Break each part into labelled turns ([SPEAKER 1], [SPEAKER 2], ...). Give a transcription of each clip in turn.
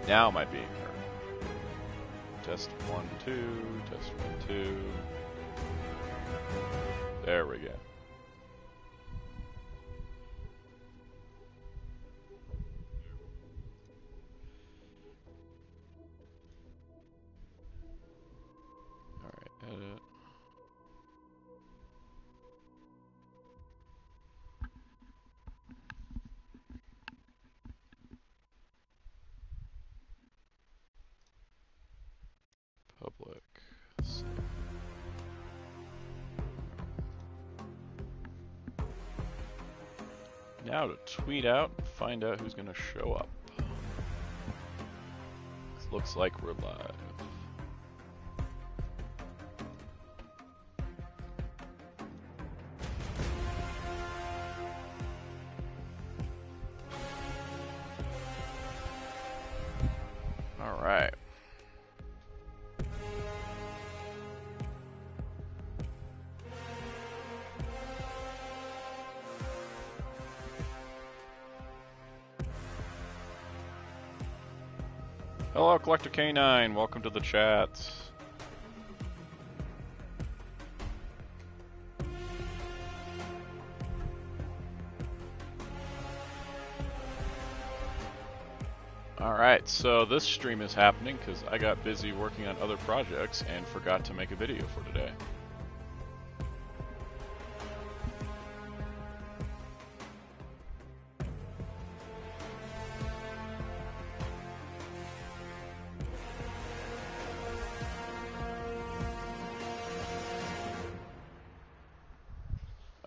[SPEAKER 1] Now am I being heard? Test 1, 2, test 1, 2. There we go. Alright, edit. Public. Save. Now to tweet out and find out who's gonna show up. Looks like we're live. All right. Hello, Collector K9. Welcome to the chat. Alright, so this stream is happening because I got busy working on other projects and forgot to make a video for today.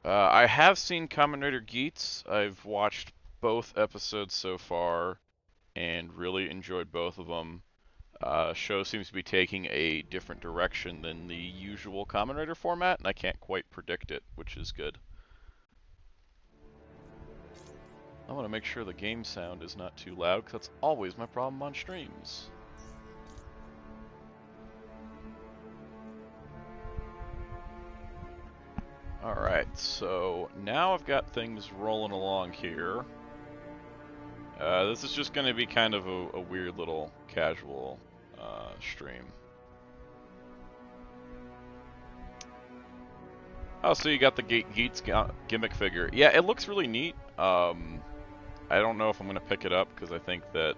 [SPEAKER 1] I have seen Commentator Geets. I've watched both episodes so far and really enjoyed both of them. Show seems to be taking a different direction than the usual Commentator format, and I can't quite predict it, which is good. I want to make sure the game sound is not too loud, because that's always my problem on streams. Alright, so now I've got things rolling along here. This is just going to be kind of a weird little casual stream. Oh, so you got the Geets gimmick figure. Yeah, it looks really neat. I don't know if I'm going to pick it up because I think that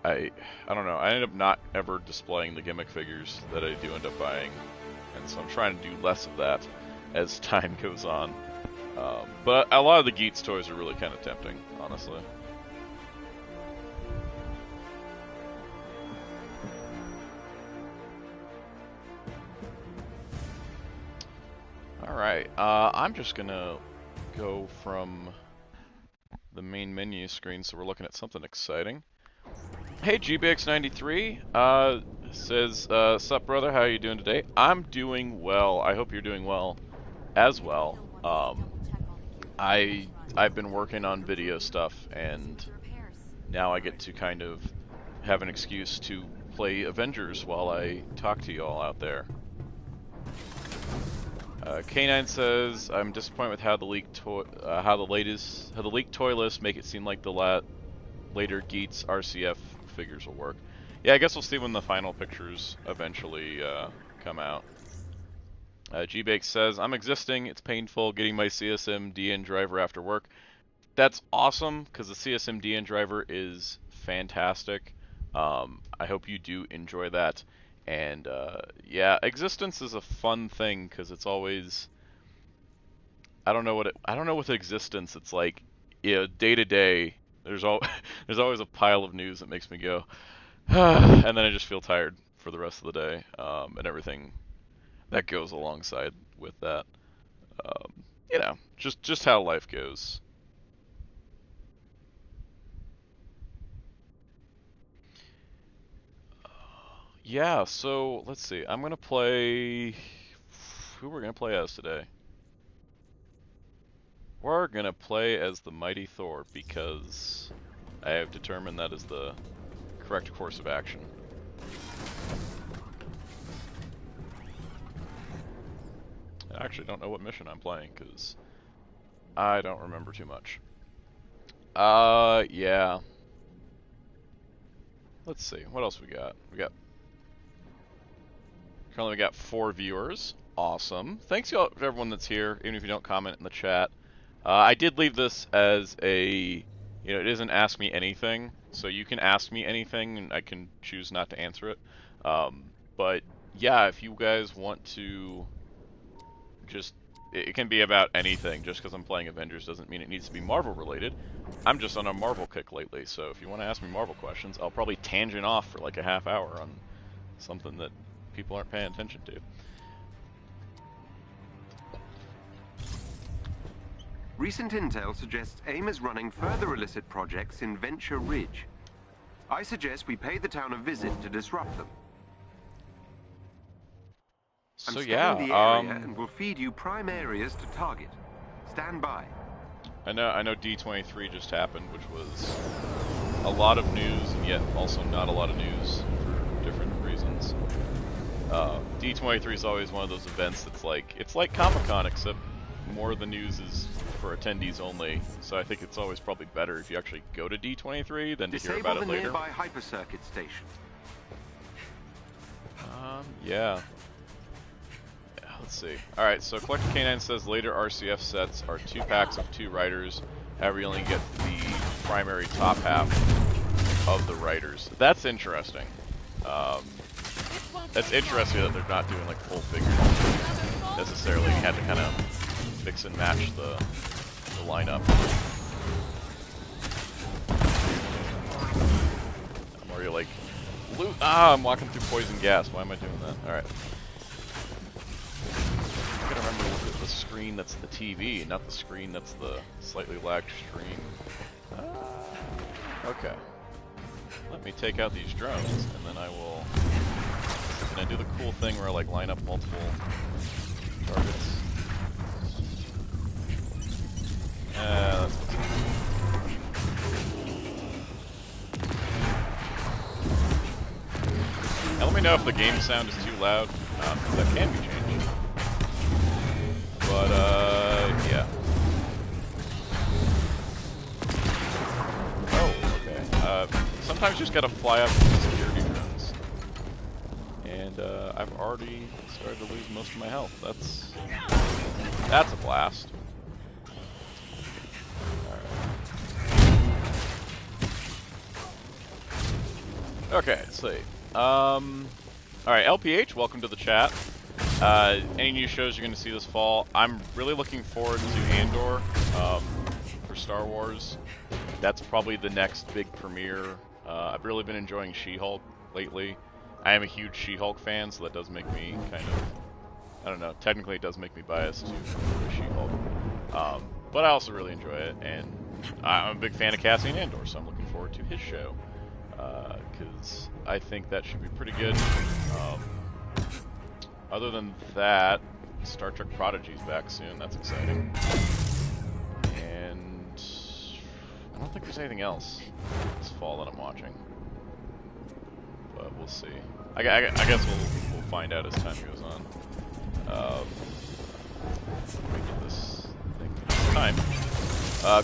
[SPEAKER 1] I don't know. I end up not ever displaying the gimmick figures that I do end up buying, and so I'm trying to do less of that as time goes on. But a lot of the Geets toys are really kind of tempting, honestly. Alright, I'm just gonna go from the main menu screen so we're looking at something exciting. Hey, GBX93 says, sup brother, how are you doing today? I'm doing well. I hope you're doing well as well. I've been working on video stuff, and now I get to kind of have an excuse to play Avengers while I talk to you all out there. K9 says, I'm disappointed with how the leaked toy lists make it seem like the later Geets RCF figures will work. Yeah, I guess we'll see when the final pictures eventually come out. G-Bake says, I'm existing, it's painful getting my CSM DN driver after work. That's awesome, because the CSM DN driver is fantastic. I hope you do enjoy that. And yeah, existence is a fun thing, because it's always... I don't know with existence, it's like, yeah, day to day, there's always a pile of news that makes me go, and then I just feel tired for the rest of the day, and everything that goes alongside with that. You know, just how life goes. Yeah, so let's see. I'm gonna play. Who we're gonna play as today? We're gonna play as the Mighty Thor because I have determined that is the correct course of action. I actually don't know what mission I'm playing because I don't remember too much. Yeah. Let's see, what else we got? Currently we got 4 viewers. Awesome. Thanks to everyone that's here, even if you don't comment in the chat. I did leave this as a, it isn't Ask Me Anything, so you can ask me anything and I can choose not to answer it. But yeah, if you guys want to just, it can be about anything. Just because I'm playing Avengers doesn't mean it needs to be Marvel related. I'm just on a Marvel kick lately, so if you want to ask me Marvel questions, I'll probably tangent off for like a half hour on something that people aren't paying attention to.
[SPEAKER 2] Recent intel suggests AIM is running further illicit projects in Venture Ridge. I suggest we pay the town a visit to disrupt them. I'm scanning the area and will feed you prime areas to target. Stand by.
[SPEAKER 1] I know D23 just happened, which was a lot of news and yet also not a lot of news for different reasons. D23 is always one of those events that's like, it's like Comic-Con, except more of the news is for attendees only, so I think it's always probably better if you actually go to D23 than to hear about it later.
[SPEAKER 2] Disable the nearby hypercircuit station.
[SPEAKER 1] Yeah. Let's see. Alright, so Collector K9 says later RCF sets are 2 packs of 2 riders, however you only get the primary top half of the riders. That's interesting. That's interesting that they're not doing like full figures necessarily. You had to kind of mix and match the lineup. Or you're like, I'm walking through poison gas. Why am I doing that? Alright. I gotta remember to look at the screen that's the TV, not the screen that's the slightly lagged stream. Okay. Let me take out these drones, and then I will do the cool thing where I like line up multiple targets. That's now let me know if the game sound is too loud. That can be changed. But, yeah. Oh, okay. Sometimes you just gotta fly up with security drones. And, I've already started to lose most of my health. That's a blast. Alright. Okay, let's see. Alright, LPH, welcome to the chat. Any new shows you're going to see this fall? I'm really looking forward to Andor for Star Wars. That's probably the next big premiere. I've really been enjoying She-Hulk lately. I am a huge She-Hulk fan, so that does make me kind of, I don't know, technically it does make me biased to She-Hulk. But I also really enjoy it, and I'm a big fan of Cassian Andor, so I'm looking forward to his show. Because I think that should be pretty good. Other than that, Star Trek Prodigy's back soon. That's exciting. And I don't think there's anything else this fall that I'm watching. But we'll see. I guess we'll find out as time goes on. Let me get this thing time.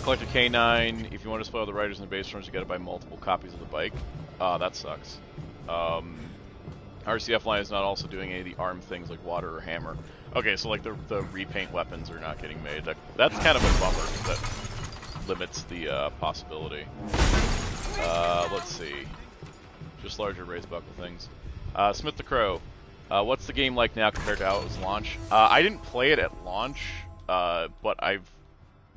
[SPEAKER 1] Collector K9, if you want to spoil the riders and the base runs, you gotta buy multiple copies of the bike. That sucks. RCF line is not also doing any of the arm things like water or hammer. Okay, so like the repaint weapons are not getting made. That's kind of a bummer, because that limits the possibility. Let's see. Just larger raise buckle things. Smith the Crow. What's the game like now compared to how it was launched? I didn't play it at launch, but a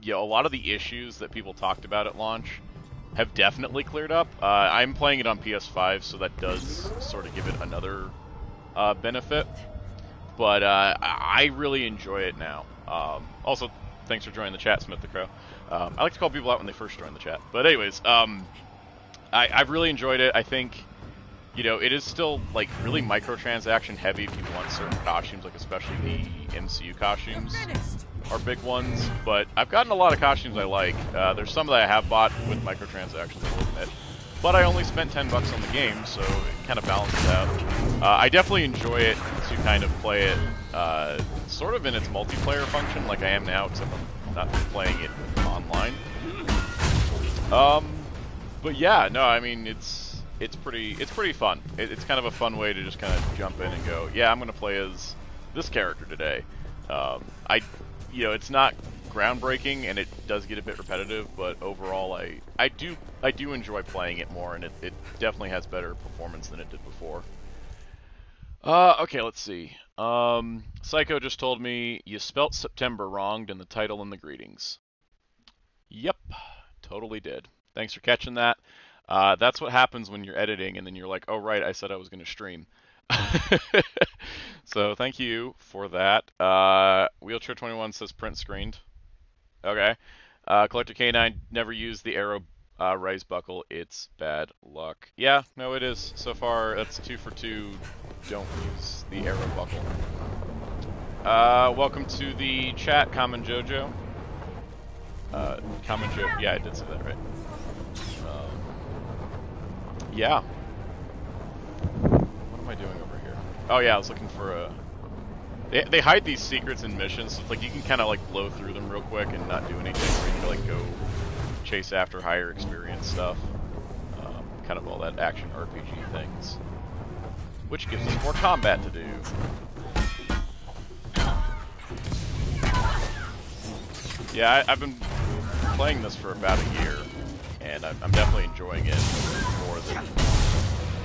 [SPEAKER 1] lot of the issues that people talked about at launch have definitely cleared up. I'm playing it on PS5, so that does sort of give it another benefit. But I really enjoy it now. Also, thanks for joining the chat, Smith the Crow. I like to call people out when they first join the chat. But anyways, I've really enjoyed it. I think, it is still like really microtransaction heavy if you want certain costumes, like especially the MCU costumes are big ones, but I've gotten a lot of costumes I like. There's some that I have bought with microtransactions, I will admit, but I only spent $10 on the game, so it kind of balances out. I definitely enjoy it to kind of play it sort of in its multiplayer function, like I am now, except I'm not playing it online. But yeah, no, I mean, it's pretty fun. It's kind of a fun way to just kind of jump in and go, yeah, I'm gonna play as this character today. It's not groundbreaking and it does get a bit repetitive, but overall I do enjoy playing it more, and it definitely has better performance than it did before. Okay, let's see. Psycho just told me you spelt September wronged in the title and the greetings. Yep, totally did. Thanks for catching that. That's what happens when you're editing and then you're like, oh right, I said I was going to stream. So thank you for that. Wheelchair 21 says print screened. Okay. Collector K9 never used the arrow rise buckle. It's bad luck. Yeah, no, it is. So far, that's 2 for 2. Don't use the arrow buckle. Welcome to the chat, Common Jojo. Common Jojo. Yeah, I did say that right. Yeah. What am I doing over here? Oh yeah, I was looking for a... They hide these secrets in missions, so it's like you can kind of like blow through them real quick and not do anything, or you can like go chase after higher experience stuff. Kind of all that action RPG things. Which gives us more combat to do. Yeah, I've been playing this for about a year, and I'm definitely enjoying it more than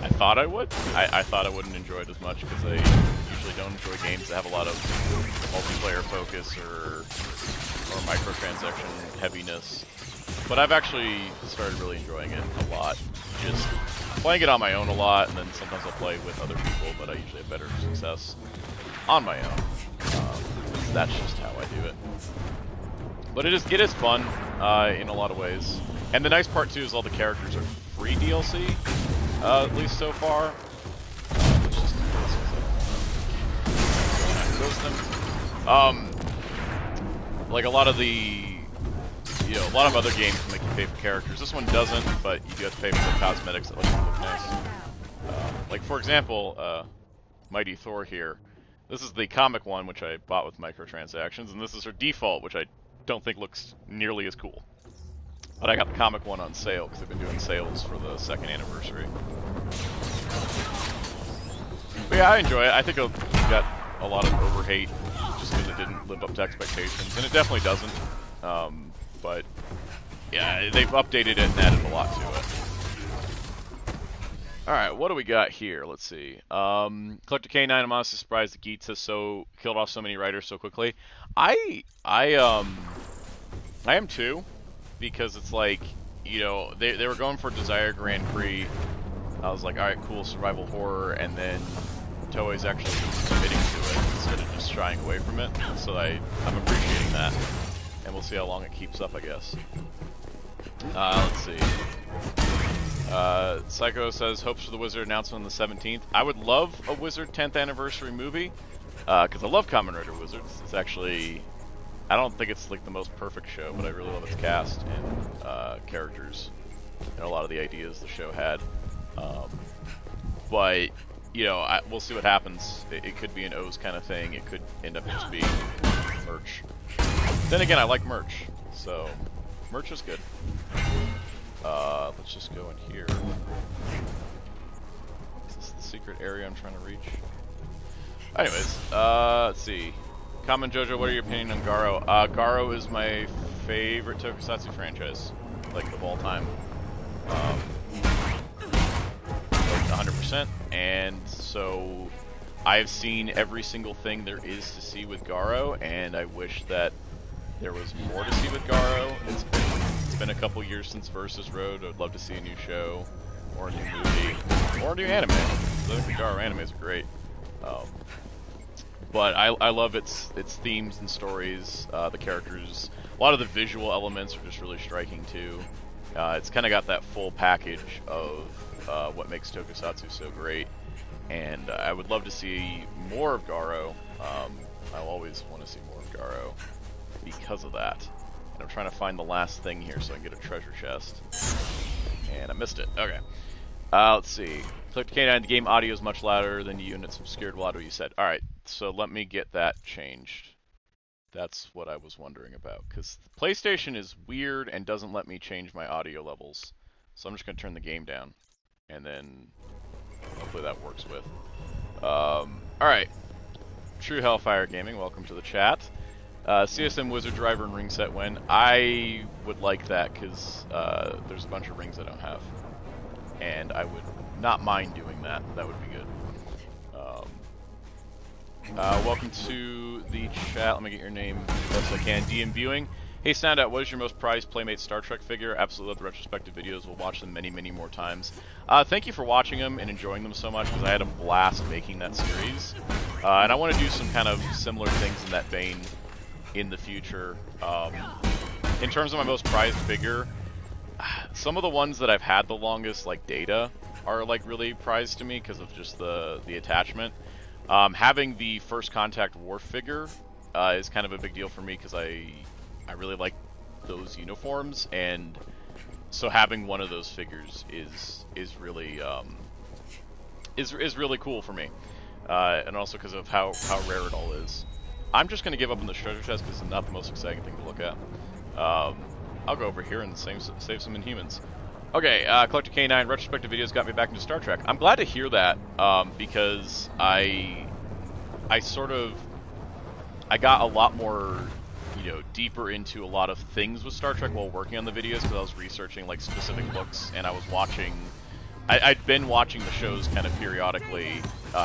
[SPEAKER 1] I thought I would. I thought I wouldn't enjoy it as much because I usually don't enjoy games that have a lot of multiplayer focus or microtransaction heaviness. But I've actually started really enjoying it a lot. Just playing it on my own a lot, and then sometimes I'll play with other people, but I usually have better success on my own. That's just how I do it. But it is fun in a lot of ways. And the nice part too is all the characters are free DLC, at least so far. Let's just like a lot of a lot of other games make you pay for characters. This one doesn't, but you do have to pay for the cosmetics that let them look nice. Like for example, Mighty Thor here. This is the comic one, which I bought with microtransactions, and this is her default, which I don't think looks nearly as cool. But I got the comic one on sale because they've been doing sales for the 2nd anniversary. But yeah, I enjoy it. I think it got a lot of overhate just because it didn't live up to expectations, and it definitely doesn't. But yeah, they've updated it and added a lot to it. Alright, what do we got here? Let's see. Collector K9, I'm honestly surprised that Geets has killed off so many writers so quickly. I am too, because it's like, they were going for Desire Grand Prix. I was like, alright, cool, survival horror, and then Toei's actually committing to it instead of just shying away from it. So I'm appreciating that. And we'll see how long it keeps up, I guess. Let's see. Psycho says, hopes for the Wizard announcement on the 17th. I would love a Wizard 10th anniversary movie, because I love Kamen Rider Wizards. It's actually, I don't think it's like the most perfect show, but I really love its cast and characters and a lot of the ideas the show had. But, we'll see what happens. It could be an O's kind of thing. It could end up just being merch. Then again, I like merch, so merch is good. Let's just go in here. Is this the secret area I'm trying to reach? Anyways, let's see. Common Jojo, what are your opinion on Garo? Garo is my favorite Tokusatsu franchise, like, of all time. Like 100%, and so I've seen every single thing there is to see with Garo, and I wish that there was more to see with Garo. It's been a couple years since Versus Road. I would love to see a new show, or a new movie, or a new anime. I think the Garo animes are great. But I love its themes and stories, the characters. A lot of the visual elements are just really striking too. It's kind of got that full package of what makes Tokusatsu so great. And I would love to see more of Garo. I'll always want to see more of Garo because of that. And I'm trying to find the last thing here so I can get a treasure chest. And I missed it. Okay. Let's see. Click K9, the game audio is much louder than you, and it's obscured a lot of what you said. Alright, so let me get that changed. That's what I was wondering about. Because the PlayStation is weird and doesn't let me change my audio levels. So I'm just going to turn the game down. and then hopefully that works with. Alright. True Hellfire Gaming, welcome to the chat. CSM Wizard Driver and ring set win. I would like that because there's a bunch of rings I don't have. And I would not mind doing that. That would be good. Welcome to the chat. Let me get your name as best I can. DM Viewing. Hey Soundout, what is your most prized Playmate Star Trek figure? Absolutely love the retrospective videos. We'll watch them many, many more times. Thank you for watching them and enjoying them so much, because I had a blast making that series. And I want to do some kind of similar things in that vein in the future. In terms of my most prized figure, some of the ones that I've had the longest, like Data, are like really prized to me because of just the attachment. Having the First Contact War figure is kind of a big deal for me because I really like those uniforms, and so having one of those figures is really really cool for me, and also because of how rare it all is. I'm just gonna give up on the treasure chest because it's not the most exciting thing to look at. I'll go over here and save some Inhumans. Okay, Collector K9 retrospective videos got me back into Star Trek. I'm glad to hear that because I got a lot more, deeper into a lot of things with Star Trek while working on the videos because I was researching like specific books, and I was watching. I'd been watching the shows kind of periodically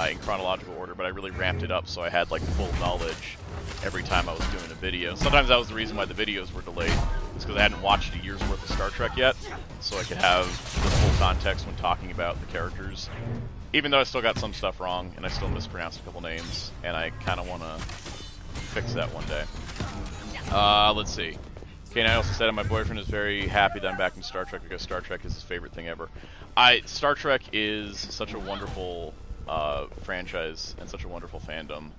[SPEAKER 1] in chronological order, but I really ramped it up so I had like full knowledge every time I was doing a video. Sometimes that was the reason why the videos were delayed. It's because I hadn't watched a year's worth of Star Trek yet, so I could have the full context when talking about the characters. Even though I still got some stuff wrong, and I still mispronounced a couple names, and I kind of want to fix that one day. Let's see. Okay, and I also said my boyfriend is very happy that I'm back in Star Trek because Star Trek is his favorite thing ever. Star Trek is such a wonderful franchise and such a wonderful fandom,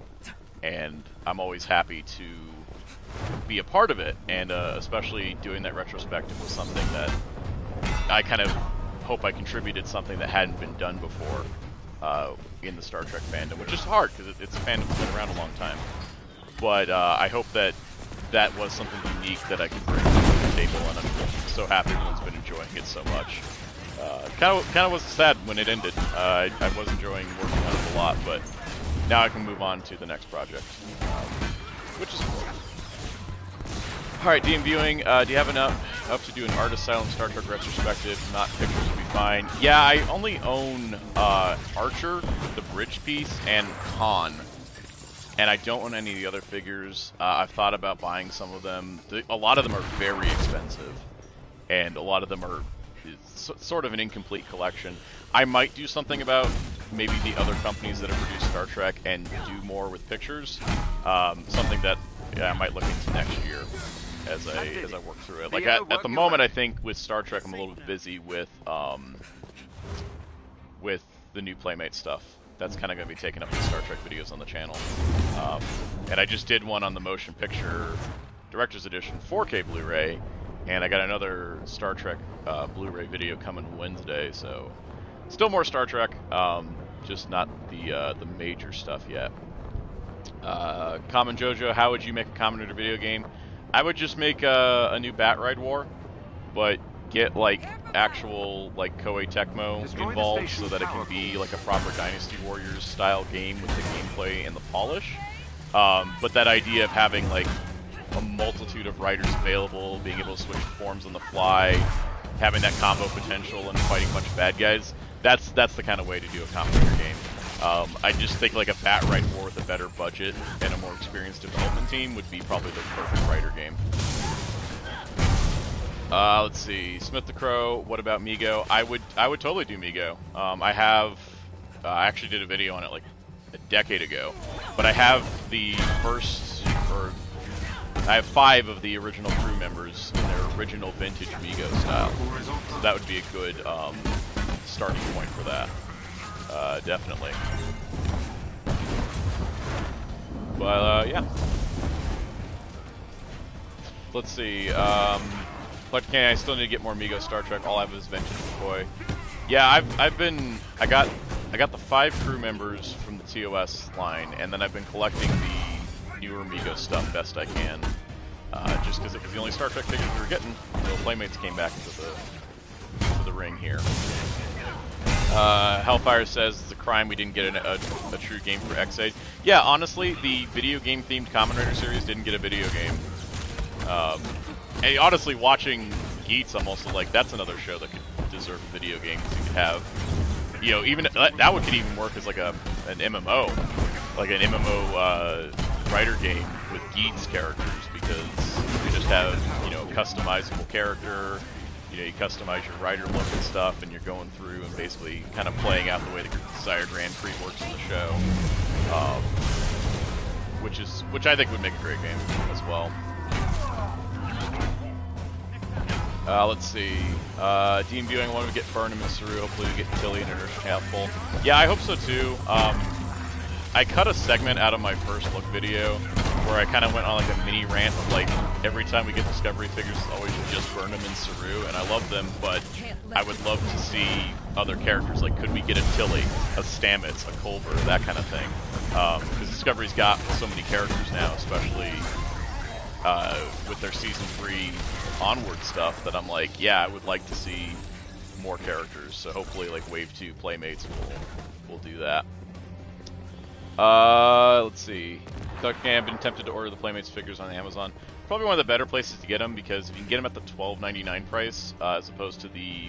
[SPEAKER 1] and I'm always happy to be a part of it, and especially doing that retrospective was something that I kind of hope I contributed something that hadn't been done before in the Star Trek fandom, which is hard because it's a fandom that's been around a long time. But I hope that that was something unique that I could bring to the table, and I'm so happy everyone's been enjoying it so much. Kind of was sad when it ended. I was enjoying working on it a lot, but now I can move on to the next project, which is cool. Alright, DM Viewing, do you have enough to do an Art Asylum Star Trek retrospective? Not pictures would be fine. Yeah, I only own Archer, the bridge piece, and Han. And I don't own any of the other figures. I've thought about buying some of them. A lot of them are very expensive, and a lot of them are sort of an incomplete collection. I might do something about maybe the other companies that have produced Star Trek and do more with pictures. Something that I might look into next year as I work through it. Like at the moment, I think with Star Trek, I'm a little bit busy with the new Playmate stuff. That's kind of going to be taking up the Star Trek videos on the channel. And I just did one on the motion picture Director's Edition 4K Blu-ray, and I got another Star Trek Blu-ray video coming Wednesday, so still more Star Trek, just not the major stuff yet. Common Jojo, how would you make a Commentator video game? I would just make a new Bat Ride War, but get like actual like Koei Tecmo involved so that it can be like a proper Dynasty Warriors style game with the gameplay and the polish. But that idea of having like a multitude of riders available, being able to switch forms on the fly, having that combo potential and fighting a bunch of bad guys, that's the kind of way to do a Commentator game. I just think like a Bat Ride War with a better budget and a more experienced development team would be probably the perfect Rider game. Let's see, Smith the Crow, what about Mego? I would totally do Mego. I actually did a video on it like a decade ago, but I have I have 5 of the original crew members in their original vintage Mego style. So that would be a good starting point for that. Definitely. But yeah. Let's see. But I still need to get more Mego Star Trek. All I have is vintage McCoy. Yeah, I got the 5 crew members from the TOS line, and then I've been collecting the newer Mego stuff best I can. Just because it was the only Star Trek figures we were getting until Playmates came back into the ring here. Hellfire says it's a crime we didn't get a true game for X8. Yeah, honestly, the video game themed Commentator series didn't get a video game. And honestly, watching Geats, I'm also like, that's another show that could deserve a video game. You could have, you know, even that one could even work as like an MMO, like an MMO writer game with Geats characters, because you just have, you know, customizable character. You know, you customize your rider look and stuff, and you're going through and basically kind of playing out the way the Sire Grand Prix works in the show, which I think would make a great game as well. Let's see. Dean Viewing, I want to get Burnham and Saru. Hopefully we get Tilly and Inertia Helpful. Yeah, I hope so too. I cut a segment out of my first look video where I kind of went on like a mini rant of like, every time we get Discovery figures, it's always just Burnham and Saru, and I love them, but I would love to see other characters. Like, could we get a Tilly, a Stamets, a Culver, that kind of thing? Because Discovery's got so many characters now, especially with their Season 3 onward stuff, that I'm like, yeah, I would like to see more characters. So hopefully, like, Wave 2 Playmates will do that. Let's see. I've been tempted to order the Playmates figures on Amazon. Probably one of the better places to get them, because if you can get them at the $12.99 price, as opposed to the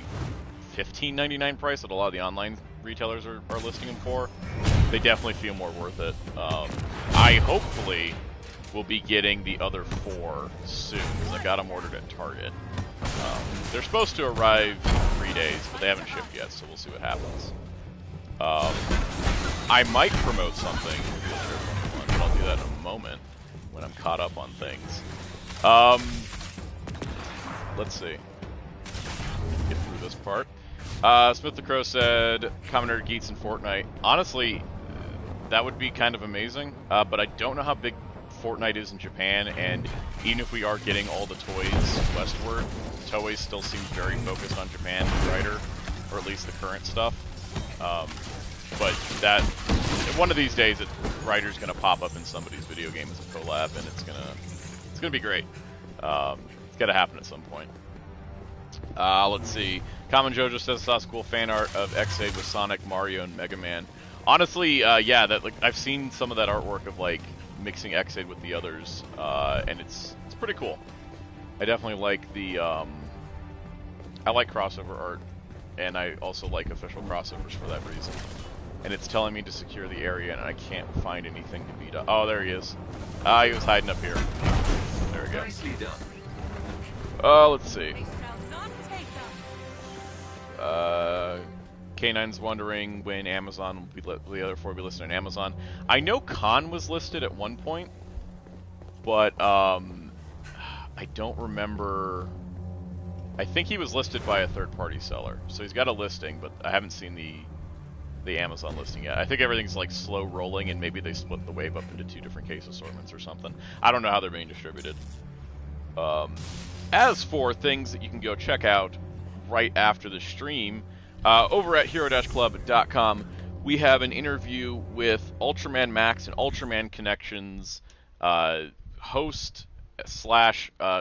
[SPEAKER 1] $15.99 price that a lot of the online retailers are listing them for, they definitely feel more worth it. I hopefully will be getting the other 4 soon, because I got them ordered at Target. They're supposed to arrive in 3 days, but they haven't shipped yet, so we'll see what happens. I might promote something, but I'll do that in a moment when I'm caught up on things. Let's see. Get through this part. Smith the Crow said, Commentator Geats in Fortnite. Honestly, that would be kind of amazing, but I don't know how big Fortnite is in Japan, and even if we are getting all the toys westward, Toei still seems very focused on Japan Rider, or at least the current stuff. But that, one of these days, Rider's gonna pop up in somebody's video game as a collab, and it's gonna be great. It's gotta happen at some point. Let's see. Common Jojo says, saw cool fan art of X8 with Sonic, Mario, and Mega Man. Honestly, yeah, that, like, I've seen some of that artwork of like mixing X8 with the others, and it's pretty cool. I definitely like the I like crossover art, and I also like official crossovers for that reason. And it's telling me to secure the area, and I can't find anything to beat up. Oh, there he is. He was hiding up here. There we go.
[SPEAKER 2] Nicely done.
[SPEAKER 1] Let's see. K9's wondering when Amazon will be the other 4 will be listed on Amazon. I know Khan was listed at one point, but I don't remember. I think he was listed by a third-party seller, so he's got a listing, but I haven't seen the Amazon listing yet. I think everything's like slow rolling, and maybe they split the wave up into 2 different case assortments or something. I don't know how they're being distributed. As for things that you can go check out right after the stream, over at hero-club.com, we have an interview with Ultraman Max and Ultraman Connections host /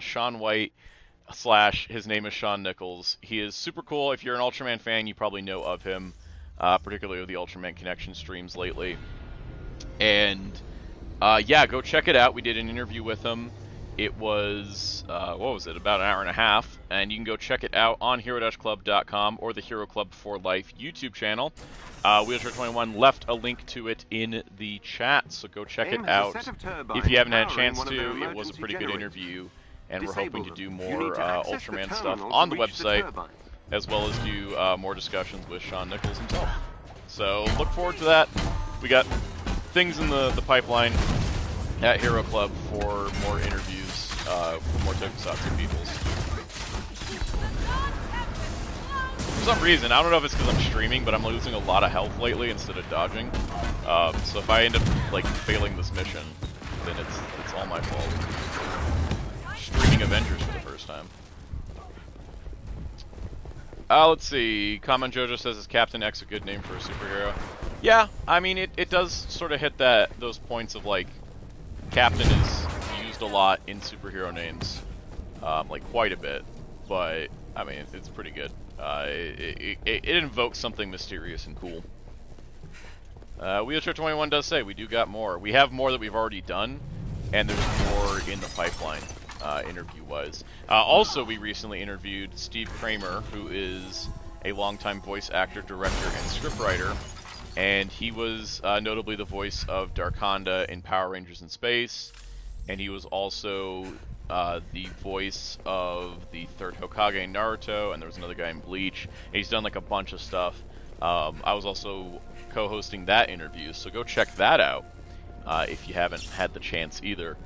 [SPEAKER 1] Sean White / his name is Sean Nichols. He is super cool. If you're an Ultraman fan, you probably know of him, particularly with the Ultraman Connection streams lately. And yeah, go check it out. We did an interview with him. It was, what was it, about an hour and a half, and you can go check it out on hero-club.com or the Hero Club for Life YouTube channel. Wheelchair21 left a link to it in the chat, so go check it out. If you haven't had a chance to, it was a pretty good interview, and we're hoping to do more Ultraman stuff on the website, as well as do more discussions with Sean Nichols himself. So look forward to that. We got things in the pipeline at Hero Club for more interviews, for more Tokusatsu peoples. For some reason, I don't know if it's because I'm streaming, but I'm losing a lot of health lately instead of dodging. So if I end up like failing this mission, then it's all my fault. Streaming Avengers for the first time. Let's see. Common Jojo says, is Captain X a good name for a superhero? Yeah, I mean it does sort of hit those points of like, Captain is used a lot in superhero names, like quite a bit, but I mean it's pretty good. It invokes something mysterious and cool. Wheelchair21 does say we do got more. We have more that we've already done, and there's more in the pipeline, interview-wise. Also, we recently interviewed Steve Kramer, who is a longtime voice actor, director, and scriptwriter, and he was notably the voice of Darkonda in Power Rangers in Space, and he was also the voice of the third Hokage in Naruto, and there was another guy in Bleach, and he's done like a bunch of stuff. I was also co-hosting that interview, so go check that out if you haven't had the chance either.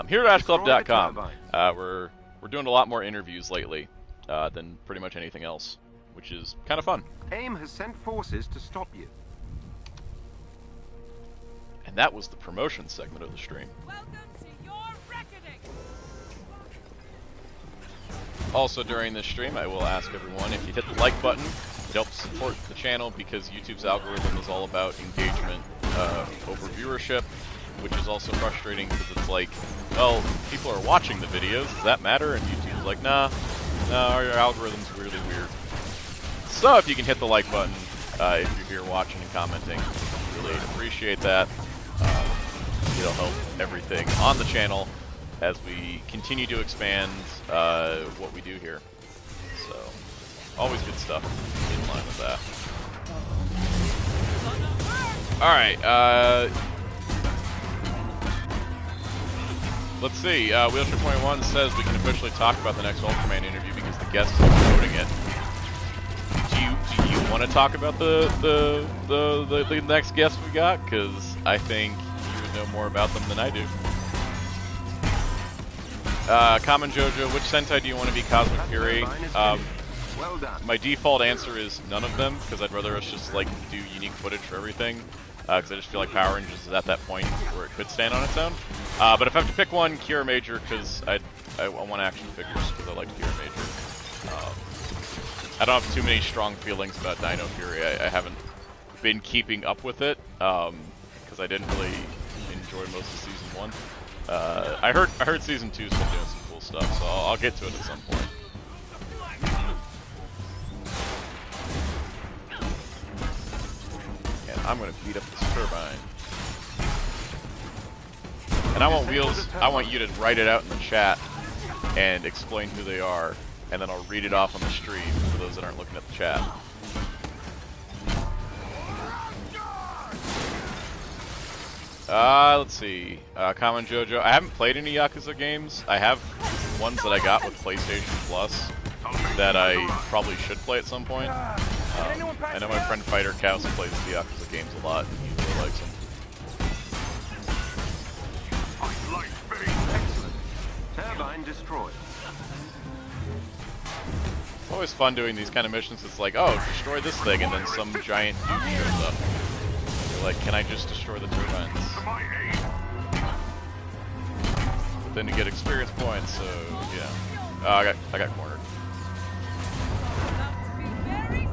[SPEAKER 1] Here at ashclub.com, we're doing a lot more interviews lately than pretty much anything else, which is kind of fun.
[SPEAKER 2] AIM has sent forces to stop you.
[SPEAKER 1] And that was the promotion segment of the stream.
[SPEAKER 3] Welcome to your reckoning.
[SPEAKER 1] Also during this stream, I will ask everyone if you hit the like button, it helps support the channel because YouTube's algorithm is all about engagement over viewership, which is also frustrating because it's like, well, people are watching the videos, does that matter? And YouTube's like, nah, our algorithm's really weird. So if you can hit the like button, if you're here watching and commenting, really appreciate that. It'll help everything on the channel as we continue to expand what we do here. So, always good stuff in line with that. Alright, let's see. Wheelchair21 says we can officially talk about the next Ultraman interview because the guest is promoting it. Do you want to talk about the next guest we got? Because I think you would know more about them than I do. Common Jojo, which Sentai do you want to be Cosmic Fury?
[SPEAKER 2] Well done.
[SPEAKER 1] My default answer is none of them, because I'd rather us just like do unique footage for everything. Because I just feel like Power Rangers is at that point where it could stand on its own. But if I have to pick one, Kira Major, because I want action figures, because I like Kira Major. I don't have too many strong feelings about Dino Fury. I haven't been keeping up with it, because I didn't really enjoy most of Season 1. I heard Season 2's been doing some cool stuff, so I'll get to it at some point. And I'm gonna beat up this turbine. And I want Wheels, I want you to write it out in the chat and explain who they are, and then I'll read it off on the stream for those that aren't looking at the chat. Let's see. Common Jojo. I haven't played any Yakuza games. I have ones that I got with PlayStation Plus that I probably should play at some point. I know my friend Fighter Cows plays the Yakuza games a lot, and he really likes them.
[SPEAKER 2] Excellent. Turbine destroyed.
[SPEAKER 1] It's always fun doing these kind of missions. It's like, oh, destroy this thing, and then some giant dude shows up. You're like, can I just destroy the turbines? But then you get experience points, so yeah. Oh, I got cornered.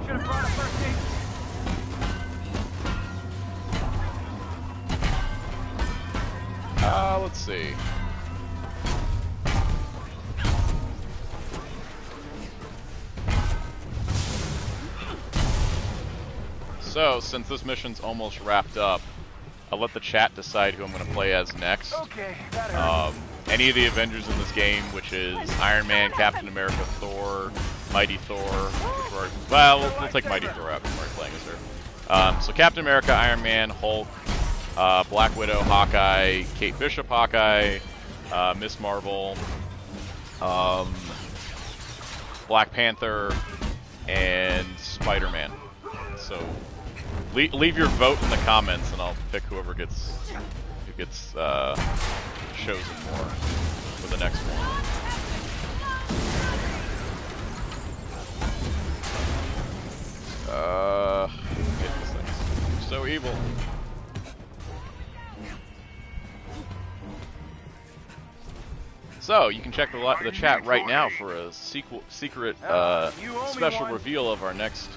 [SPEAKER 3] Should have brought a first aid.
[SPEAKER 1] Let's see. So, since this mission's almost wrapped up, I'll let the chat decide who I'm going to play as next.
[SPEAKER 3] Okay, that hurt.
[SPEAKER 1] Any of the Avengers in this game, which is Iron Man, Captain America, Thor, Mighty Thor, which we're, well, we'll take Mighty Thor out because we're playing as her. So Captain America, Iron Man, Hulk, Black Widow, Hawkeye, Kate Bishop, Hawkeye, Miss Marvel, Black Panther, and Spider-Man. So leave your vote in the comments, and I'll pick who gets chosen for the next one. This thing's so evil. So you can check the chat right now for a secret special reveal of our next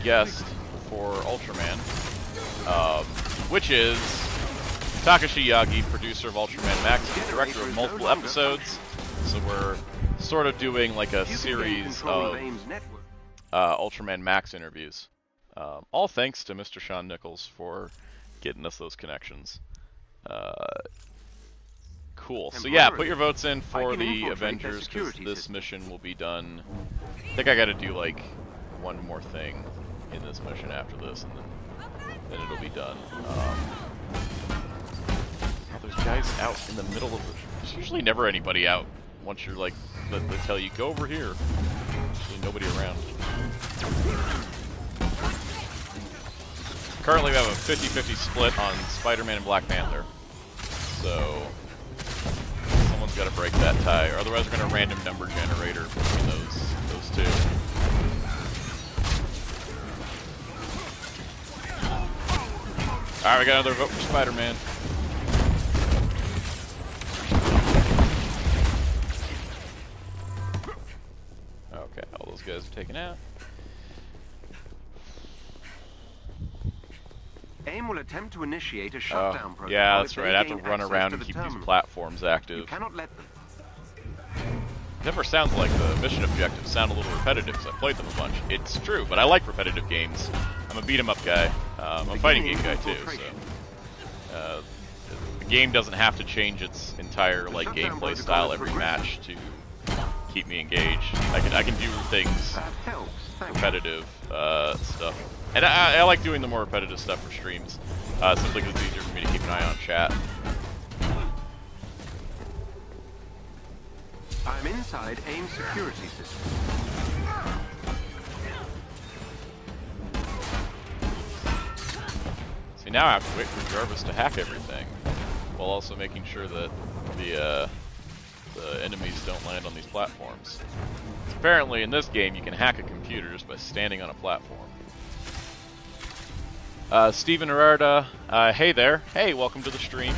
[SPEAKER 1] guest for Ultraman, which is Takashi Yagi, producer of Ultraman Max, director of multiple episodes. So we're sort of doing like a series of Ultraman Max interviews. All thanks to Mr. Sean Nichols for getting us those connections. Cool. So yeah, put your votes in for the Avengers, because this mission will be done. I think I gotta do like one more thing in this mission after this, and then it'll be done. Oh, there's guys out in the middle of the... There's usually never anybody out once you're like, they tell you, go over here. There's nobody around. Currently we have a 50-50 split on Spider-Man and Black Panther. So, someone's got to break that tie, or otherwise we're going to random number generator between those two. Alright, we got another vote for Spider-Man. Okay, all those guys are taken out.
[SPEAKER 2] AIM will attempt to initiate a shutdown protocol.
[SPEAKER 1] Yeah, that's right. I have to run around and keep these platforms active.
[SPEAKER 2] You cannot let them.
[SPEAKER 1] Never sounds like the mission objectives sound a little repetitive because I played them a bunch. It's true, but I like repetitive games. I'm a beat-em-up guy. I'm a fighting game guy too, so the game doesn't have to change its entire like gameplay style every match to keep me engaged. I can do things repetitive stuff, and I like doing the more repetitive stuff for streams, simply because it's easier for me to keep an eye on chat.
[SPEAKER 2] I'm inside AIM security system.
[SPEAKER 1] See, now I have to wait for Jarvis to hack everything, while also making sure that the enemies don't land on these platforms. Apparently, in this game, you can hack a computer just by standing on a platform. Steven Herrera, hey there. Hey, welcome to the stream.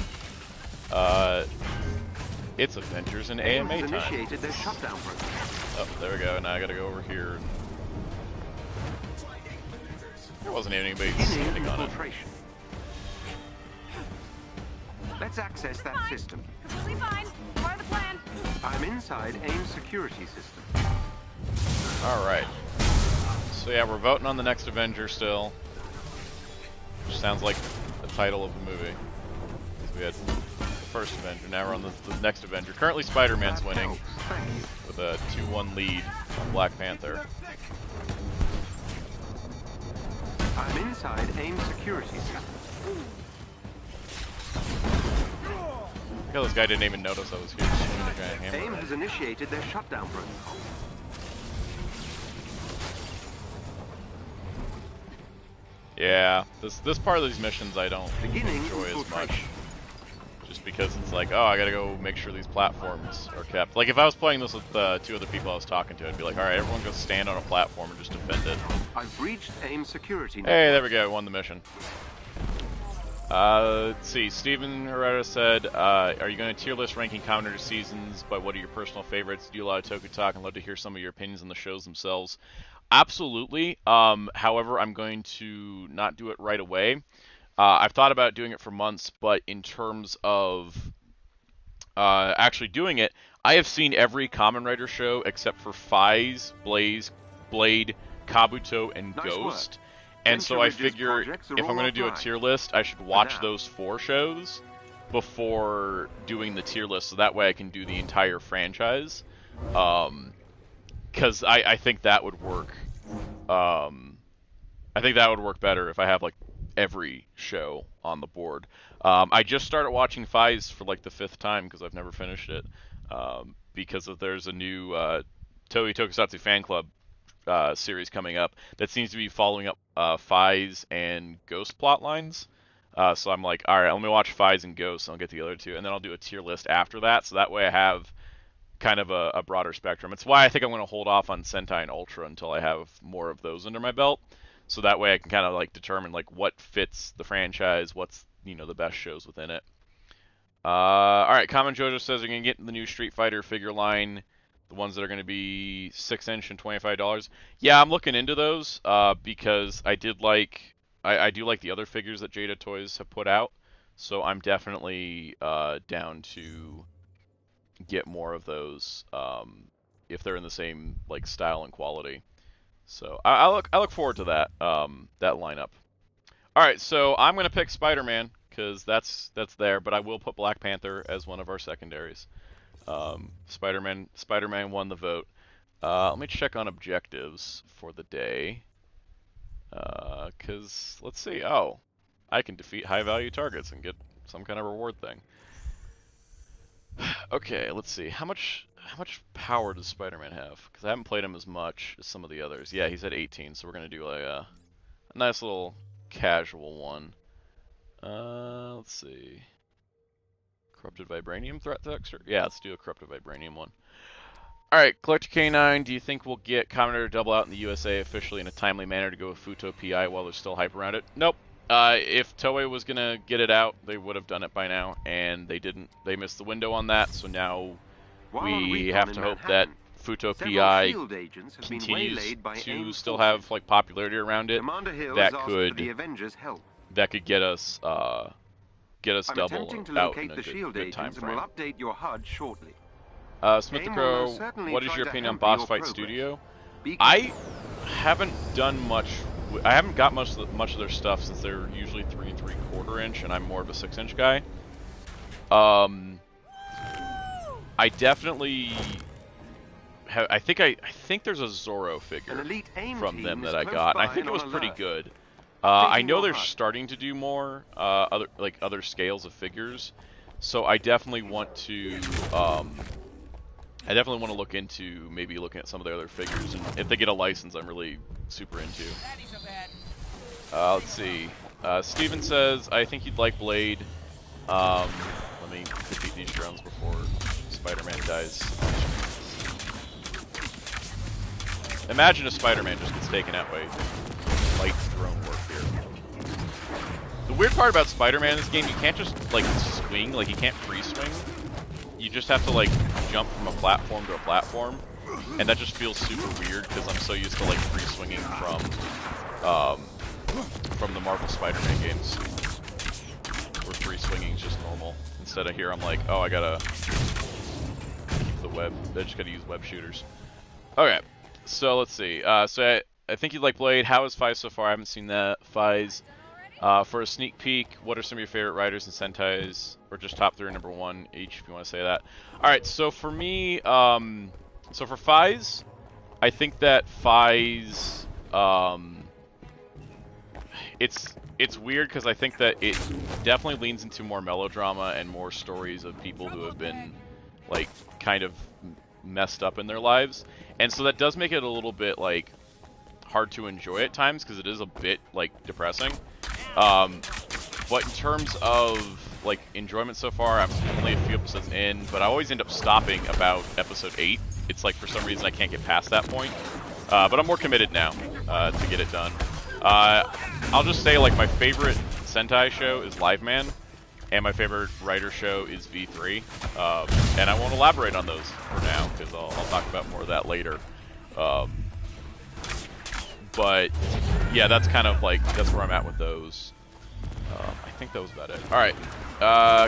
[SPEAKER 1] It's Avengers and AMA time.
[SPEAKER 2] Initiated their shutdown program.
[SPEAKER 1] Oh, there we go. Now I gotta go over here. There wasn't even anybody standing on it.
[SPEAKER 2] Let's access that system.
[SPEAKER 3] Completely fine. Part of the plan.
[SPEAKER 2] I'm inside AIM security system.
[SPEAKER 1] Alright. So yeah, we're voting on the next Avenger still. Which sounds like the title of the movie. So we had the first Avenger, now we're on the next Avenger. Currently Spider-Man's winning with a 2-1 lead on Black Panther.
[SPEAKER 2] I'm inside AIM security system.
[SPEAKER 1] I feel this guy didn't even notice I was here swinging a giant hammer.
[SPEAKER 2] AIM has initiated their shutdown protocol.
[SPEAKER 1] Yeah, this part of these missions I don't enjoy as much. Just because it's like, oh, I gotta go make sure these platforms are kept. Like, if I was playing this with two other people I was talking to, I'd be like, alright, everyone go stand on a platform and just defend it.
[SPEAKER 2] I've breached AIM security.
[SPEAKER 1] Hey, there we go, won the mission. Let's see, Steven Herrera said, are you going to tier list ranking Commentator seasons by what are your personal favorites? Do you allow Toku Talk and love to hear some of your opinions on the shows themselves? Absolutely. However, I'm going to not do it right away. I've thought about doing it for months, but in terms of actually doing it, I have seen every Kamen Rider show except for Faiz, Blaze, Blade, Kabuto, and Ghost. And so I figure if I'm going to do a tier list, I should watch those 4 shows before doing the tier list, so that way I can do the entire franchise. Because I think that would work. I think that would work better if I have like every show on the board. I just started watching Faiz for like the 5th time because I've never finished it. Because there's a new Toei Tokusatsu fan club series coming up that seems to be following up Faiz and Ghost plot lines. So I'm like, alright, let me watch Faiz and Ghost, and I'll get the other 2, and then I'll do a tier list after that, so that way I have kind of a broader spectrum. It's why I think I'm going to hold off on Sentai and Ultra until I have more of those under my belt, so that way I can kind of like determine like what fits the franchise, what's, you know, the best shows within it. Alright, Common Jojo says they're going to get the new Street Fighter figure line, the ones that are going to be 6-inch and $25. Yeah, I'm looking into those because I do like the other figures that Jada Toys have put out, so I'm definitely down to get more of those if they're in the same like style and quality. So I look forward to that that lineup. All right, so I'm gonna pick Spider-Man because that's there, but I will put Black Panther as one of our secondaries. Spider-Man won the vote. Let me check on objectives for the day. Because let's see. Oh, I can defeat high-value targets and get some kind of reward thing. Okay, let's see. How much power does Spider-Man have? Because I haven't played him as much as some of the others. Yeah, he's at 18, so we're gonna do a nice little casual one. Let's see. Corrupted Vibranium threat texture? Yeah, let's do a Corrupted Vibranium one. Alright, Collector K9, do you think we'll get Commentator Double out in the USA officially in a timely manner to go with Futo PI while there's still hype around it? Nope. If Toei was gonna get it out, they would have done it by now, and they didn't. They missed the window on that, so now we have to hope that Futo PI continues to still have like popularity around it. That could get us double out in a good time frame.
[SPEAKER 2] We'll update your HUD shortly.
[SPEAKER 1] Smith the Crow, what is your opinion on Boss Fight Studio? I haven't done much. I haven't got much of their stuff since they're usually 3 3/4 inch, and I'm more of a 6-inch guy. I definitely have. I think there's a Zorro figure from them that I got. And I think it was pretty good. I know they're starting to do more other scales of figures, so I definitely want to. I definitely want to look into maybe looking at some of their other figures, and if they get a license, I'm really super into. Let's see. Steven says, I think you'd like Blade. Let me defeat these drones before Spider-Man dies. Imagine if Spider-Man just gets taken out by light drone warfare. The weird part about Spider-Man in this game, you can't just like swing, like you can't free swing. You just have to like jump from a platform to a platform, and that just feels super weird because I'm so used to like free swinging from the Marvel Spider-Man games, where free swinging is just normal. Instead of here, I'm like, oh, I gotta keep the web. I just gotta use web shooters. Okay, so let's see. So I think you'd like Blade. How is Fize so far? I haven't seen that. Fize. For a sneak peek, what are some of your favorite writers and Sentai's, or just top 3 or number 1 each, if you want to say that. Alright, so for me, so for Fize, I think that Fize, it's weird because I think that it definitely leans into more melodrama and more stories of people who have been, like, kind of messed up in their lives. And so that does make it a little bit, like, hard to enjoy at times because it is a bit, like, depressing. But in terms of like enjoyment so far, I'm only a few episodes in, but I always end up stopping about episode 8. It's like for some reason I can't get past that point. But I'm more committed now to get it done. I'll just say like my favorite Sentai show is Live Man, and my favorite writer show is V3. And I won't elaborate on those for now because I'll talk about more of that later. But yeah, that's kind of like, that's where I'm at with those. I think that was about it. Alright,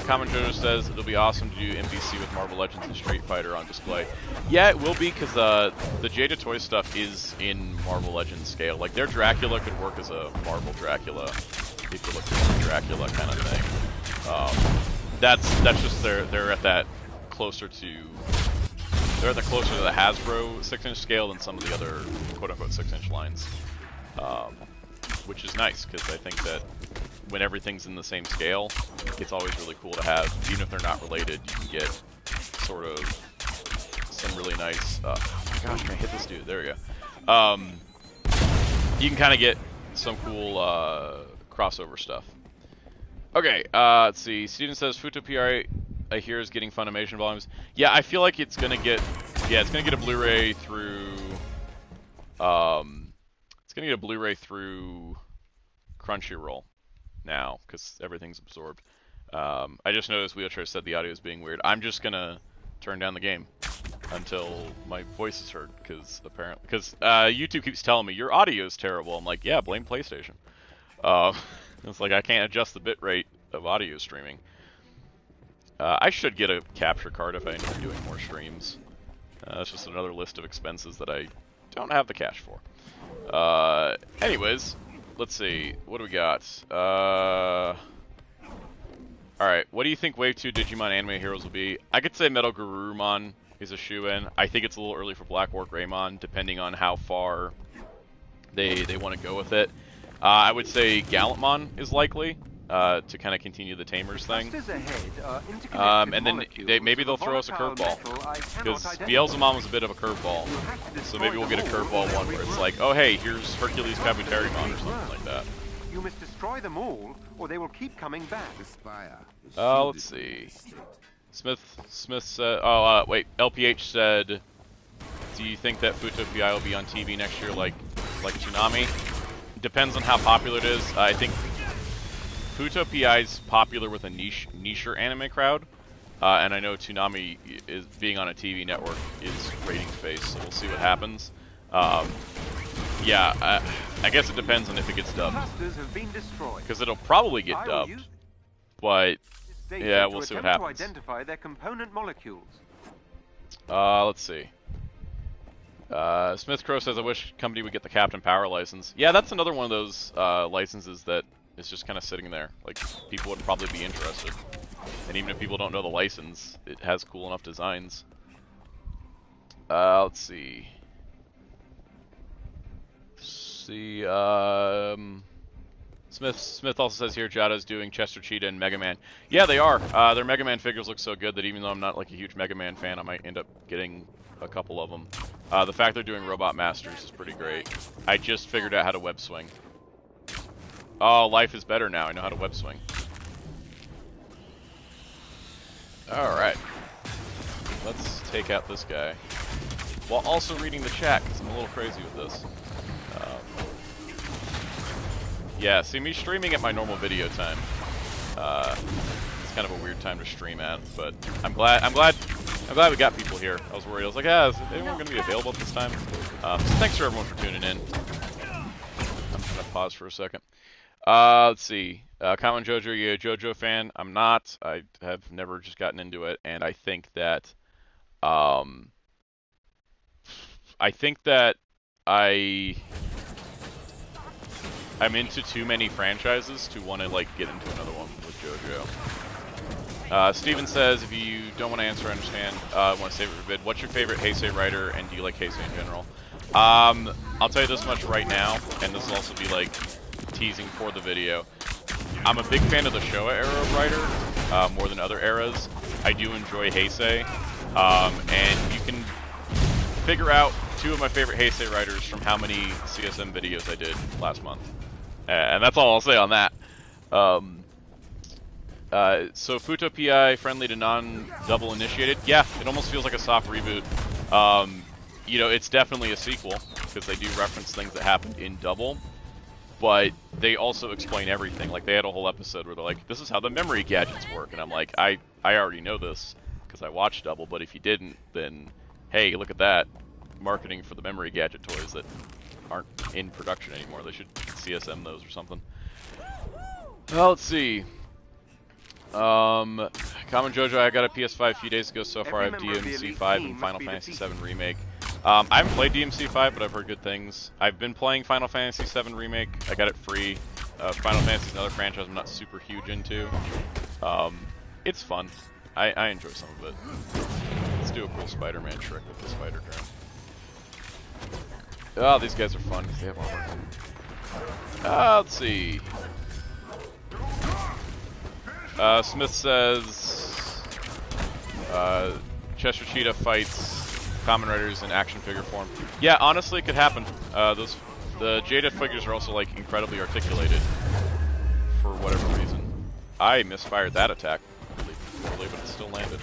[SPEAKER 1] Commentator says it'll be awesome to do MVC with Marvel Legends and Street Fighter on display. Yeah, it will be, because the Jada Toy stuff is in Marvel Legends scale. Like, their Dracula could work as a Marvel Dracula, if you look at Dracula kind of thing. That's just, they're at that closer to... They're at the closer to the Hasbro 6-inch scale than some of the other quote-unquote 6-inch lines. Which is nice, because I think that when everything's in the same scale, it's always really cool to have. Even if they're not related, you can get sort of some really nice... oh my gosh, can I hit this dude? There we go. You can kind of get some cool crossover stuff. Okay, let's see. Steven says, Futo PR I hear is getting Funimation volumes. Yeah, I feel like it's gonna get... Yeah, it's gonna get a Blu-ray through... it's gonna get a Blu-ray through Crunchyroll now, because everything's absorbed. I just noticed Wheelchair said the audio is being weird. I'm just gonna turn down the game until my voice is heard, because apparently... Because YouTube keeps telling me, your audio is terrible. I'm like, yeah, blame PlayStation. It's like, I can't adjust the bitrate of audio streaming. I should get a capture card if I end up doing more streams. That's just another list of expenses that I don't have the cash for. Anyways, let's see. What do we got? Alright, what do you think Wave 2 Digimon anime heroes will be? I could say Metal Garurumon is a shoe-in. I think it's a little early for Black War Greymon, depending on how far they want to go with it. I would say Gallantmon is likely to kind of continue the Tamers thing. And then maybe they'll throw us a curveball, because Beelzemon was a bit of a curveball. So maybe we'll get a curveball one where it's like, oh hey, here's Hercules Kabuterimon or something like that.
[SPEAKER 2] You must destroy them all, or they will keep coming back.
[SPEAKER 1] Let's see. Smith said, wait, LPH said, do you think that Futopia will be on TV next year like Toonami? Depends on how popular it is. I think Futopia is popular with a nicher anime crowd, and I know Toonami is being on a TV network is ratings based, so we'll see what happens. Yeah, I guess it depends on if it gets dubbed, because it'll probably get dubbed, but yeah, we'll see what happens.
[SPEAKER 2] Identify their component molecules.
[SPEAKER 1] Let's see. Smith Crow says, I wish company would get the Captain Power license. Yeah, that's another one of those licenses that is just kind of sitting there. Like, people would probably be interested. And even if people don't know the license, it has cool enough designs. Let's see. Smith also says here, Jada's doing Chester Cheetah and Mega Man. Yeah, they are. Their Mega Man figures look so good that even though I'm not like a huge Mega Man fan, I might end up getting a couple of them. The fact they're doing Robot Masters is pretty great. I just figured out how to web swing. Oh, life is better now. I know how to web swing. Alright. Let's take out this guy. While also reading the chat, because I'm a little crazy with this. Yeah, see, me streaming at my normal video time. It's kind of a weird time to stream at, but I'm glad we got people here. I was worried. I was like, is anyone going to be available at this time? So thanks for everyone for tuning in. I'm just going to pause for a second. Let's see. Common Jojo, you a Jojo fan? I'm not. I have never just gotten into it, and I think that I'm into too many franchises to want to like get into another one with JoJo. Steven says, if you don't want to answer, I understand. Want to save it for a bit. What's your favorite Heisei writer, and do you like Heisei in general? I'll tell you this much right now, and this will also be like teasing for the video. I'm a big fan of the Showa era writer, more than other eras. I do enjoy Heisei, and you can figure out two of my favorite Heisei writers from how many CSM videos I did last month. And that's all I'll say on that. So Futo PI, friendly to non-double initiated. Yeah, it almost feels like a soft reboot. You know, it's definitely a sequel, because they do reference things that happened in Double. But they also explain everything. Like, they had a whole episode where they're like, this is how the memory gadgets work. And I'm like, I already know this, because I watched Double, but if you didn't, then, hey, look at that. Marketing for the memory gadget toys that aren't in production anymore. They should CSM those or something. Well, let's see. Common Jojo, I got a PS5 a few days ago. So far I have DMC5 and Final Fantasy VII Remake. I haven't played DMC5, but I've heard good things. I've been playing Final Fantasy VII Remake. I got it free. Final Fantasy is another franchise I'm not super huge into. It's fun. I enjoy some of it. Let's do a cool Spider-Man trick with the spider drone. Oh, these guys are fun because they have armor. Let's see. Smith says Chester Cheetah fights Kamen Riders in action figure form. Yeah, honestly, it could happen. The Jada figures are also like incredibly articulated for whatever reason. I misfired that attack poorly, but it still landed.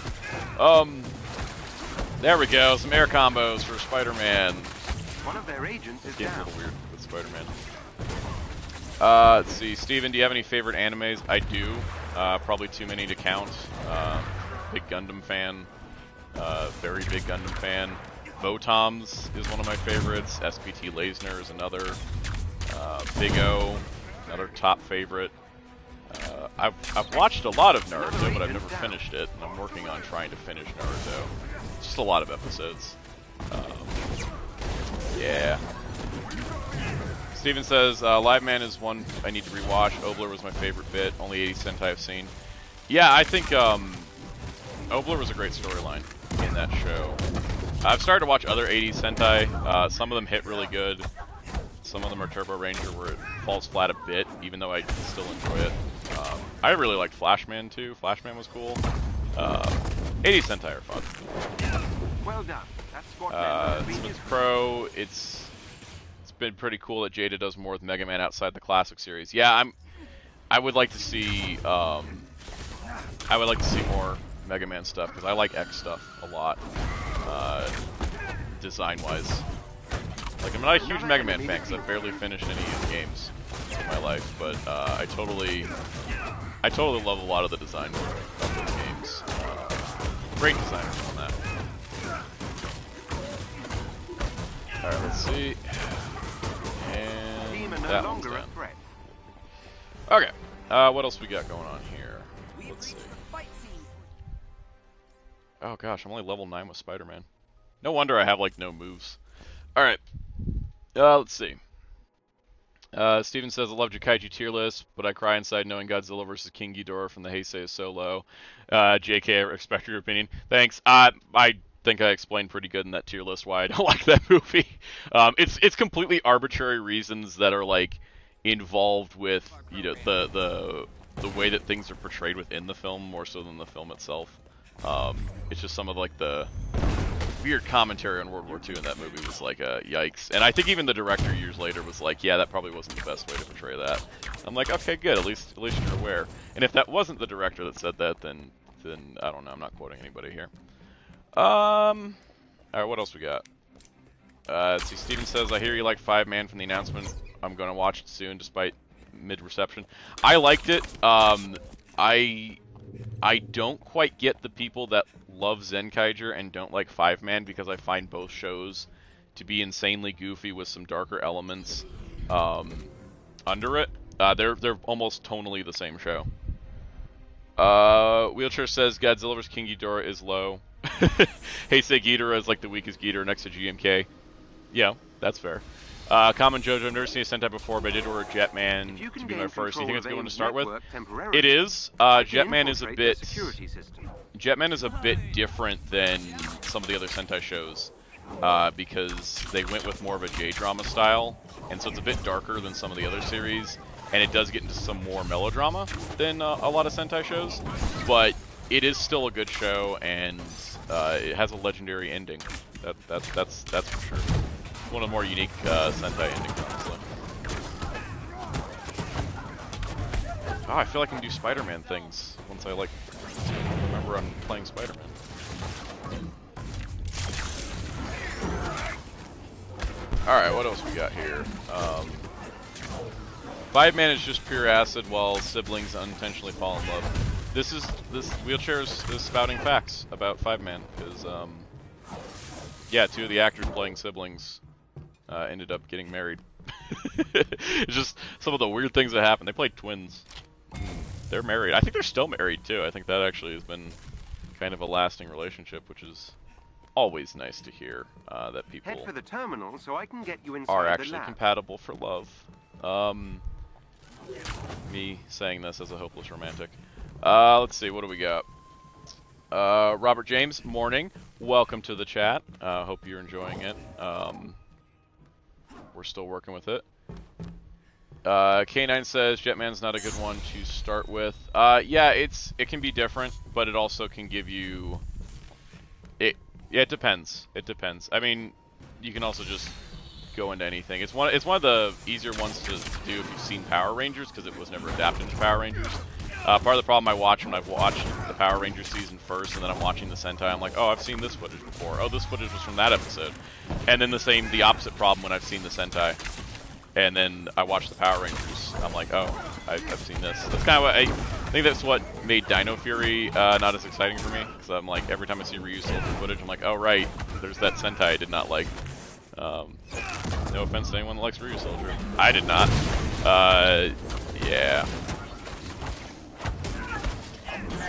[SPEAKER 1] There we go. Some air combos for Spider-Man.
[SPEAKER 2] One of their agents is
[SPEAKER 1] down. A little weird with Spider-Man. Let's see, Steven, do you have any favorite animes? I do. Probably too many to count. Big Gundam fan. Very big Gundam fan. Votoms is one of my favorites. SPT Lasner is another. Big O, another top favorite. I've watched a lot of Naruto, but I've never finished it, and I'm working on trying to finish Naruto. Just a lot of episodes. Yeah. Steven says, Live Man is one I need to rewatch. Obler was my favorite bit. Only 80 Sentai I've seen. Yeah, I think Obler was a great storyline in that show. I've started to watch other 80s Sentai. Some of them hit really good. Some of them are Turbo Ranger where it falls flat a bit, even though I still enjoy it. I really liked Flashman too. Flashman was cool. 80s Sentai are fun.
[SPEAKER 2] Well done. That's what
[SPEAKER 1] Smith Pro, it's been pretty cool that Jada does more with Mega Man outside the classic series. Yeah, I would like to see more Mega Man stuff because I like X stuff a lot, design-wise. Like, I'm not a huge Mega Man fan because I've barely finished any of the games in my life, but I totally love a lot of the design of those games. Great designers on that. Alright, let's see. And that one's done. Okay, what else we got going on here? Let's see. Oh gosh, I'm only level 9 with Spider-Man. No wonder I have, like, no moves. Alright. Let's see. Steven says, I love Kaiju tier list, but I cry inside knowing Godzilla vs. King Ghidorah from the Heisei is so low. JK, I respect your opinion. Thanks. I think I explained pretty good in that tier list why I don't like that movie. It's completely arbitrary reasons that are, like, involved with, you know, the way that things are portrayed within the film more so than the film itself. It's just some of, like, the weird commentary on World War II in that movie was like, yikes. And I think even the director years later was like, yeah, that probably wasn't the best way to portray that. I'm like, okay, good, at least you're aware. And if that wasn't the director that said that, then I don't know, I'm not quoting anybody here. Alright, what else we got? Let's see, Steven says, I hear you like 5-Man from the announcement. I'm gonna watch it soon, despite mid-reception. I liked it. I don't quite get the people that love Zenkaiger and don't like 5-Man because I find both shows to be insanely goofy with some darker elements under it. They're almost tonally the same show. Wheelchair says Godzilla vs. King Ghidorah is low. Heisei Ghidorah is like the weakest Ghidorah next to GMK. Yeah, that's fair. Common Jojo, I've never seen a Sentai before, but I did order Jetman to be my first. Do you think it's a good one to start with? It is. Jetman is a bit different than some of the other Sentai shows because they went with more of a J-drama style, and so it's a bit darker than some of the other series, and it does get into some more melodrama than a lot of Sentai shows, but it is still a good show, and it has a legendary ending. That's for sure. One of the more unique Sentai endings, honestly. Oh, I feel like I can do Spider-Man things once I, like, remember I'm playing Spider-Man. Alright, what else we got here? 5-Man is just pure acid while siblings unintentionally fall in love. This Wheelchair is spouting facts about 5-Man, because, yeah, 2 of the actors playing siblings ended up getting married. It's just some of the weird things that happened. They played twins. They're married. I think they're still married too. I think that actually has been kind of a lasting relationship, which is always nice to hear that people
[SPEAKER 2] Head for the terminal so I can get you inside
[SPEAKER 1] are
[SPEAKER 2] the
[SPEAKER 1] actually
[SPEAKER 2] lab.
[SPEAKER 1] compatible for love. Me saying this as a hopeless romantic. Let's see, what do we got? Robert James, morning. Welcome to the chat. Hope you're enjoying it. We're still working with it. K9 says Jetman's not a good one to start with. Yeah, it can be different, but it also can give you it. Yeah, it depends. It depends. I mean, you can also just go into anything. It's one of the easier ones to do if you've seen Power Rangers because it was never adapted into Power Rangers. Part of the problem I watch when I've watched the Power Rangers season first and then I'm watching the Sentai, I'm like, oh, I've seen this footage before. Oh, this footage was from that episode. And then the opposite problem when I've seen the Sentai and then I watch the Power Rangers. I'm like, oh, I've seen this. That's kind of what I think that's what made Dino Fury not as exciting for me. Because I'm like, every time I see Ryu Soldier footage, I'm like, oh, right, there's that Sentai I did not like. No offense to anyone that likes Ryu Soldier. I did not. Yeah.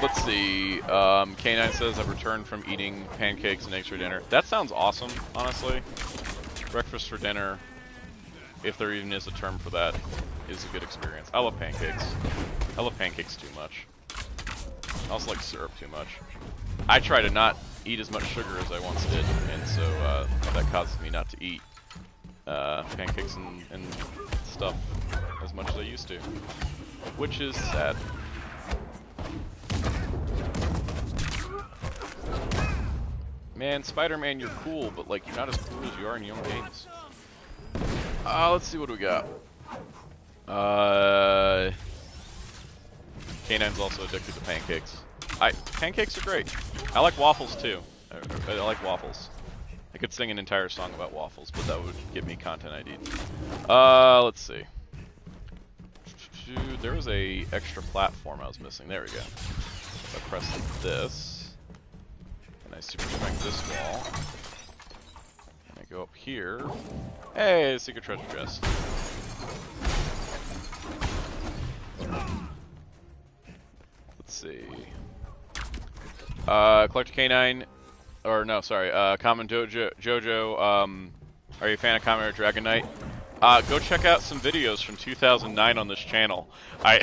[SPEAKER 1] Let's see. K9 says I've returned from eating pancakes and eggs for dinner. That sounds awesome, honestly. Breakfast for dinner. if there even is a term for that, is a good experience. I love pancakes. I love pancakes too much. I also like syrup too much. I try to not eat as much sugar as I once did, and so that causes me not to eat pancakes and stuff as much as I used to, which is sad. Man, Spider-Man, you're cool, but like you're not as cool as you are in your own games. Let's see what we got. K9's also addicted to pancakes. Pancakes are great. I like waffles too. I like waffles. I could sing an entire song about waffles, but that would give me content ID. Let's see. There was a extra platform I was missing. There we go. So I press this, and I super strength this wall, and I go up here. Hey, secret treasure chest. Let's see. Collector K9, or no, sorry, Jojo, are you a fan of Commentator Dragon Knight? Go check out some videos from 2009 on this channel. I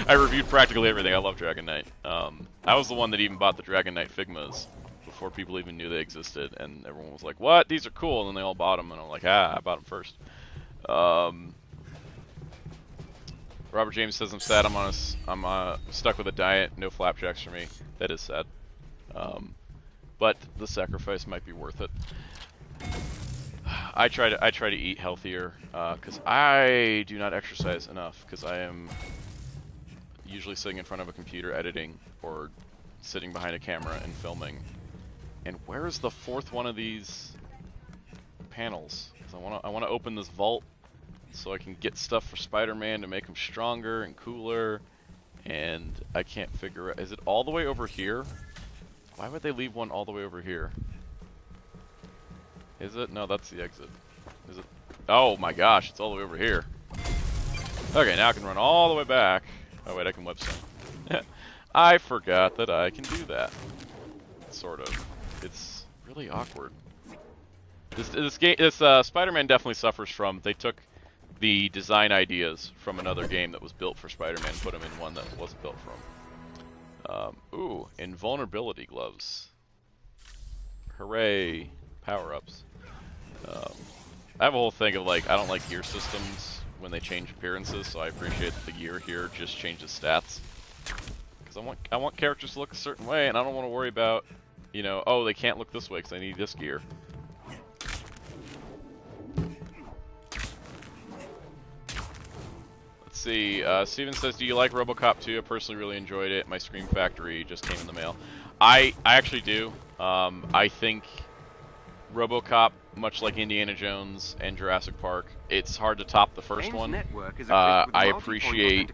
[SPEAKER 1] reviewed practically everything. I love Dragon Knight. I was the one that even bought the Dragon Knight Figmas before people even knew they existed, and everyone was like, "What? These are cool!" And then they all bought them, and I'm like, "Ah, I bought them first." Robert James says, "I'm sad. I'm stuck with a diet. No flapjacks for me." That is sad. But the sacrifice might be worth it. I try to eat healthier because I do not exercise enough because I am usually sitting in front of a computer editing or sitting behind a camera and filming. And where is the fourth one of these panels? 'Cause I want to open this vault so I can get stuff for Spider-Man to make him stronger and cooler. And I can't figure out, is it all the way over here? Why would they leave one all the way over here? Is it? No, that's the exit. Is it? Oh my gosh, it's all the way over here. Okay, now I can run all the way back. Oh wait, I can web sim. I forgot that I can do that. Sort of. It's really awkward. This Spider-Man definitely suffers from, they took the design ideas from another game that was built for Spider-Man, put them in one that wasn't built from. Ooh, invulnerability gloves. Hooray, power-ups. I have a whole thing of like, I don't like gear systems when they change appearances, so I appreciate that the gear here just changes stats. Because I want characters to look a certain way, and I don't want to worry about, you know, oh, they can't look this way because I need this gear. Let's see, Steven says, do you like RoboCop 2? I personally really enjoyed it. My Scream Factory just came in the mail. I actually do. I think RoboCop, much like Indiana Jones and Jurassic Park, it's hard to top the first one. I appreciate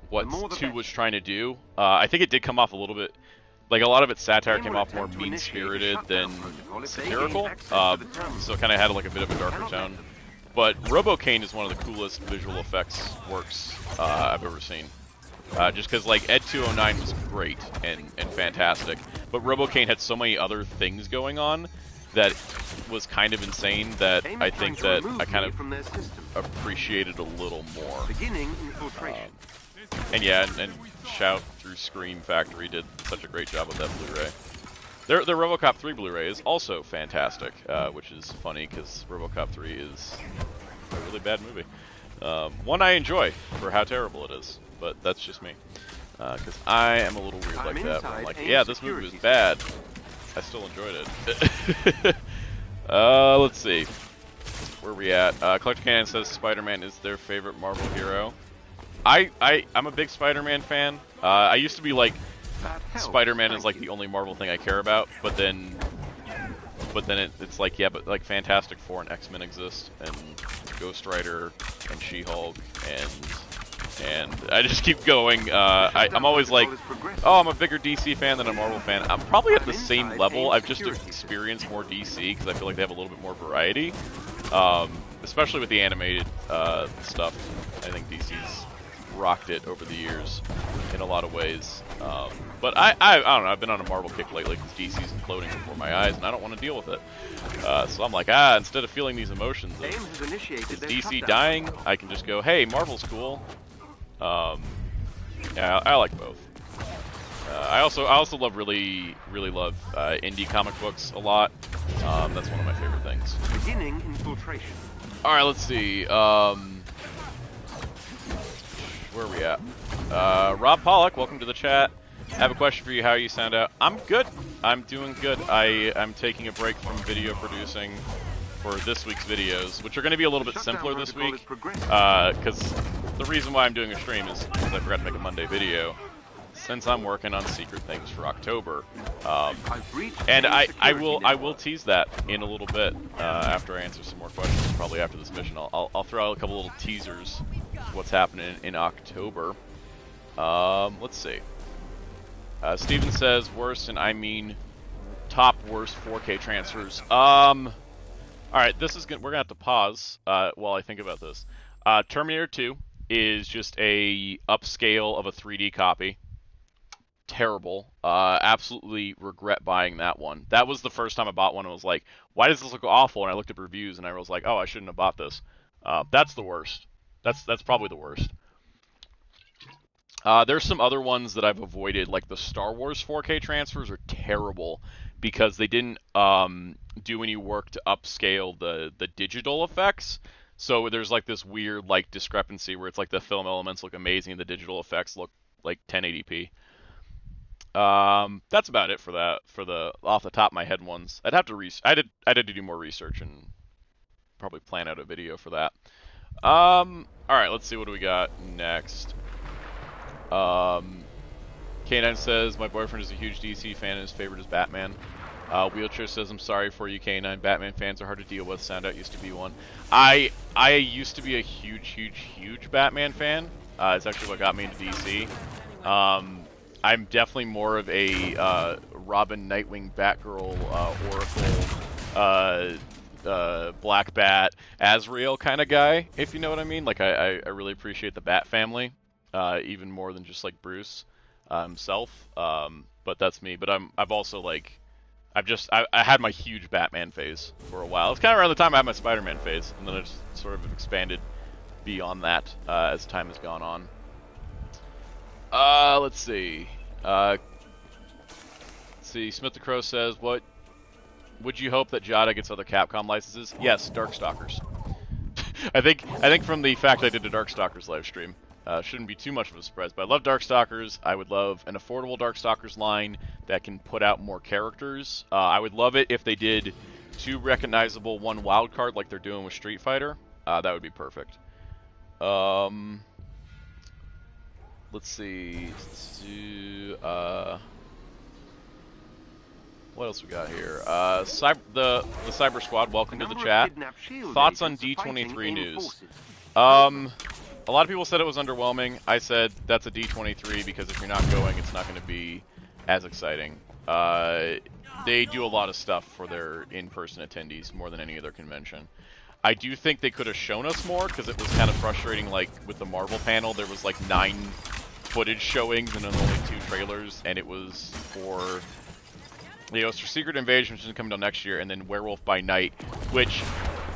[SPEAKER 1] what 2 was trying to do. I think it did come off a little bit, like a lot of its satire came off more mean-spirited than satirical, so it kind of had like a bit of a darker tone. But RoboCane is one of the coolest visual effects works I've ever seen. Just because like Ed 209 was great and fantastic, but RoboCane had so many other things going on that was kind of insane that I think that I kind of appreciated a little more. And yeah, and Shout through Scream Factory did such a great job with that Blu-ray. Their RoboCop 3 Blu-ray is also fantastic, which is funny because RoboCop 3 is a really bad movie. One I enjoy for how terrible it is, but that's just me. Because I am a little weird like that. Where I'm like, yeah, this movie was bad. I still enjoyed it. Let's see. Where are we at? Collector Cannon says Spider-Man is their favorite Marvel hero. I'm a big Spider-Man fan. I used to be like, Spider-Man is like the only Marvel thing I care about, but then it's like, yeah, but like Fantastic Four and X-Men exist, and Ghost Rider and She-Hulk, and I just keep going. I'm always like, oh, I'm a bigger DC fan than a Marvel fan. I'm probably at the same level. I've just experienced more DC because I feel like they have a little bit more variety, especially with the animated stuff. I think DC's rocked it over the years in a lot of ways. But I don't know, I've been on a Marvel kick lately because DC's imploding before my eyes, and I don't want to deal with it. So I'm like, instead of feeling these emotions of, is DC dying, I can just go, hey, Marvel's cool. Yeah, I like both. I also really love indie comic books a lot. That's one of my favorite things.
[SPEAKER 2] Beginning infiltration.
[SPEAKER 1] All right, let's see. Where are we at? Rob Pollock, welcome to the chat. I have a question for you. How you sound out? I'm good. I'm doing good. I'm taking a break from video producing for this week's videos, which are going to be a little bit simpler this week. Because the reason why I'm doing a stream is because I forgot to make a Monday video, since I'm working on secret things for October. And I will tease that in a little bit after I answer some more questions. Probably after this mission, I'll throw out a couple little teasers of what's happening in October. Let's see. Steven says worst, and I mean top worst 4K transfers. Alright, this is good. We're gonna have to pause while I think about this. Terminator 2 is just a upscale of a 3D copy. Terrible. Absolutely regret buying that one. That was the first time I bought one and was like, why does this look awful? And I looked up reviews and I was like, oh, I shouldn't have bought this. That's the worst. That's probably the worst. There's some other ones that I've avoided, like the Star Wars 4K transfers are terrible because they didn't do any work to upscale the digital effects. So there's like this weird like discrepancy where it's like the film elements look amazing and the digital effects look like 1080p. That's about it for that. For the off the top of my head ones, I'd have to I did to do more research and probably plan out a video for that. All right, let's see what do we got next. K9 says, my boyfriend is a huge DC fan and his favorite is Batman. Wheelchair says, I'm sorry for you, K9. Batman fans are hard to deal with. Soundout used to be one. I used to be a huge Batman fan. It's actually what got me into DC. I'm definitely more of a Robin, Nightwing, Batgirl, Oracle, Black Bat, Azrael kind of guy, if you know what I mean. Like, I really appreciate the Bat family. Even more than just like Bruce himself, but that's me. But I've also like I had my huge Batman phase for a while. It's kind of around the time I had my Spider-Man phase, and then I just sort of expanded beyond that as time has gone on. Let's see. Smith the Crow says, "What would you hope that Jada gets other Capcom licenses?" Yes, Darkstalkers. I think from the fact I did a Darkstalkers live stream. Shouldn't be too much of a surprise, but I love Darkstalkers. I would love an affordable Darkstalkers line that can put out more characters. I would love it if they did 2 recognizable, 1 wild card like they're doing with Street Fighter. That would be perfect. Let's see. What else we got here? The Cyber Squad, welcome to the chat. Thoughts on D23 news? A lot of people said it was underwhelming. I said that's a D23 because if you're not going, it's not going to be as exciting. They do a lot of stuff for their in-person attendees more than any other convention. I do think they could have shown us more because it was kind of frustrating. Like with the Marvel panel, there was like 9 footage showings and then only 2 trailers, and it was for it's for Secret Invasion, which is coming out next year, and then Werewolf by Night, which.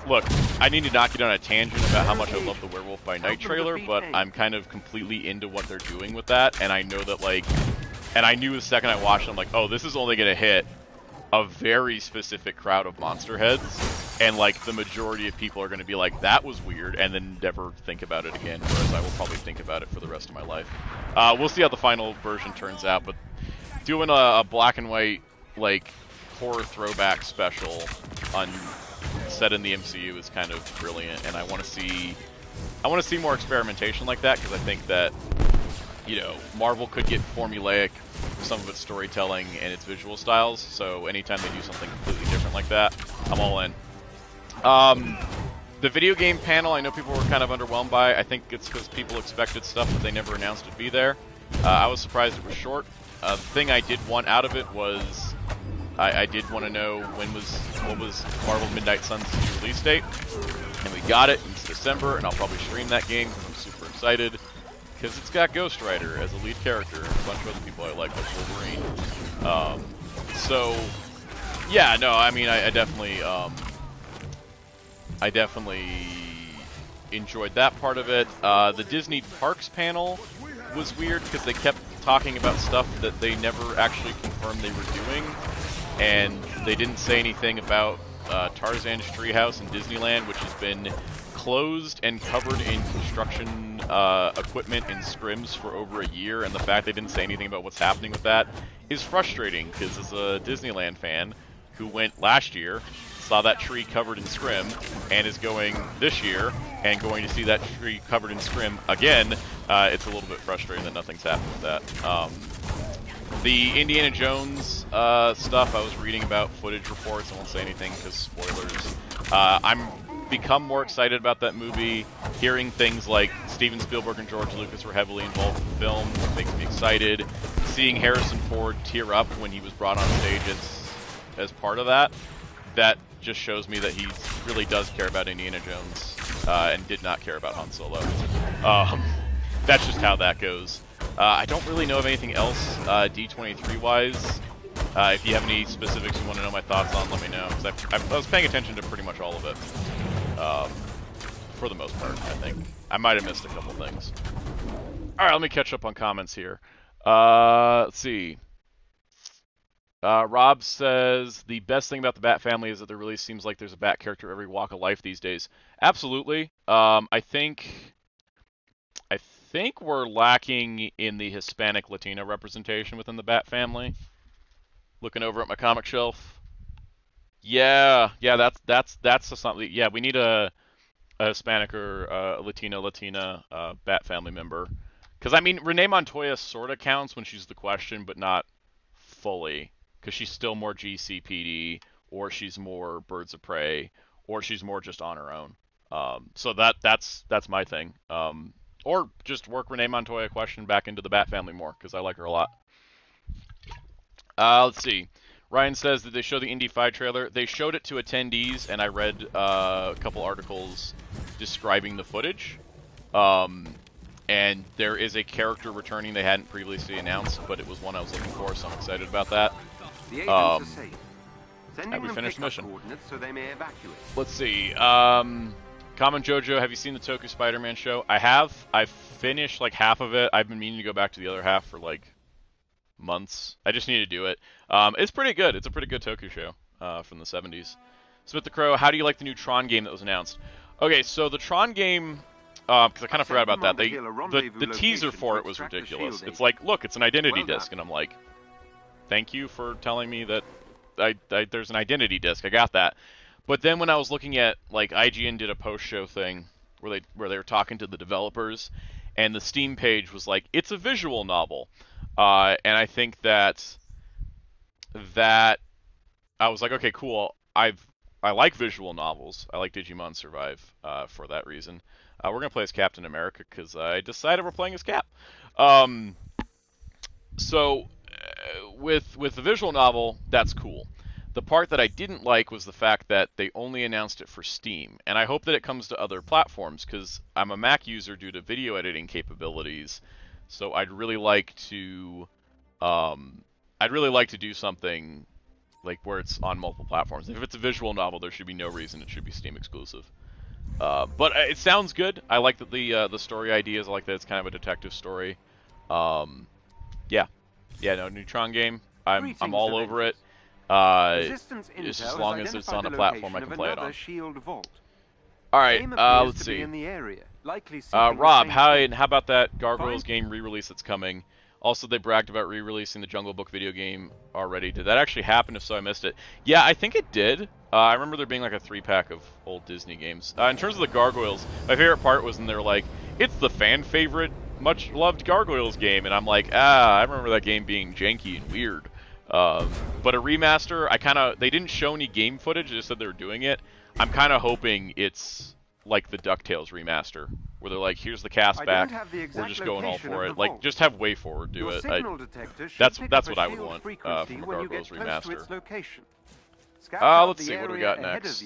[SPEAKER 1] Look, I need to knock you down a tangent about how much I love the Werewolf by Night trailer, but I'm kind of completely into what they're doing with that, and I know that, like, and I knew the second I watched it, I'm like, oh, this is only going to hit a very specific crowd of monster heads, and, like, the majority of people are going to be like, that was weird, and then never think about it again, whereas I will probably think about it for the rest of my life. We'll see how the final version turns out, but doing a black and white, like, horror throwback special on... set in the MCU is kind of brilliant, and I want to see more experimentation like that because I think that Marvel could get formulaic with some of its storytelling and its visual styles. So anytime they do something completely different like that, I'm all in. The video game panel, I know people were kind of underwhelmed by. I think it's because people expected stuff that they never announced would be there. I was surprised it was short. The thing I did want out of it was. I did want to know what was Marvel Midnight Suns' release date, and we got it. It's December, and I'll probably stream that game because I'm super excited. because it's got Ghost Rider as a lead character, and a bunch of other people I like Wolverine. So, yeah, no, I mean, I definitely enjoyed that part of it. The Disney Parks panel was weird because they kept talking about stuff that they never actually confirmed they were doing, and they didn't say anything about Tarzan's Treehouse in Disneyland, which has been closed and covered in construction equipment and scrims for over a year, and the fact they didn't say anything about what's happening with that is frustrating, because as a Disneyland fan who went last year, saw that tree covered in scrim, and is going this year and going to see that tree covered in scrim again, it's a little bit frustrating that nothing's happened with that. The Indiana Jones stuff, I was reading about footage reports. I won't say anything because spoilers. I'm become more excited about that movie. Hearing things like Steven Spielberg and George Lucas were heavily involved in the film makes me excited. Seeing Harrison Ford tear up when he was brought on stage as part of that, that just shows me that he really does care about Indiana Jones and did not care about Han Solo. That's just how that goes. I don't really know of anything else D23-wise. If you have any specifics you want to know my thoughts on, let me know, because I was paying attention to pretty much all of it. For the most part, I think. I might have missed a couple things. Alright, let me catch up on comments here. Let's see. Rob says, the best thing about the Bat family is that there really seems like there's a Bat character every walk of life these days. Absolutely. I think we're lacking in the Hispanic Latino representation within the Bat family. Looking over at my comic shelf. Yeah, that's something. Yeah, we need a Hispanic or a Latina Bat family member. Because, I mean, Renee Montoya sort of counts when she's the Question, but not fully. Because she's still more GCPD, or she's more Birds of Prey, or she's more just on her own. So that's my thing. Or just work Renee Montoya Question back into the Bat family more, because I like her a lot. Let's see. Ryan says that they show the Indy 5 trailer. They showed it to attendees, and I read a couple articles describing the footage. And there is a character returning they hadn't previously announced, but it was one I was looking for, so I'm excited about that.
[SPEAKER 2] The agents are safe.
[SPEAKER 1] Have
[SPEAKER 2] Sending
[SPEAKER 1] we
[SPEAKER 2] them
[SPEAKER 1] finished
[SPEAKER 2] pickup
[SPEAKER 1] mission?
[SPEAKER 2] coordinates so they may evacuate.
[SPEAKER 1] Let's see. Common Jojo, have you seen the Toku Spider-Man show? I have. I've finished like half of it. I've been meaning to go back to the other half for like months. I just need to do it. It's pretty good. It's a pretty good Toku show from the 70s. Smith the Crow, how do you like the new Tron game that was announced? Okay, so the Tron game, because I kind of forgot about that. The teaser for it was ridiculous. It's like, look, it's an identity disc, and I'm like, thank you for telling me that there's an identity disc. I got that. But then when I was looking at, like, IGN did a post-show thing where they were talking to the developers, and the Steam page was like, it's a visual novel. And I think that I was like, okay, cool. I like visual novels. I like Digimon Survive for that reason. We're gonna play as Captain America because I decided we're playing as Cap. So with the visual novel, that's cool. The part that I didn't like was the fact that they only announced it for Steam, and I hope that it comes to other platforms because I'm a Mac user due to video editing capabilities. So I'd really like to do something like where it's on multiple platforms. If it's a visual novel, there should be no reason it should be Steam exclusive. But it sounds good. I like that the story ideas. I like that it's kind of a detective story. Yeah, no, Neutron game. I'm all over it. Just as long as it's on a platform I can play it on. All right, let's see. Rob, how about that Gargoyles game re-release that's coming? Also, they bragged about re-releasing the Jungle Book video game already. Did that actually happen? If so, I missed it. Yeah, I think it did. I remember there being like a 3-pack of old Disney games. In terms of the Gargoyles, my favorite part was when they were like, it's the fan favorite, much loved Gargoyles game. And I'm like, I remember that game being janky and weird. But a remaster, they didn't show any game footage, they just said they were doing it. I'm kind of hoping it's like the DuckTales remaster, where they're like, here's the cast back, we're just going all for it. Like, just have WayForward do it. That's what I would want from a Gargoyles remaster. Let's see, what do we got next?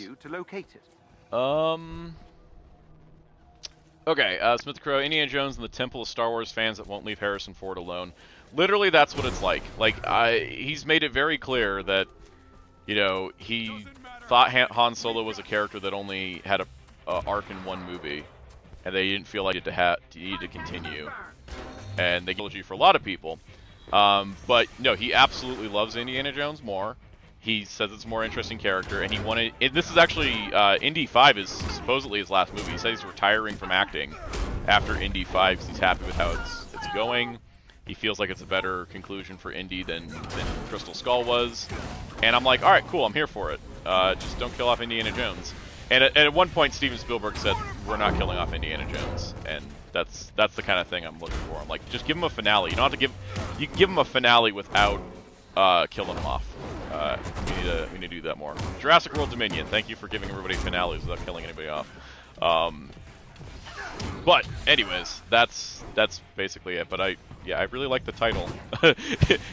[SPEAKER 1] Okay, Smith Crow, Indiana Jones and the Temple of Star Wars fans that won't leave Harrison Ford alone. Literally, that's what it's like. Like, he's made it very clear that, you know, he thought Han Solo was a character that only had a arc in one movie, and they didn't feel like it needed to continue. And they eulogy for a lot of people. But no, he absolutely loves Indiana Jones more. He says it's a more interesting character, and he wanted. This is actually Indy 5 is supposedly his last movie. He said he's retiring from acting after Indy 5 because he's happy with how it's going. He feels like it's a better conclusion for Indy than Crystal Skull was. And I'm like, all right, cool, I'm here for it. Just don't kill off Indiana Jones. And at one point, Steven Spielberg said, "We're not killing off Indiana Jones," and that's the kind of thing I'm looking for. I'm like, just give him a finale. You don't have to you can give him a finale without killing him off. We need to do that more. Jurassic World Dominion, thank you for giving everybody finales without killing anybody off. But anyways, that's basically it. But I really like the title,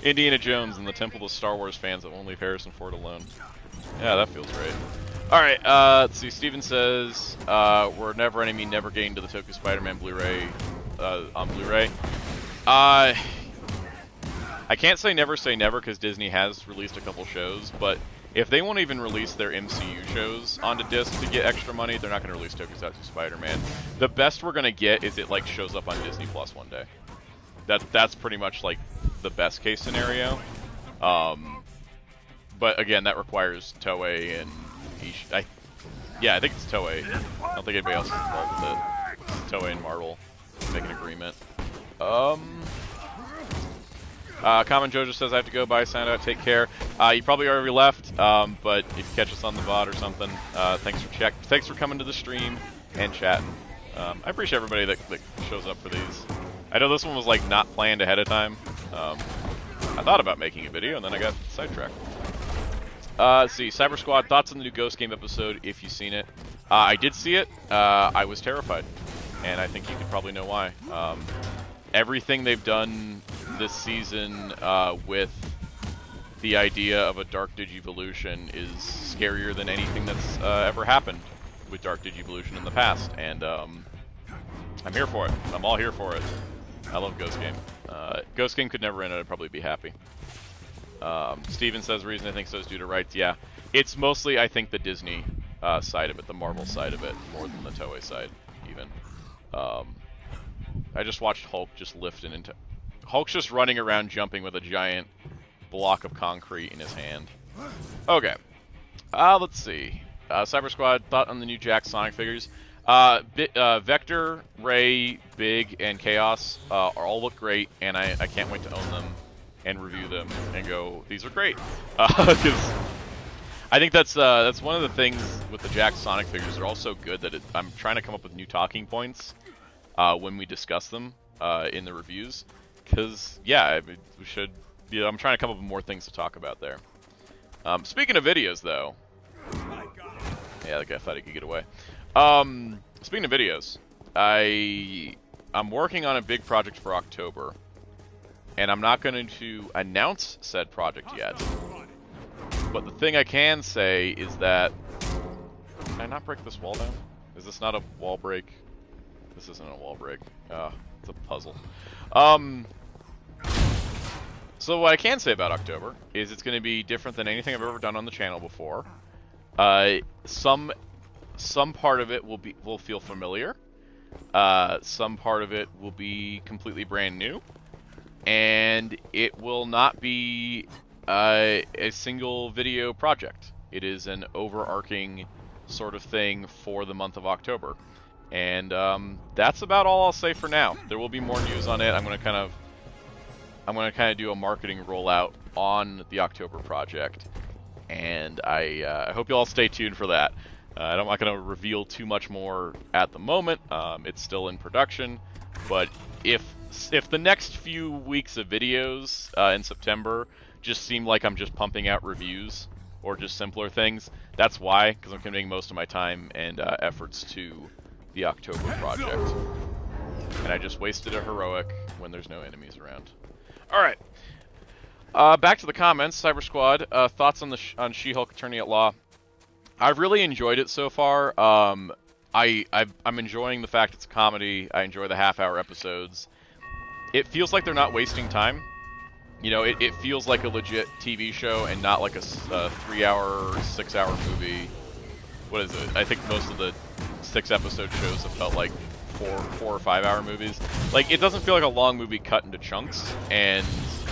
[SPEAKER 1] Indiana Jones and the Temple of Star Wars fans that won't leave Harrison Ford alone. Yeah, that feels great. All right, let's see. Steven says we're never enemy, never getting to the Toku Spider-Man Blu-ray on Blu-ray. I can't say never because Disney has released a couple shows, but if they won't even release their MCU shows onto disc to get extra money, they're not going to release Tokusatsu Spider-Man. The best we're going to get is it like shows up on Disney Plus one day. That's pretty much like the best case scenario. But again, that requires Toei and I think it's Toei. I don't think anybody else is involved with it. It's Toei and Marvel make an agreement. Common Jojo says I have to go. Bye, Soundout. Take care. You probably already left, but if you catch us on the VOD or something, thanks for coming to the stream and chatting. I appreciate everybody that shows up for these. I know this one was like not planned ahead of time. I thought about making a video and then I got sidetracked. Let's see. Cyber Squad, thoughts on the new Ghost Game episode if you've seen it. I did see it. I was terrified, and I think you could probably know why. Everything they've done this season with the idea of a Dark Digivolution is scarier than anything that's ever happened with Dark Digivolution in the past, and I'm here for it. I'm all here for it. I love Ghost Game. Ghost Game could never end, I'd probably be happy. Steven says, reason I think so is due to rights. Yeah, it's mostly, I think, the Disney side of it, the Marvel side of it, more than the Toei side, even. I just watched Hulk just lifting into... Hulk's just running around jumping with a giant block of concrete in his hand. Okay. Let's see. Cyber Squad, thought on the new Jack Sonic figures. Vector, Ray, Big, and Chaos all look great, and I can't wait to own them and review them and go, these are great. Because I think that's one of the things with the Jack Sonic figures. They're all so good that I'm trying to come up with new talking points when we discuss them in the reviews. Because, yeah, we should... Yeah, I'm trying to come up with more things to talk about there. Speaking of videos, though... Yeah, that guy thought he could get away. Speaking of videos, I'm working on a big project for October. And I'm not going to announce said project yet. But the thing I can say is that... Can I not break this wall down? Is this not a wall break? This isn't a wall break. It's a puzzle. So what I can say about October is it's going to be different than anything I've ever done on the channel before. Some part of it will feel familiar. Some part of it will be completely brand new. And it will not be a single video project. It is an overarching sort of thing for the month of October. And that's about all I'll say for now. There will be more news on it. I'm going to kind of do a marketing rollout on the October project, and I hope you all stay tuned for that. I'm not going to reveal too much more at the moment. It's still in production, but if the next few weeks of videos in September just seem like I'm just pumping out reviews or just simpler things, that's why, because I'm committing most of my time and efforts to the October project. And I just wasted a heroic when there's no enemies around. Alright. Back to the comments. Cyber Squad, thoughts on She-Hulk Attorney at Law. I've really enjoyed it so far. I'm enjoying the fact it's a comedy. I enjoy the half-hour episodes. It feels like they're not wasting time. You know, it feels like a legit TV show and not like a 3-hour, 6-hour movie. What is it? I think most of the 6-episode shows have felt like 4 or 5-hour movies. Like, it doesn't feel like a long movie cut into chunks, and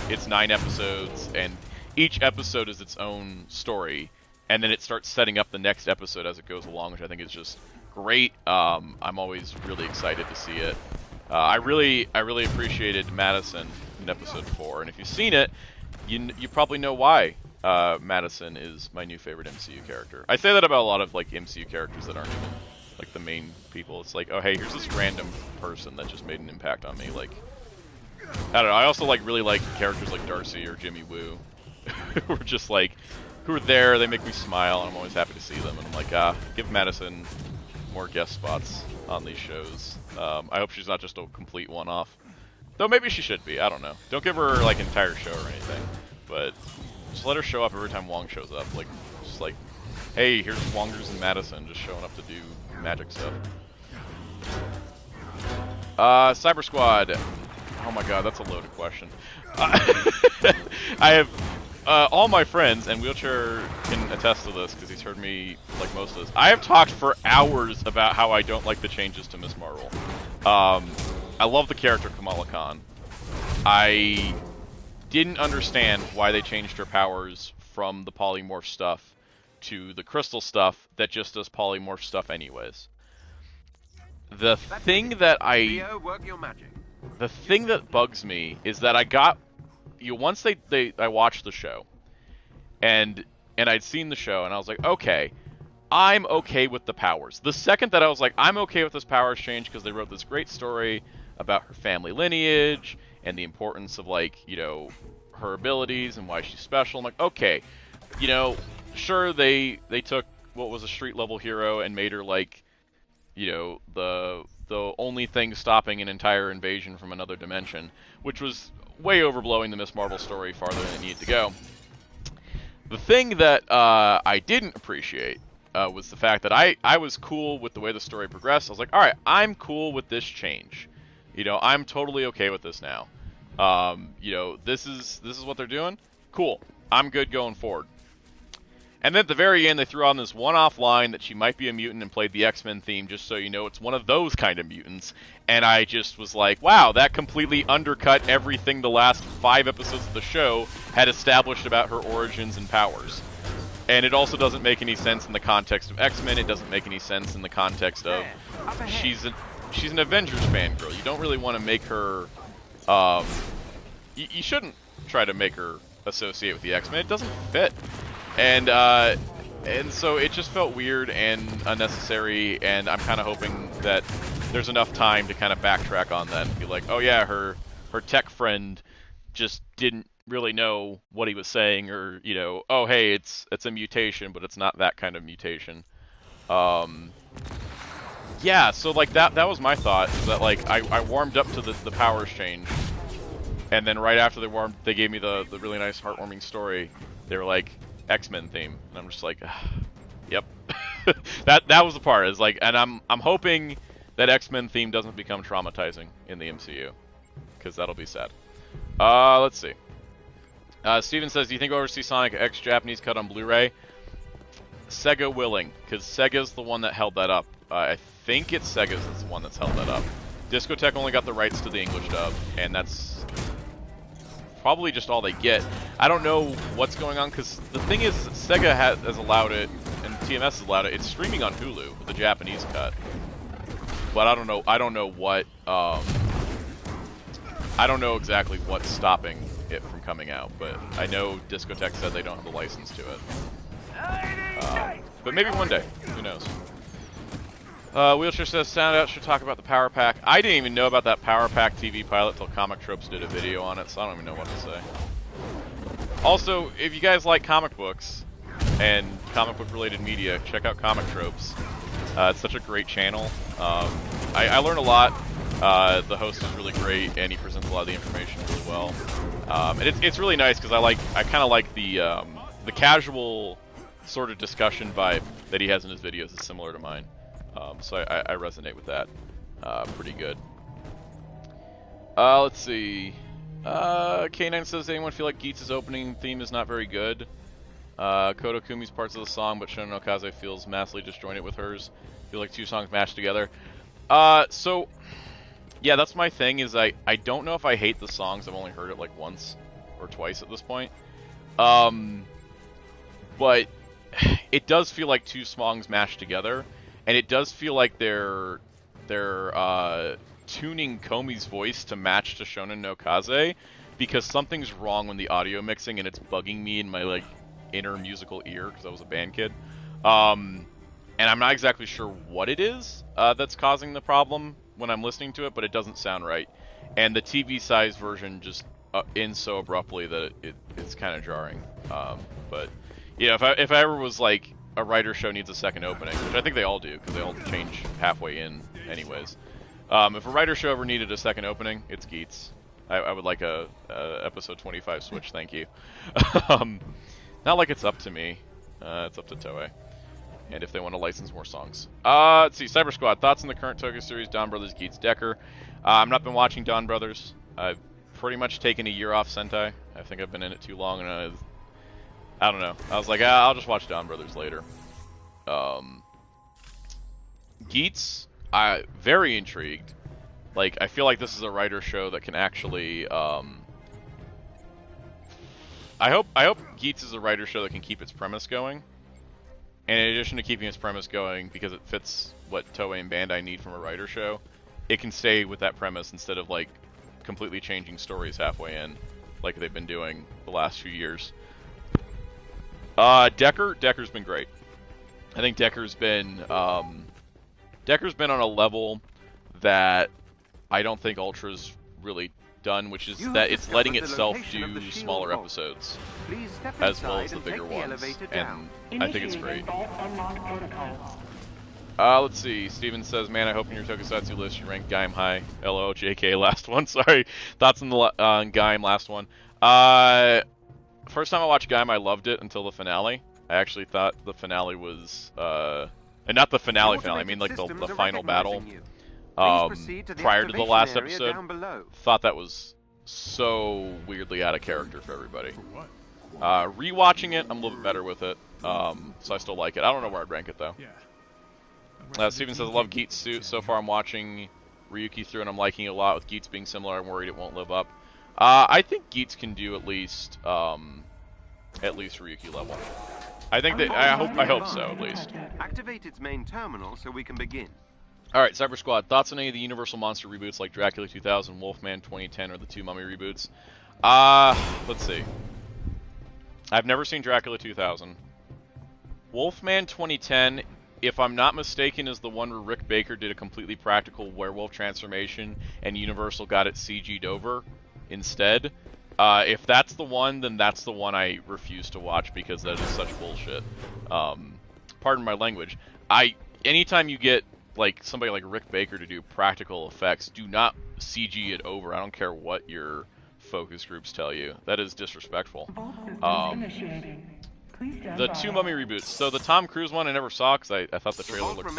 [SPEAKER 1] it's 9 episodes, and each episode is its own story, and then it starts setting up the next episode as it goes along, which I think is just great. I'm always really excited to see it. I really appreciated Madison in episode 4, and if you've seen it, you probably know why Madison is my new favorite MCU character. I say that about a lot of like MCU characters that aren't even like the main people. It's like, oh hey, here's this random person that just made an impact on me. Like, I don't know. I also really like characters like Darcy or Jimmy Woo, who are just like, who are there. They make me smile, and I'm always happy to see them. And I'm like, give Madison more guest spots on these shows. I hope she's not just a complete one-off. Though maybe she should be. I don't know. Don't give her like an entire show or anything, but just let her show up every time Wong shows up. Like, just like, hey, here's Wongers and Madison just showing up to do magic stuff. Cyber Squad. Oh my god, that's a loaded question. I have all my friends, and Wheelchair can attest to this because he's heard me like most of this. I have talked for hours about how I don't like the changes to Miss Marvel. I love the character Kamala Khan. I didn't understand why they changed her powers from the polymorph stuff to the crystal stuff that just does polymorph stuff anyways. The thing that I bugs me is that I got once I watched the show and I'd seen the show and I was like, okay, I'm okay with the powers. The second that I was like, I'm okay with this powers change because they wrote this great story about her family lineage and the importance of, like, you know, her abilities and why she's special. I'm like, okay, you know, sure, they took what was a street level hero and made her like, you know, the only thing stopping an entire invasion from another dimension, which was way overblowing the Miss Marvel story farther than it needed to go. The thing that I didn't appreciate was the fact that I was cool with the way the story progressed. I was like, all right, I'm cool with this change. You know, I'm totally okay with this now. You know, this is what they're doing. Cool. I'm good going forward. And then at the very end, they threw on this one-off line that she might be a mutant and played the X-Men theme, just so you know it's one of those kind of mutants. And I just was like, wow, that completely undercut everything the last 5 episodes of the show had established about her origins and powers. And it also doesn't make any sense in the context of X-Men. It doesn't make any sense in the context of she's an Avengers fangirl. You don't really want to make her... you shouldn't try to make her associate with the X-Men. It doesn't fit. And so it just felt weird and unnecessary, and I'm kind of hoping that there's enough time to kind of backtrack on that and be like, oh yeah, her tech friend just didn't really know what he was saying, or, you know, oh hey, it's a mutation, but it's not that kind of mutation. Yeah, so like that was my thought, is that like I warmed up to the powers change, and then right after they gave me the really nice heartwarming story, they were like, X-Men theme, and I'm just like, yep. that was the part. Is like, and I'm hoping that X-Men theme doesn't become traumatizing in the MCU, because that'll be sad. Let's see. Steven says, do you think we'll ever see Sonic X Japanese cut on Blu-ray? Sega willing, because Sega's the one that held that up. I think it's Sega's that's the one that's held that up. Discotech only got the rights to the English dub, and that's probably just all they get. I don't know what's going on, because the thing is, Sega has allowed it, and TMS has allowed it. It's streaming on Hulu with the Japanese cut, but I don't know what. I don't know exactly what's stopping it from coming out, but I know Discotech said they don't have the license to it. But maybe one day, who knows? Wheelchair says, Soundout should talk about the Power Pack. I didn't even know about that Power Pack TV pilot till Comic Tropes did a video on it, so I don't even know what to say. Also, if you guys like comic books and comic book related media, check out Comic Tropes. It's such a great channel. I learn a lot. The host is really great, and he presents a lot of the information really well. And it's really nice because I kind of like the casual sort of discussion vibe that he has in his videos is similar to mine. So I resonate with that pretty good. Let's see. K9 says, anyone feel like Geats' opening theme is not very good? Koto Kumi's parts of the song, but Shonen no Kaze feels massively disjointed with hers. Feel like two songs matched together. So, yeah, that's my thing, is I don't know if I hate the songs. I've only heard it like once or twice at this point. But it does feel like two songs mashed together, and it does feel like they're tuning Komi's voice to match to Shonen no Kaze, because something's wrong when the audio mixing, and it's bugging me in my like inner musical ear because I was a band kid. And I'm not exactly sure what it is that's causing the problem when I'm listening to it, but it doesn't sound right. And the TV size version just ends so abruptly that it's kind of jarring. But yeah, if I ever was like a writer show needs a second opening, which I think they all do because they all change halfway in anyways. If a writer show ever needed a second opening, it's Geats. I would like a episode 25 switch, thank you. Not like it's up to me. It's up to Toei. And if they want to license more songs. Let's see, Cyber Squad. Thoughts on the current Tokyo series, Dawn Brothers, Geats, Decker. I've not been watching Dawn Brothers. I've pretty much taken a year off Sentai. I think I've been in it too long, and I don't know. I was like, I'll just watch Dawn Brothers later. Geats, very intrigued. Like, I feel like this is a writer show that can actually, I hope Geats is a writer show that can keep its premise going. And in addition to keeping its premise going, because it fits what Toei and Bandai need from a writer show, it can stay with that premise instead of, like, completely changing stories halfway in, like they've been doing the last few years. Decker's been great. I think Decker's been on a level that I don't think Ultra's really done, which is that it's letting itself do smaller episodes as well as the bigger ones, and I think it's great. Let's see. Steven says, "Man, I hope in your Tokusatsu list you rank Gaim high." LO, JK, last one. Sorry. Thoughts on the Gaim, last one. First time I watched Gaim, I loved it until the finale. I actually thought the finale was, and not the finale. I mean, like the final battle. Prior to the last episode, thought that was so weirdly out of character for everybody. Rewatching it, I'm a little bit better with it, so I still like it. I don't know where I'd rank it though. Steven says, I love Geats' suit. So far I'm watching Ryuki through and I'm liking it a lot. With Geats being similar, I'm worried it won't live up. I think Geats can do at least Ryuki level. I think that, I hope so at least.
[SPEAKER 2] Activate its main terminal so we can begin.
[SPEAKER 1] Alright, Cyber Squad, thoughts on any of the Universal Monster reboots like Dracula 2000, Wolfman 2010, or the two Mummy reboots? Let's see. I've never seen Dracula 2000. Wolfman 2010, if I'm not mistaken, is the one where Rick Baker did a completely practical werewolf transformation and Universal got it CG'd over instead. If that's the one, then that's the one I refuse to watch because that is such bullshit. Pardon my language. Anytime you get like somebody like Rick Baker to do practical effects, do not CG it over. I don't care what your focus groups tell you. That is disrespectful. The two Mummy reboots. So the Tom Cruise one I never saw because I thought the trailer looked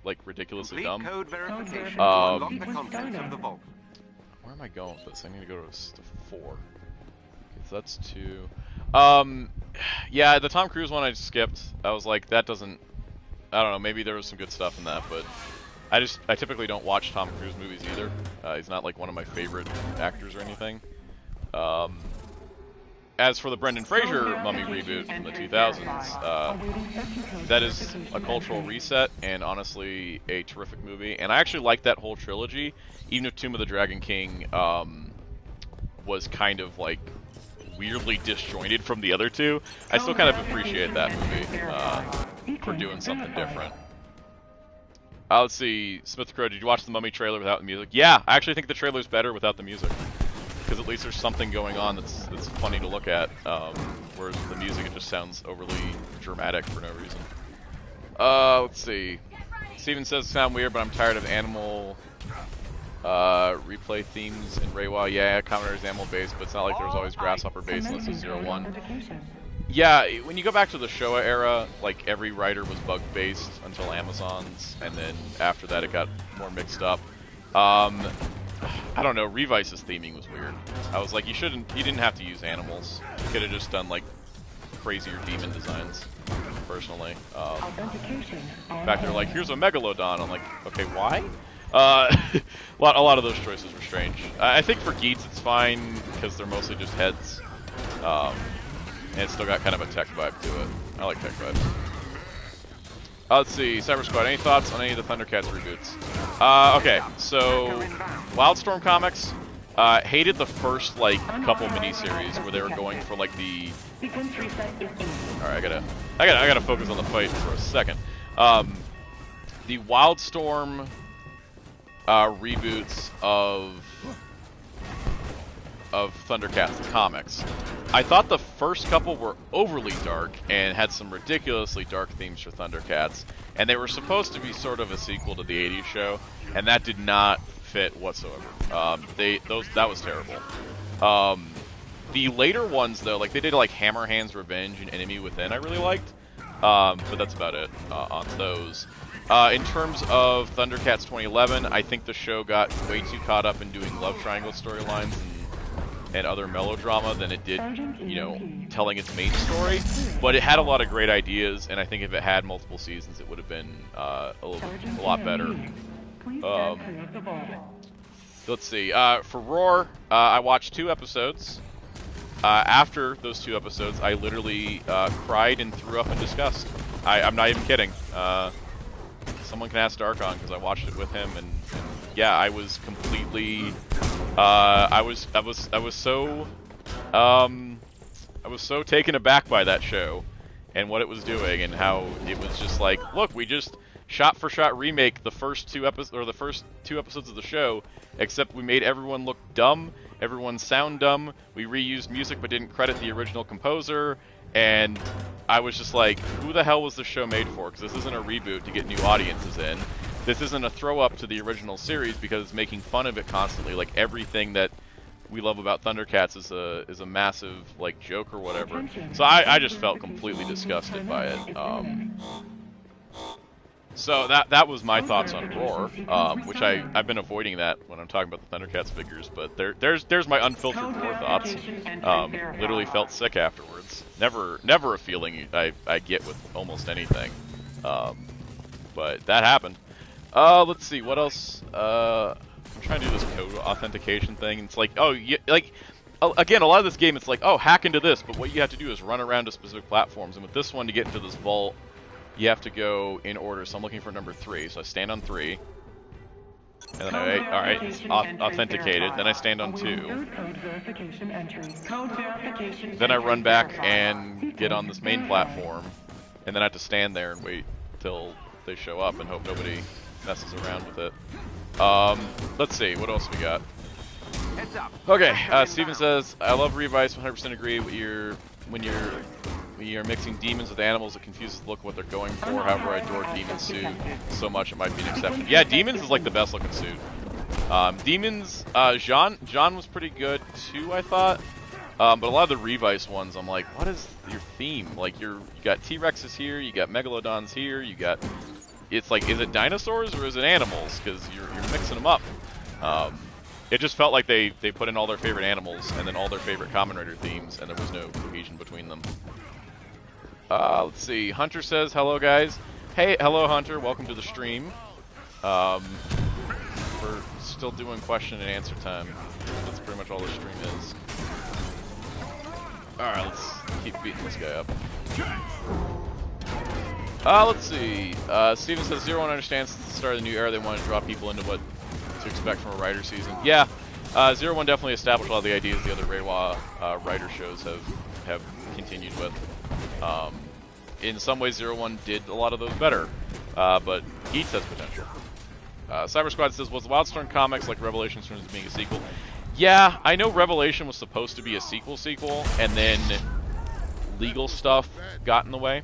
[SPEAKER 1] like ridiculously dumb.
[SPEAKER 2] Code verification to unlock the contents of the vault.
[SPEAKER 1] Where am I going with this? I need to go to 4. Okay, so that's 2. Yeah, the Tom Cruise one I just skipped. I was like, that doesn't... I don't know, maybe there was some good stuff in that, but I typically don't watch Tom Cruise movies either. He's not like one of my favorite actors or anything. As for the Brendan Fraser Mummy reboot from the 2000s, that is a cultural reset and honestly a terrific movie. And I actually like that whole trilogy, even if Tomb of the Dragon King was kind of like weirdly disjointed from the other two. I still kind of appreciate that movie for doing something different. Let's see, Smith Crow, did you watch the Mummy trailer without the music? Yeah, I actually think the trailer's better without the music. Because at least there's something going on that's funny to look at, whereas the music, it just sounds overly dramatic for no reason. Let's see. Steven says, sound weird, but I'm tired of animal replay themes in Reiwa. Yeah, Commentator's animal based, but it's not like there's always grasshopper based unless it's 0-1. Yeah, when you go back to the Showa era, like every writer was bug-based until Amazon's, and then after that it got more mixed up. I don't know, Revice's theming was weird. I was like, you didn't have to use animals. You could have just done like crazier demon designs, personally. In fact, they're like, here's a Megalodon. I'm like, okay, why? A lot of those choices were strange. I think for Geats it's fine, because they're mostly just heads. And it's still got kind of a tech vibe to it. I like tech vibes. Let's see, Cyber Squad, any thoughts on any of the Thundercats reboots? Okay, so Wildstorm Comics, hated the first like couple miniseries where they were going for like the. Alright, I gotta focus on the fight for a second. The Wildstorm reboots of Thundercats comics. I thought the first couple were overly dark and had some ridiculously dark themes for Thundercats, and they were supposed to be sort of a sequel to the 80s show, and that did not fit whatsoever. That was terrible. The later ones, though, like they did like Hammerhand's Revenge and Enemy Within, I really liked, but that's about it on those. In terms of Thundercats 2011, I think the show got way too caught up in doing love triangle storylines and other melodrama than it did, you know, telling its main story. But it had a lot of great ideas, and I think if it had multiple seasons, it would have been a lot better. Let's see. For Roar, I watched 2 episodes. After those 2 episodes, I literally cried and threw up in disgust. I'm not even kidding. Someone can ask Darkon, because I watched it with him, and yeah, I was completely. I was so taken aback by that show and what it was doing, and how it was just like, look, we just shot for shot remake the first 2 episodes of the show, except we made everyone look dumb, everyone sound dumb, we reused music but didn't credit the original composer, and I was just like, who the hell was the show made for? Because this isn't a reboot to get new audiences in. This isn't a throw-up to the original series because it's making fun of it constantly. Like, everything that we love about Thundercats is a massive, like, joke or whatever. So I just felt completely disgusted by it. So that was my thoughts on Roar, which I've been avoiding that when I'm talking about the Thundercats figures, but there's my unfiltered Roar thoughts. Literally felt sick afterwards. Never a feeling I get with almost anything. But that happened. Let's see, what else? I'm trying to do this code authentication thing. It's like, oh, again, a lot of this game, it's like, oh, hack into this, but what you have to do is run around to specific platforms. And with this one, to get into this vault, you have to go in order. So I'm looking for number 3. So I stand on 3. And then alright, authenticated. Then I stand on 2. Then I run back and get on this main platform. And then I have to stand there and wait till they show up and hope nobody messes around with it. Let's see, what else we got? Okay, Steven says, I love Revice, 100% agree with when you're mixing demons with animals, it confuses the look of what they're going for. However, I adore Demon's suit so much it might be an exception. Yeah, Demons is like the best looking suit. Demons, Jean was pretty good too, I thought. But a lot of the Revice ones, I'm like, what is your theme? Like, you got T-Rexes here, you got Megalodons here, you got... It's like, is it dinosaurs or is it animals? Because you're mixing them up. It just felt like they put in all their favorite animals and then all their favorite Kamen Rider themes, and there was no cohesion between them. Let's see. Hunter says, hello, guys. Hey, hello, Hunter. Welcome to the stream. We're still doing question and answer time. That's pretty much all the stream is. Alright, let's keep beating this guy up. Let's see. Steven says, Zero One understands since the start of the new era they want to draw people into what to expect from a Rider season. Yeah, Zero One definitely established a lot of the ideas the other Reiwa Rider shows have continued with. In some ways, Zero One did a lot of those better, but each has potential. Cyber Squad says, was Wildstorm Comics like Revelations from being a sequel? Yeah, I know Revelation was supposed to be a sequel, and then legal stuff got in the way.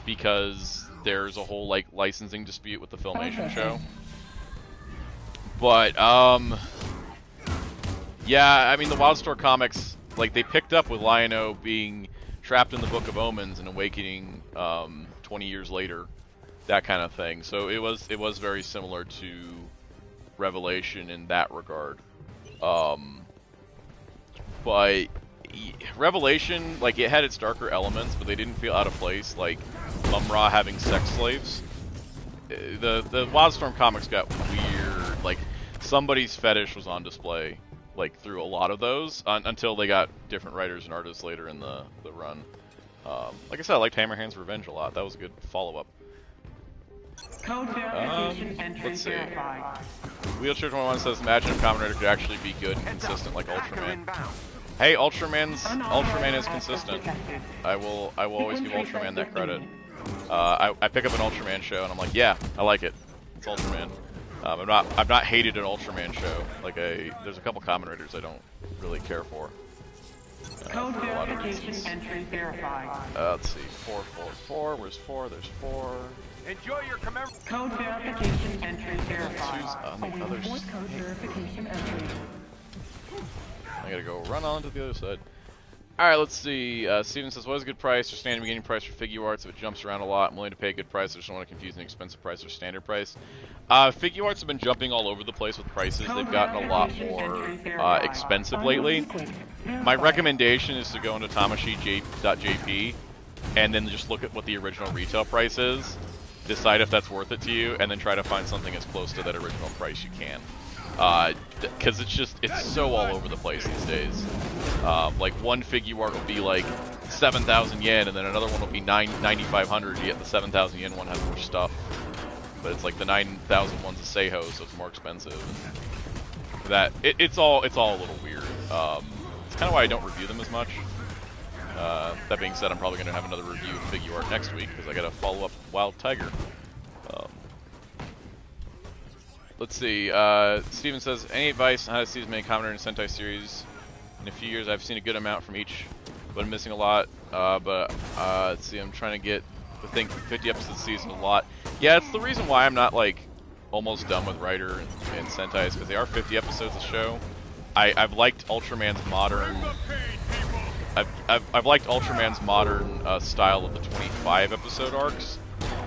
[SPEAKER 1] Because there's a whole like licensing dispute with the Filmation show. But yeah, I mean the Wildstorm comics like they picked up with Lion-O being trapped in the Book of Omens and awakening 20 years later, that kind of thing. So it was very similar to Revelation in that regard. But Revelation, like, it had its darker elements, but they didn't feel out of place, like Mum-Ra having sex slaves. The Wildstorm comics got weird, like, somebody's fetish was on display, like, through a lot of those, until they got different writers and artists later in the run. Like I said, I liked Hammerhand's Revenge a lot. That was a good follow-up.
[SPEAKER 4] Code verification entry
[SPEAKER 1] Let's see.
[SPEAKER 4] verified.
[SPEAKER 1] Wheelchair 21 says, imagine if Commentator could actually be good and consistent like Ultraman. Hey, Ultraman is consistent. I will always give Ultraman that credit. I pick up an Ultraman show and I'm like, yeah, I like it. It's Ultraman. I've not hated an Ultraman show. Like there's a couple Commentators I don't really care for.
[SPEAKER 4] Code verification entry verified.
[SPEAKER 1] Let's see, 444. Where's 4? There's 4.
[SPEAKER 2] Enjoy your
[SPEAKER 4] Code verification entry
[SPEAKER 1] Who's
[SPEAKER 4] verified.
[SPEAKER 1] on the other
[SPEAKER 4] Code verification entry.
[SPEAKER 1] I gotta go run on to the other side. Alright, let's see. Steven says, what is a good price or standard beginning price for figure arts? If it jumps around a lot, I'm willing to pay a good price. I just don't want to confuse an expensive price or standard price. Figure arts have been jumping all over the place with prices. They've gotten a lot more expensive lately. My recommendation is to go into Tamashii.jp and then just look at what the original retail price is. Decide if that's worth it to you, and then try to find something as close to that original price you can. Because it's so all over the place these days. Like one figure art will be like 7,000 yen, and then another one will be 9,500. Yet the 7,000 yen one has more stuff, but it's like the 9,000 one's a Seiho, so it's more expensive. And it's all a little weird. It's kind of why I don't review them as much. That being said, I'm probably going to have another review of figure art next week because I got to follow up Wild Tiger. Let's see. Steven says, any advice on how to see as many Commentator and Sentai series? In a few years, I've seen a good amount from each, but I'm missing a lot. Let's see. I'm trying to get the thing 50 episodes a season a lot. Yeah, it's the reason why I'm not like almost done with Rider and Sentai is because they are 50 episodes a show. I've liked Ultraman's modern. I've liked Ultraman's modern style of the 25 episode arcs.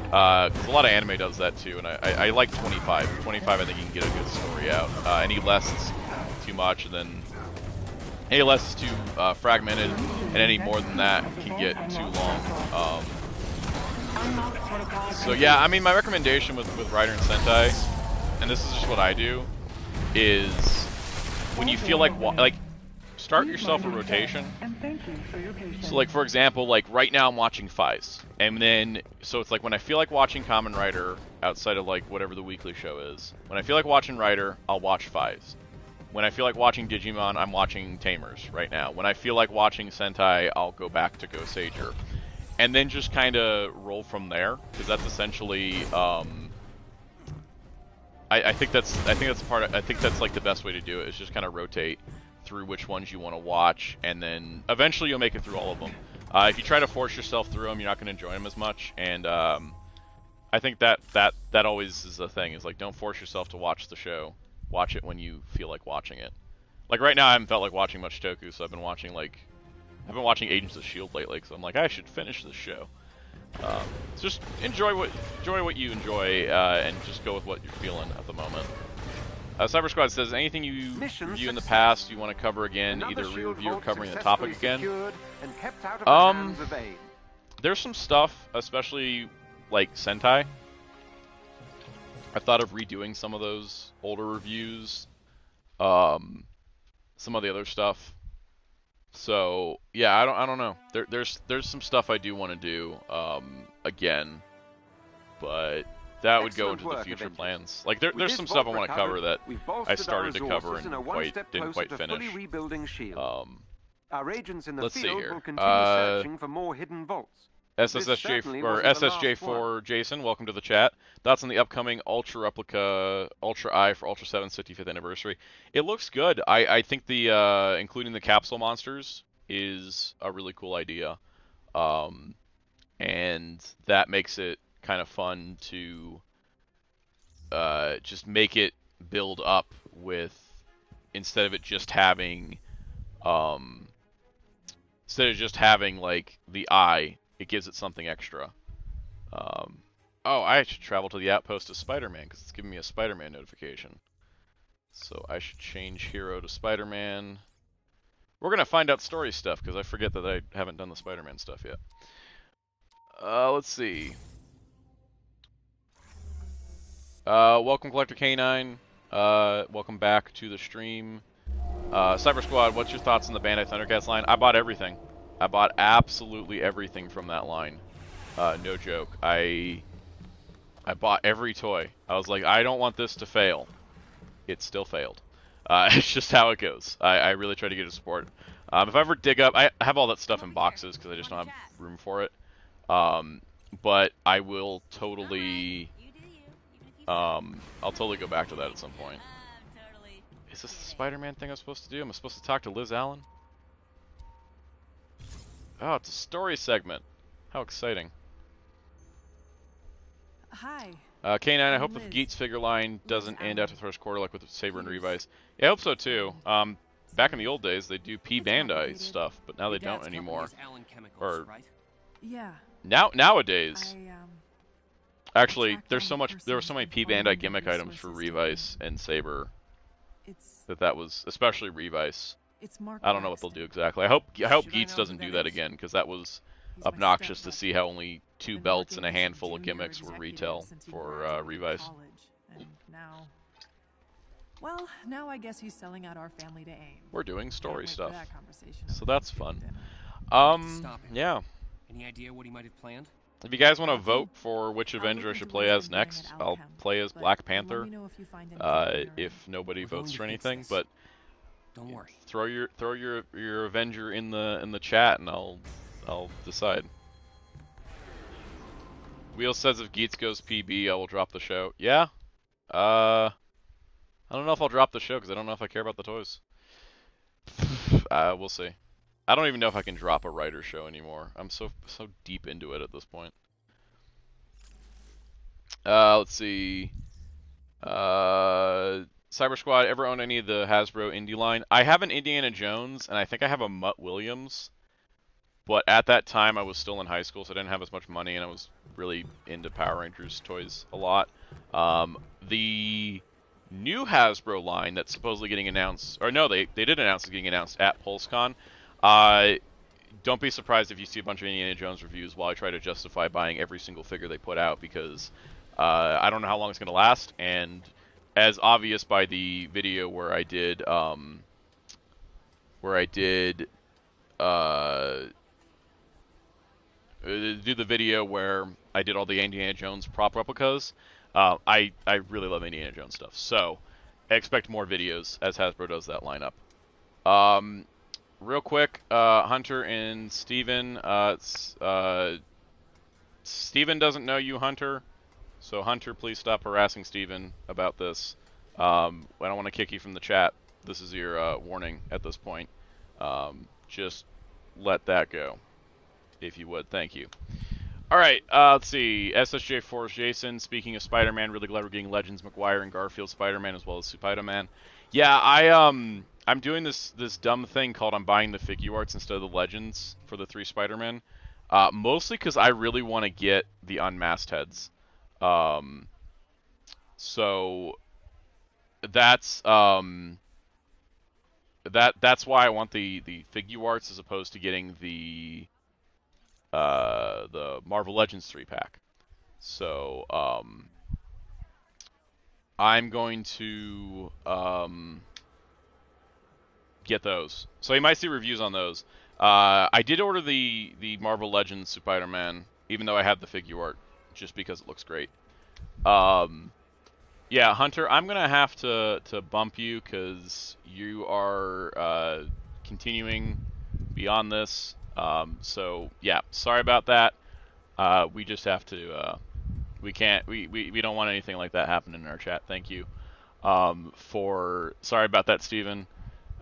[SPEAKER 1] Because a lot of anime does that too, and I like 25. 25, I think you can get a good story out. Any less is too much, and then any less is too fragmented, and any more than that can get too long. So yeah, I mean, my recommendation with Rider and Sentai, and this is just what I do, is when you feel like start yourself a rotation. So like, for example, like right now I'm watching Fives, and then so it's like when I feel like watching Kamen Rider outside of like whatever the weekly show is, when I feel like watching Rider, I'll watch Fives. When I feel like watching Digimon, I'm watching Tamers right now. When I feel like watching Sentai, I'll go back to Go Sager, and then just kind of roll from there, because that's essentially I think that's like the best way to do it, is just kind of rotate through which ones you want to watch, and then eventually you'll make it through all of them. If you try to force yourself through them, you're not going to enjoy them as much, and I think that always is the thing, is like, don't force yourself to watch the show. Watch it when you feel like watching it. Like right now I haven't felt like watching much Toku, so I've been watching Agents of S.H.I.E.L.D. lately, so I'm like, I should finish this show. So just enjoy what you enjoy, and just go with what you're feeling at the moment. Cyber Squad says, anything you review in the past you want to cover again, either re-review or covering the topic again? There's some stuff, especially like Sentai. I've thought of redoing some of those older reviews, some of the other stuff. So yeah, I don't know. There's some stuff I do want to do again, but that would go into the future plans. Like there's some stuff I want to cover that I started to cover and didn't quite finish.
[SPEAKER 2] Our agents in the
[SPEAKER 1] Let's see
[SPEAKER 2] field
[SPEAKER 1] here.
[SPEAKER 2] will continue searching for more hidden vaults.
[SPEAKER 1] SSJ4 Jason, welcome to the chat. Thoughts on the upcoming Ultra Replica Ultra Eye for Ultra 7's 55th anniversary? It looks good. I think the including the capsule monsters is a really cool idea, and that makes it kind of fun to just make it build up with, instead of it just having Instead of just having, like, the eye, it gives it something extra. Oh, I should travel to the outpost of Spider-Man, because it's giving me a Spider-Man notification. So I should change hero to Spider-Man. We're going to find out story stuff, because I forget that I haven't done the Spider-Man stuff yet. Let's see. Welcome, Collector K9. Welcome back to the stream. Cyber Squad, what's your thoughts on the Bandit Thundercats line? I bought everything. I bought absolutely everything from that line. No joke. I bought every toy. I was like, I don't want this to fail. It still failed. It's just how it goes. I really try to get a support. If I ever dig up, I have all that stuff in boxes because I just don't have room for it. But I will totally, I'll totally go back to that at some point. Is this the Spider-Man thing I'm supposed to do? Am I supposed to talk to Liz Allen? Oh, it's a story segment. How exciting.
[SPEAKER 5] Hi.
[SPEAKER 1] K9, I hope
[SPEAKER 5] Liz.
[SPEAKER 1] the Geats figure line doesn't end after the first quarter like with Saber and Revice. Yeah, I hope so too. Back in the old days, they do P. Bandai stuff, but now they don't anymore. Or
[SPEAKER 5] Yeah.
[SPEAKER 1] nowadays, actually,
[SPEAKER 5] tracked
[SPEAKER 1] there's so
[SPEAKER 5] down the
[SPEAKER 1] much. There were so
[SPEAKER 5] person
[SPEAKER 1] many
[SPEAKER 5] who's
[SPEAKER 1] P.
[SPEAKER 5] been
[SPEAKER 1] Bandai
[SPEAKER 5] following
[SPEAKER 1] gimmick
[SPEAKER 5] the
[SPEAKER 1] items for
[SPEAKER 5] resources
[SPEAKER 1] Revice and Saber.
[SPEAKER 5] It's
[SPEAKER 1] That was especially Revice.
[SPEAKER 5] Mark
[SPEAKER 1] I don't know what they'll
[SPEAKER 5] Braxton.
[SPEAKER 1] do exactly. I hope
[SPEAKER 5] Should I
[SPEAKER 1] Geats
[SPEAKER 5] know
[SPEAKER 1] doesn't
[SPEAKER 5] who
[SPEAKER 1] do
[SPEAKER 5] that
[SPEAKER 1] that
[SPEAKER 5] is?
[SPEAKER 1] again, because that was
[SPEAKER 5] He's my
[SPEAKER 1] obnoxious to
[SPEAKER 5] stepbrother.
[SPEAKER 1] see how only 2
[SPEAKER 5] Been
[SPEAKER 1] belts and a
[SPEAKER 5] working as
[SPEAKER 1] handful of
[SPEAKER 5] junior
[SPEAKER 1] gimmicks were
[SPEAKER 5] executive
[SPEAKER 1] retail
[SPEAKER 5] since he
[SPEAKER 1] for
[SPEAKER 5] graduated
[SPEAKER 1] Revice.
[SPEAKER 5] college, and now I guess he's selling out our family to AIM.
[SPEAKER 1] We're doing
[SPEAKER 5] Can't
[SPEAKER 1] story
[SPEAKER 5] wait for
[SPEAKER 1] stuff,
[SPEAKER 5] that conversation
[SPEAKER 1] so
[SPEAKER 5] over
[SPEAKER 1] that's
[SPEAKER 5] Thanksgiving
[SPEAKER 1] fun.
[SPEAKER 5] dinner.
[SPEAKER 6] Stop him.
[SPEAKER 1] Yeah.
[SPEAKER 6] Any idea what he might have planned?
[SPEAKER 1] If you guys want to
[SPEAKER 5] Okay.
[SPEAKER 1] vote for which
[SPEAKER 5] I'll
[SPEAKER 1] Avenger I
[SPEAKER 5] look
[SPEAKER 1] should
[SPEAKER 5] into
[SPEAKER 1] play
[SPEAKER 5] what's
[SPEAKER 1] as
[SPEAKER 5] been doing
[SPEAKER 1] next,
[SPEAKER 5] at
[SPEAKER 1] I'll
[SPEAKER 5] Alchem,
[SPEAKER 1] play as
[SPEAKER 5] but
[SPEAKER 1] Black
[SPEAKER 5] let
[SPEAKER 1] Panther.
[SPEAKER 5] me know if you find anything on your
[SPEAKER 1] If
[SPEAKER 5] end.
[SPEAKER 1] nobody
[SPEAKER 6] We're
[SPEAKER 1] votes
[SPEAKER 6] going
[SPEAKER 1] for
[SPEAKER 6] to fix
[SPEAKER 1] anything,
[SPEAKER 6] this.
[SPEAKER 1] but
[SPEAKER 6] Don't worry.
[SPEAKER 1] throw your Avenger in the chat and I'll decide. Wheel says if Geats goes PB, I will drop the show. Yeah. I don't know if I'll drop the show because I don't know if I care about the toys. We'll see. I don't even know if I can drop a writer show anymore. I'm so deep into it at this point. Let's see. Cyber Squad, ever own any of the Hasbro Indie line? I have an Indiana Jones, and I think I have a Mutt Williams. But at that time, I was still in high school, so I didn't have as much money, and I was really into Power Rangers toys a lot. The new Hasbro line that's supposedly getting announced, or no, they did announce it's getting announced at PulseCon. Don't be surprised if you see a bunch of Indiana Jones reviews while I try to justify buying every single figure they put out, because I don't know how long it's going to last, and as obvious by the video where I did do the video where I did all the Indiana Jones prop replicas. I really love Indiana Jones stuff, so I expect more videos as Hasbro does that lineup. Real quick, Hunter and Steven. Steven doesn't know you, Hunter, so Hunter, please stop harassing Steven about this. I don't want to kick you from the chat. This is your warning at this point. Just let that go, if you would. Thank you. Alright, let's see. SSJ Force Jason, speaking of Spider-Man, really glad we're getting Legends McGuire and Garfield Spider-Man as well as Spider-Man. Yeah, I'm doing this dumb thing called I'm buying the figure arts instead of the Legends for the 3 Spider-Man. Mostly because I really want to get the unmasked heads. So that's that's why I want the figure arts as opposed to getting the Marvel Legends 3-pack. So I'm going to get those. So you might see reviews on those. I did order the Marvel Legends Spider-Man, even though I have the figure art, just because it looks great. Yeah, Hunter, I'm gonna have to bump you because you are continuing beyond this. So yeah, sorry about that. We just have to. We can't. We don't want anything like that happening in our chat. Thank you. Sorry about that, Steven.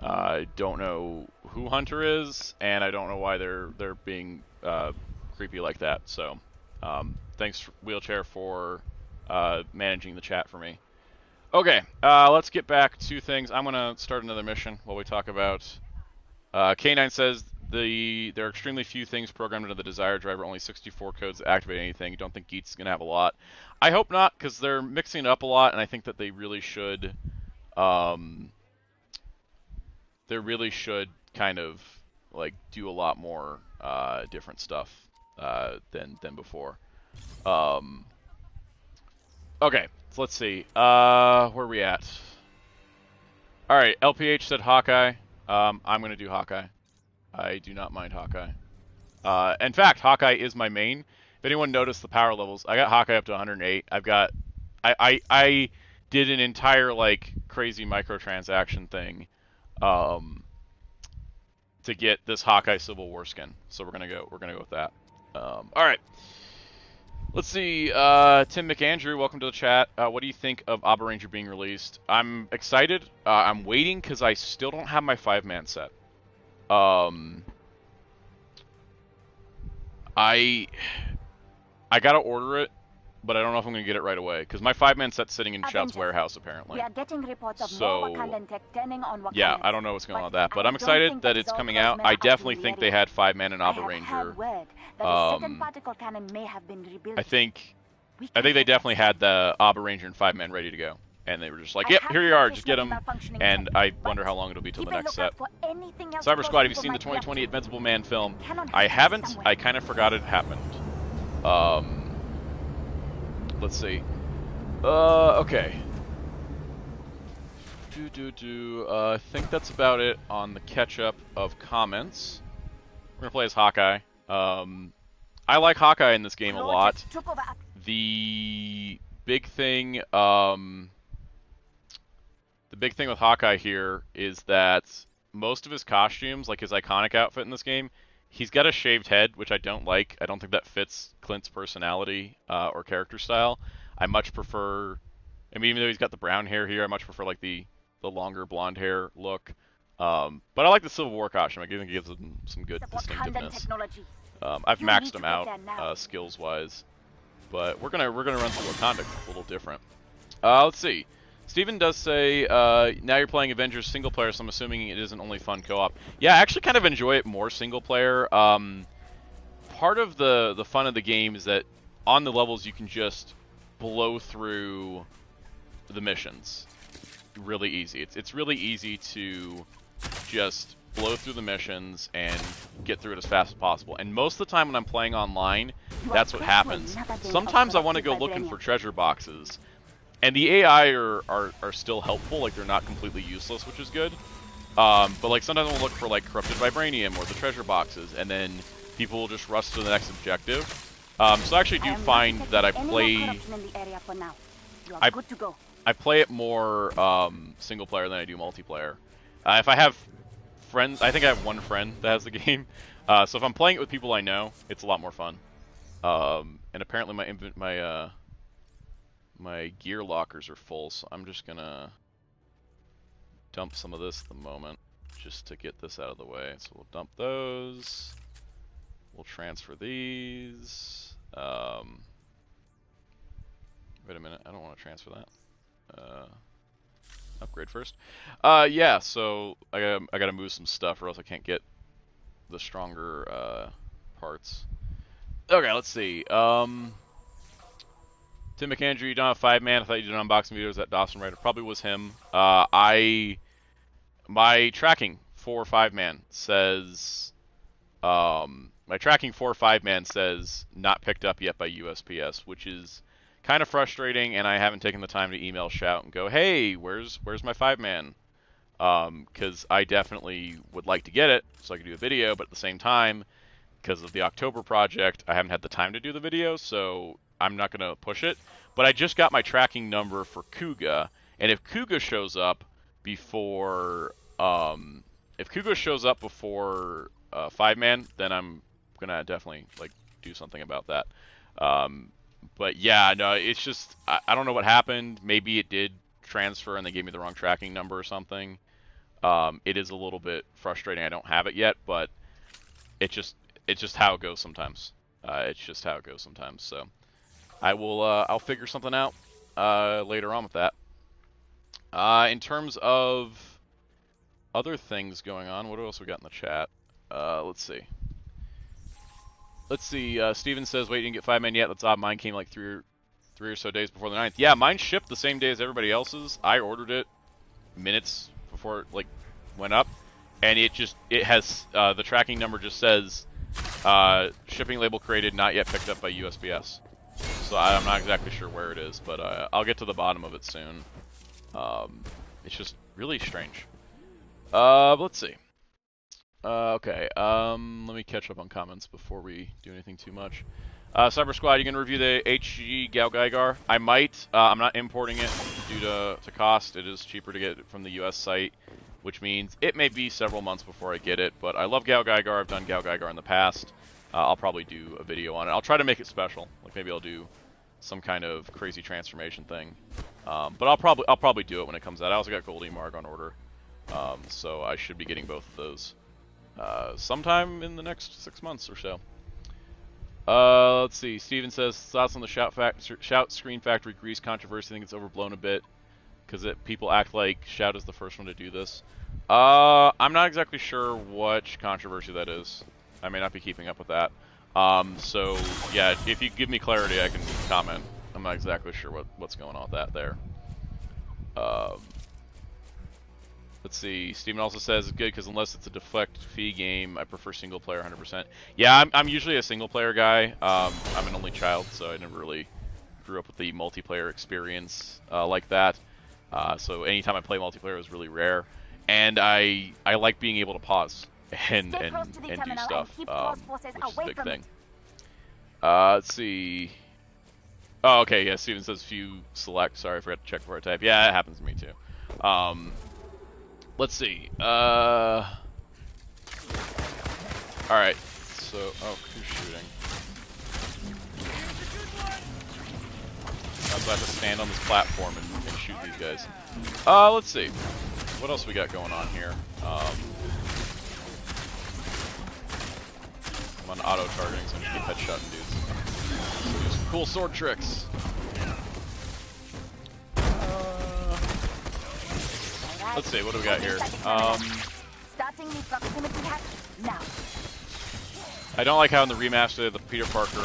[SPEAKER 1] I don't know who Hunter is, and I don't know why they're being creepy like that. So, thanks, Wheelchair, for managing the chat for me. Okay, let's get back to things. I'm gonna start another mission while we talk about. K9 says there are extremely few things programmed into the Desire driver, only 64 codes to activate anything. Don't think Geats is going to have a lot. I hope not, because they're mixing it up a lot, and I think that they really should kind of like do a lot more different stuff than before. Okay, so let's see. Where are we at? All right, LPH said Hawkeye. I'm going to do Hawkeye. I do not mind Hawkeye. In fact, Hawkeye is my main. If anyone noticed the power levels, I got Hawkeye up to 108. I did an entire like crazy microtransaction thing to get this Hawkeye Civil War skin. So we're gonna go with that. All right. Let's see. Tim McAndrew, welcome to the chat. What do you think of Abba Ranger being released? I'm excited. I'm waiting because I still don't have my 5-man set. I gotta order it, but I don't know if I'm gonna get it right away because my 5-man set's sitting in Shout's warehouse apparently.
[SPEAKER 7] We are getting reports of
[SPEAKER 1] So,
[SPEAKER 7] more Wakandan tech turning on Wakandans.
[SPEAKER 1] Yeah, I don't know what's going on with that, but
[SPEAKER 7] I
[SPEAKER 1] I'm
[SPEAKER 7] don't
[SPEAKER 1] excited
[SPEAKER 7] think
[SPEAKER 1] that
[SPEAKER 7] the
[SPEAKER 1] it's coming
[SPEAKER 7] Zolkos
[SPEAKER 1] out.
[SPEAKER 7] men
[SPEAKER 1] I
[SPEAKER 7] are
[SPEAKER 1] definitely
[SPEAKER 7] in
[SPEAKER 1] think
[SPEAKER 7] the
[SPEAKER 1] they
[SPEAKER 7] area.
[SPEAKER 1] had 5-man and
[SPEAKER 7] I
[SPEAKER 1] Abba
[SPEAKER 7] have
[SPEAKER 1] Ranger.
[SPEAKER 7] heard word that a second
[SPEAKER 1] Um,
[SPEAKER 7] particle cannon may have been rebuilt.
[SPEAKER 1] I think
[SPEAKER 7] We
[SPEAKER 1] they
[SPEAKER 7] can
[SPEAKER 1] definitely
[SPEAKER 7] get
[SPEAKER 1] had the Abba Ranger and 5-man ready to go, and they were just like,
[SPEAKER 7] I
[SPEAKER 1] "Yep,
[SPEAKER 7] have
[SPEAKER 1] here you are, just get
[SPEAKER 7] traditional
[SPEAKER 1] them."
[SPEAKER 7] malfunctioning
[SPEAKER 1] And
[SPEAKER 7] tech,
[SPEAKER 1] I
[SPEAKER 7] but
[SPEAKER 1] wonder how long it'll be till
[SPEAKER 7] keep
[SPEAKER 1] the
[SPEAKER 7] a
[SPEAKER 1] next
[SPEAKER 7] lookout
[SPEAKER 1] set.
[SPEAKER 7] for anything else
[SPEAKER 1] Cyber
[SPEAKER 7] close
[SPEAKER 1] Squad, have you
[SPEAKER 7] people
[SPEAKER 1] seen the
[SPEAKER 7] might be up
[SPEAKER 1] 2020
[SPEAKER 7] to.
[SPEAKER 1] Invincible Man film?
[SPEAKER 7] Cannon
[SPEAKER 1] I
[SPEAKER 7] has
[SPEAKER 1] haven't.
[SPEAKER 7] somewhere.
[SPEAKER 1] I kind of forgot it happened. Let's see. Okay. I think that's about it on the catch-up of comments. We're gonna play as Hawkeye. I like Hawkeye in this game a lot.
[SPEAKER 7] Project took over up-
[SPEAKER 1] The big thing with Hawkeye here is that most of his costumes, like his iconic outfit in this game, he's got a shaved head, which I don't like. I don't think that fits Clint's personality or character style. I much prefer, I mean, even though he's got the brown hair here, I much prefer like the longer blonde hair look. But I like the Civil War costume. I think it gives him some good
[SPEAKER 7] the Wakandan
[SPEAKER 1] distinctiveness.
[SPEAKER 7] technology.
[SPEAKER 1] I've
[SPEAKER 7] You
[SPEAKER 1] maxed
[SPEAKER 7] need to
[SPEAKER 1] him
[SPEAKER 7] get
[SPEAKER 1] out
[SPEAKER 7] there now.
[SPEAKER 1] skills wise, but we're gonna run through Wakanda. It's a little different. Let's see. Steven does say now you're playing Avengers single player, so I'm assuming it isn't only fun co-op. Yeah, I actually kind of enjoy it more single player. Part of the fun of the game is that on the levels you can just blow through the missions really easy. It's really easy to just blow through the missions and get through it as fast as possible. And most of the time when I'm playing online, that's what happens. Sometimes I want to go looking for treasure boxes, and the AI are still helpful. Like, they're not completely useless, which is good. But like sometimes I'll look for like corrupted vibranium or the treasure boxes, and then people will just rush to the next objective. So I actually do find that I play I play it more single player than I do multiplayer. If I have friends, I think I have one friend that has the game. So if I'm playing it with people I know, it's a lot more fun. And apparently my gear lockers are full, so I'm just gonna dump some of this at the moment, just to get this out of the way. So we'll dump those. We'll transfer these. Wait a minute, I don't want to transfer that. Upgrade first. Yeah, so I gotta move some stuff, or else I can't get the stronger parts. Okay, let's see. Tim McAndrew, you don't have 5-man. I thought you did unboxing videos. That Dawson Ryder probably was him. My tracking for 5-man says my tracking for 5-man says not picked up yet by USPS, which is kind of frustrating, and I haven't taken the time to email Shout and go, hey, where's my 5-man? Because I definitely would like to get it so I can do a video, but at the same time, because of the October project, I haven't had the time to do the video, so I'm not going to push it. But I just got my tracking number for Kuga, and if Kuga shows up before 5-man, then I'm gonna definitely like do something about that. But yeah, no, it's just I don't know what happened. Maybe it did transfer and they gave me the wrong tracking number or something. It is a little bit frustrating. I don't have it yet, but it's just how it goes sometimes. It's just how it goes sometimes. So I will I'll figure something out later on with that. In terms of other things going on, what else we got in the chat? Let's see. Let's see. Steven says, "Wait, you didn't get 5 men yet." That's odd. Mine came like three or so days before the 9th. Yeah, mine shipped the same day as everybody else's. I ordered it minutes before it like went up, and it has the tracking number just says shipping label created, not yet picked up by USPS. So I'm not exactly sure where it is, but I'll get to the bottom of it soon. It's just really strange. Let's see. Okay, let me catch up on comments before we do anything too much. Cyber Squad, you gonna review the HG Gal Gaigar? I might. I'm not importing it due to cost. It is cheaper to get it from the US site, which means it may be several months before I get it. But I love Gal Gaigar. I've done Gal Gaigar in the past. I'll probably do a video on it. I'll try to make it special. Like maybe I'll do some kind of crazy transformation thing. But I'll probably do it when it comes out. I also got Goldie Marg on order, so I should be getting both of those sometime in the next 6 months or so. Let's see. Steven says thoughts on the Shout Screen Factory Grease controversy. I think it's overblown a bit because people act like Shout is the first one to do this. I'm not exactly sure which controversy that is. I may not be keeping up with that. So yeah, if you give me clarity, I can comment. I'm not exactly sure what's going on with that there. Let's see. Steven also says it's good because unless it's a deflect fee game, I prefer single player 100%. Yeah, I'm usually a single player guy. I'm an only child, so I never really grew up with the multiplayer experience like that. So anytime I play multiplayer, it was really rare. And I like being able to pause and do stuff, which is a big thing. Let's see. Oh, okay, yeah, Steven says few select. Sorry, I forgot to check before I type. Yeah, that happens to me too. Let's see. Alright, so... Oh, who's shooting? I have to stand on this platform and shoot these guys. Let's see. What else we got going on here? I'm on auto-targeting, so I'm just keep headshotting dudes. So do some cool sword tricks. Let's see, what do we got here? I don't like how in the remaster the Peter Parker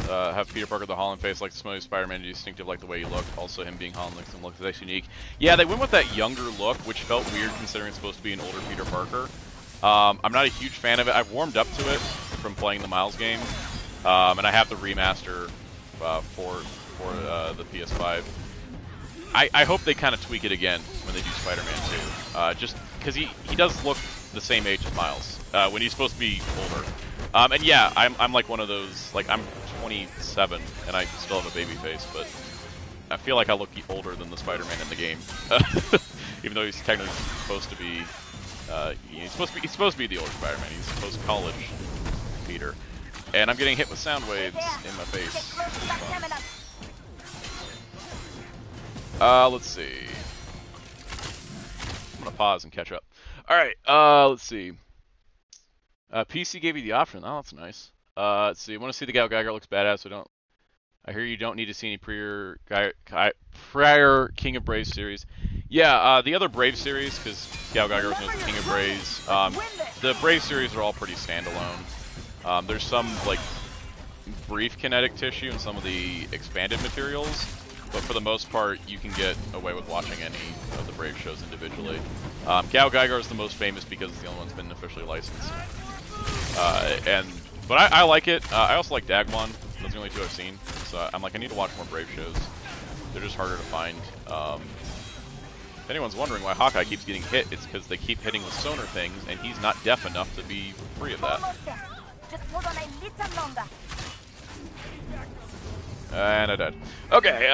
[SPEAKER 1] have Peter Parker the Holland face like the smooth Spider-Man distinctive like the way he looked. Also him being Holland looks that's unique. Yeah, they went with that younger look, which felt weird considering it's supposed to be an older Peter Parker. I'm not a huge fan of it. I've warmed up to it from playing the Miles game, and I have the remaster for the PS5. I hope they kind of tweak it again when they do Spider-Man 2, just because he does look the same age as Miles when he's supposed to be older. And yeah, I'm like one of those, like I'm 27 and I still have a baby face, but I feel like I look older than the Spider-Man in the game, even though he's technically supposed to be. He's supposed to be the older Spider-Man. He's post-college Peter, and I'm getting hit with sound waves in my face. Let's see. I'm gonna pause and catch up. Alright, let's see. PC gave you the option. Oh, that's nice. Let's see. I want to see the Gal Gaigar looks badass, so I hear you don't need to see any prior King of Braves series. Yeah, the other Brave series, because Gal Gaigar was known as King of Braves. The Brave series are all pretty standalone. There's some, like, brief kinetic tissue in some of the expanded materials. But for the most part, you can get away with watching any of the Brave shows individually. Gal Gaigar is the most famous because it's the only one that's been officially licensed. But I like it. I also like Dagmon. Those are the only two I've seen. So I'm like, I need to watch more Brave shows. They're just harder to find. If anyone's wondering why Hawkeye keeps getting hit, it's because they keep hitting the sonar things, and he's not deaf enough to be free of that.
[SPEAKER 7] Just hold on a little longer.
[SPEAKER 1] And I died. Okay,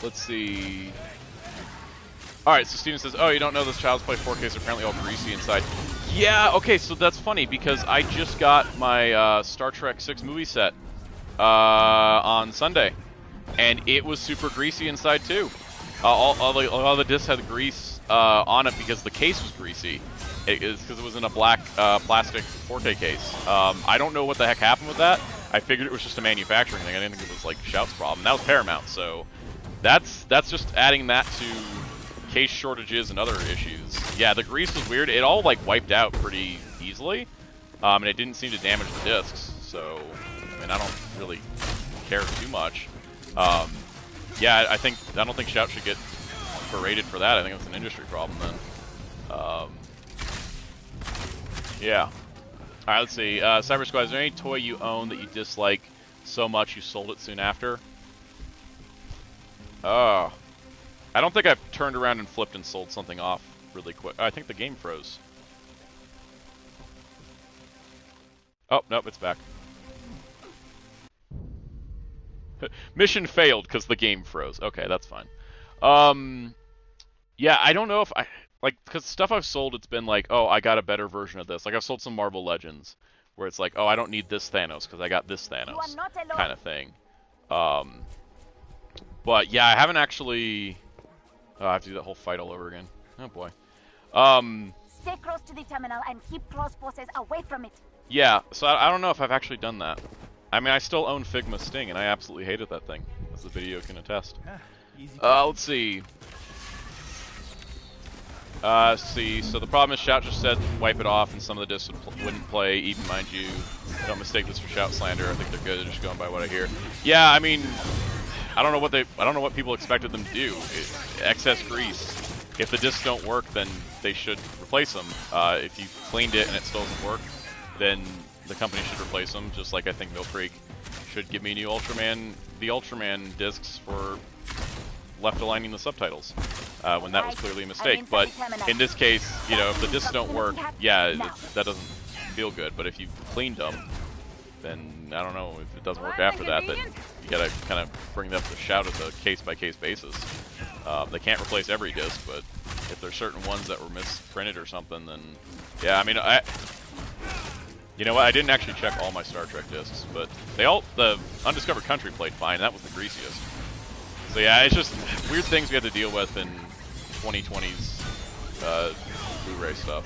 [SPEAKER 1] let's see. Alright, so Steven says, oh, you don't know this Child's Play 4K is apparently all greasy inside. Yeah, okay, so that's funny, because I just got my Star Trek 6 movie set on Sunday, and it was super greasy inside too. All the discs had grease on it because the case was greasy. It is because it was in a black plastic 4K case. I don't know what the heck happened with that. I figured it was just a manufacturing thing. I didn't think it was like Shout's problem. That was Paramount, so that's just adding that to case shortages and other issues. Yeah, the grease was weird. It all like wiped out pretty easily, and it didn't seem to damage the discs. So, I mean, I don't really care too much. Yeah, I don't think Shout should get berated for that. I think it's an industry problem then. Yeah. All right, let's see. Cyber Squad, is there any toy you own that you dislike so much you sold it soon after? Oh. I don't think I've turned around and flipped and sold something off really quick. I think the game froze. Oh, nope, it's back. Mission failed because the game froze. Okay, that's fine. Yeah, I don't know if I... Like, because stuff I've sold, it's been like, oh, I got a better version of this. Like, I've sold some Marvel Legends, where it's like, oh, I don't need this Thanos, because I got this Thanos, kind of thing. But, yeah, I haven't actually... Oh, I have to do that whole fight all over again. Oh, boy.
[SPEAKER 7] Stay close to the terminal and keep close forces away from it.
[SPEAKER 1] Yeah, so I don't know if I've actually done that. I mean, I still own Figma Sting, and I absolutely hated that thing, as the video can attest. Let's see. So the problem is Shout just said wipe it off, and some of the discs wouldn't play. Even mind you, don't mistake this for Shout slander. I think they're good. They're just going by what I hear. Yeah, I mean, I don't know what people expected them to do. Excess grease. If the discs don't work, then they should replace them. If you cleaned it and it still doesn't work, then the company should replace them. Just like I think Mill Creek should give me new the Ultraman discs for left aligning the subtitles when that was clearly a mistake. But in this case, you know, if the discs don't work, yeah, that doesn't feel good. But if you cleaned them, then I don't know, if it doesn't work after that, then you gotta kind of bring up the Shout as a case-by-case basis. They can't replace every disc, but if there's certain ones that were misprinted or something, then yeah, I mean, you know what, I didn't actually check all my Star Trek discs, but the Undiscovered Country played fine. That was the greasiest. So yeah, it's just weird things we had to deal with in 2020's Blu-ray stuff.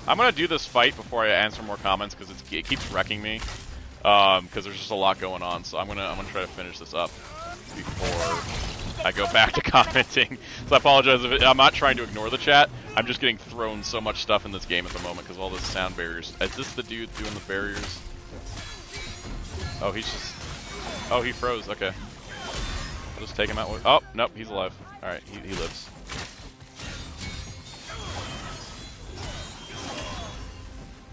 [SPEAKER 1] I'm gonna do this fight before I answer more comments because it keeps wrecking me. Because there's just a lot going on, so I'm gonna try to finish this up before I go back to commenting. So I apologize if I'm not trying to ignore the chat. I'm just getting thrown so much stuff in this game at the moment because of all this sound barriers. Is this the dude doing the barriers? Oh, he's just... Oh, he froze. Okay. I'll just take him out. Oh, nope, he's alive. Alright, he lives.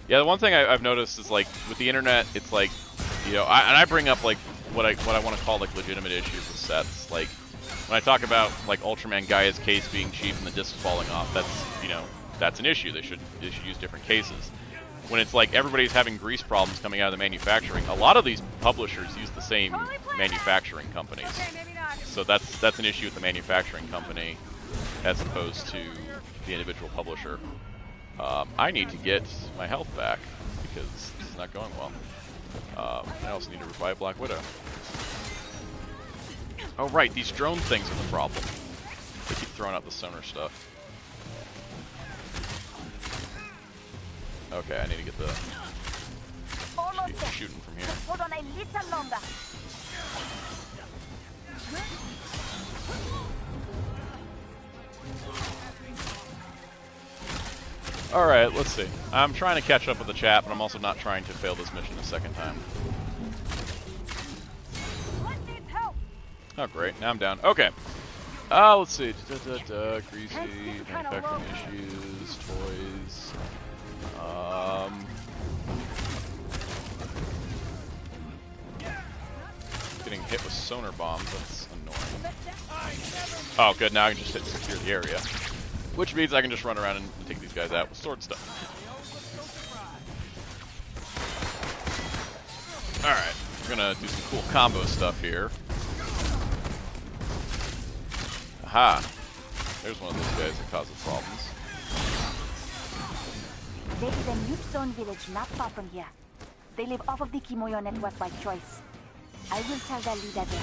[SPEAKER 1] Yeah, the one thing I've noticed is, like, with the internet, it's like, you know, and I bring up, like, what I want to call, like, legitimate issues with sets. Like, when I talk about, like, Ultraman Gaia's case being cheap and the discs falling off, that's, you know, that's an issue. They should use different cases. When it's like everybody's having grease problems coming out of the manufacturing, a lot of these publishers use the same manufacturing companies. So that's an issue with the manufacturing company as opposed to the individual publisher. I need to get my health back because this is not going well. I also need to revive Black Widow. Oh right, these drone things are the problem. They keep throwing out the sonar stuff. Okay, I need to get the shooting from here.
[SPEAKER 7] Hold on a little longer.
[SPEAKER 1] Alright, let's see. I'm trying to catch up with the chat, but I'm also not trying to fail this mission a second time. Oh great, now I'm down. Okay. Let's see. Greasy, manufacturing issues, toys. Getting hit with sonar bombs, that's annoying. Oh good, now I can just hit secure the area. Which means I can just run around and take these guys out with sword stuff. Alright, we're gonna do some cool combo stuff here. Aha! There's one of those guys that causes problems.
[SPEAKER 7] There is a new stone village not far from here. They live off of the Kimoyo network by choice. I will tell their leader there.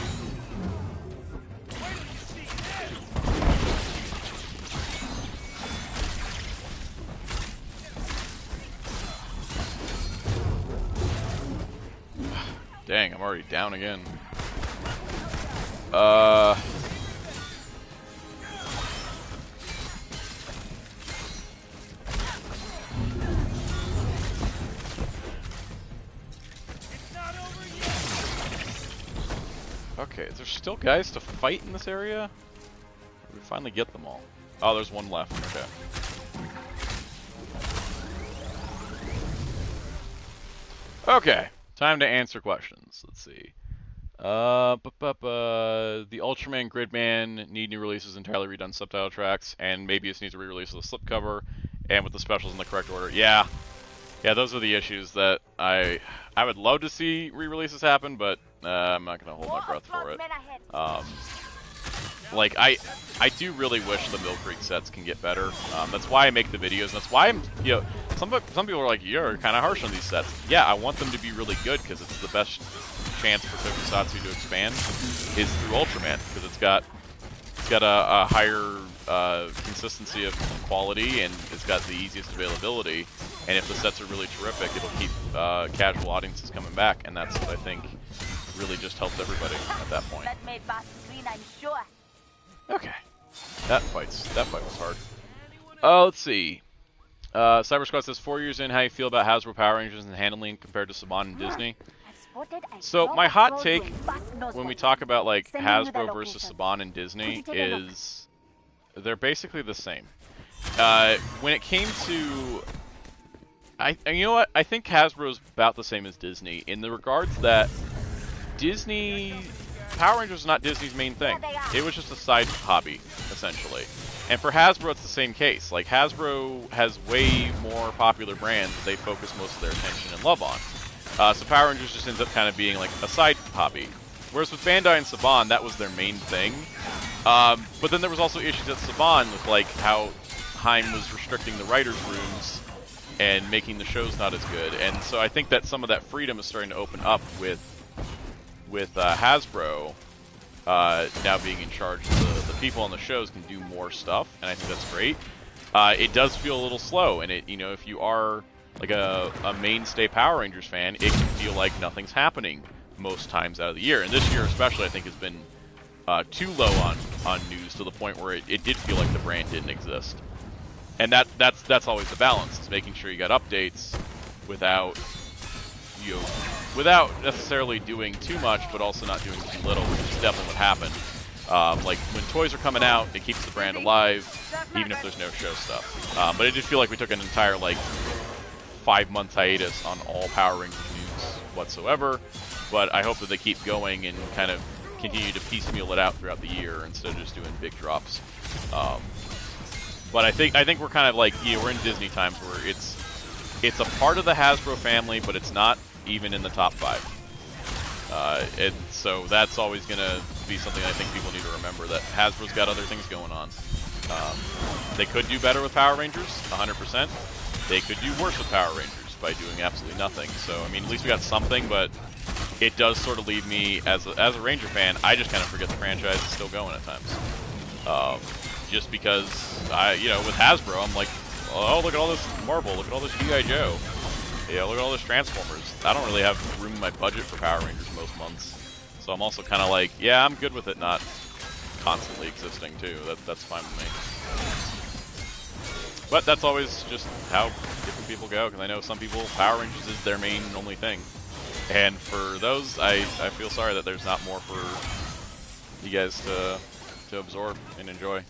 [SPEAKER 1] Dang, I'm already down again. is there still guys to fight in this area? Did we finally get them all? Oh, there's one left. Okay. Okay, time to answer questions. Let's see. The Ultraman Gridman need new releases, entirely redone subtitle tracks, and maybe it needs a re-release of the slipcover, and with the specials in the correct order. Yeah, those are the issues that I would love to see re-releases happen, but I'm not gonna hold my breath for it. Like I do really wish the Mill Creek sets can get better. That's why I make the videos. And that's why I'm, you know, some people are like, you're kind of harsh on these sets. Yeah, I want them to be really good because it's the best chance for Tokusatsu to expand is through Ultraman, because it's got a higher consistency of quality, and it's got the easiest availability. And if the sets are really terrific, it'll keep casual audiences coming back, and that's what I think really just helped everybody at that point.
[SPEAKER 7] That made Boss clean, I'm sure.
[SPEAKER 1] Okay, that fight was hard. Let's see. Cyber Squad says 4 years in, how you feel about Hasbro Power Rangers and handling compared to Saban and Disney? So my hot take when we talk about like Hasbro versus Saban and Disney is they're basically the same. When it came to, you know what? I think Hasbro's about the same as Disney in the regards that Disney Power Rangers is not Disney's main thing. It was just a side hobby, essentially. And for Hasbro, it's the same case. Like, Hasbro has way more popular brands that they focus most of their attention and love on. So Power Rangers just ends up kind of being like a side hobby. Whereas with Bandai and Saban, that was their main thing. But then there was also issues at Saban with like how Heim was restricting the writers' rooms and making the shows not as good. And so I think that some of that freedom is starting to open up with Hasbro now being in charge. The people on the shows can do more stuff, and I think that's great. It does feel a little slow, and it, you know, if you are like a mainstay Power Rangers fan, it can feel like nothing's happening most times out of the year. And this year especially, I think, has been too low on news to the point where it did feel like the brand didn't exist. And that's always the balance. It's making sure you got updates without necessarily doing too much, but also not doing too little, which is definitely what happened. Like, when toys are coming out, it keeps the brand alive, even if there's no show stuff. But it did feel like we took an entire, like, 5-month hiatus on all Power Rangers news whatsoever. But I hope that they keep going and kind of continue to piecemeal it out throughout the year instead of just doing big drops. But I think we're kind of like, we're in Disney times where it's a part of the Hasbro family, but it's not even in the top 5. And so that's always going to be something I think people need to remember, that Hasbro's got other things going on. They could do better with Power Rangers, 100%. They could do worse with Power Rangers by doing absolutely nothing. So, I mean, at least we got something, but it does sort of leave me, as a Ranger fan, I just kind of forget the franchise is still going at times. Just because, with Hasbro, I'm like, oh, look at all this Marvel, look at all this G.I. Joe. Yeah, look at all this Transformers. I don't really have room in my budget for Power Rangers most months. So I'm also kind of like, yeah, I'm good with it not constantly existing, too. That's fine with me. But that's always just how different people go, because I know some people, Power Rangers is their main and only thing. And for those, I feel sorry that there's not more for you guys to absorb and enjoy.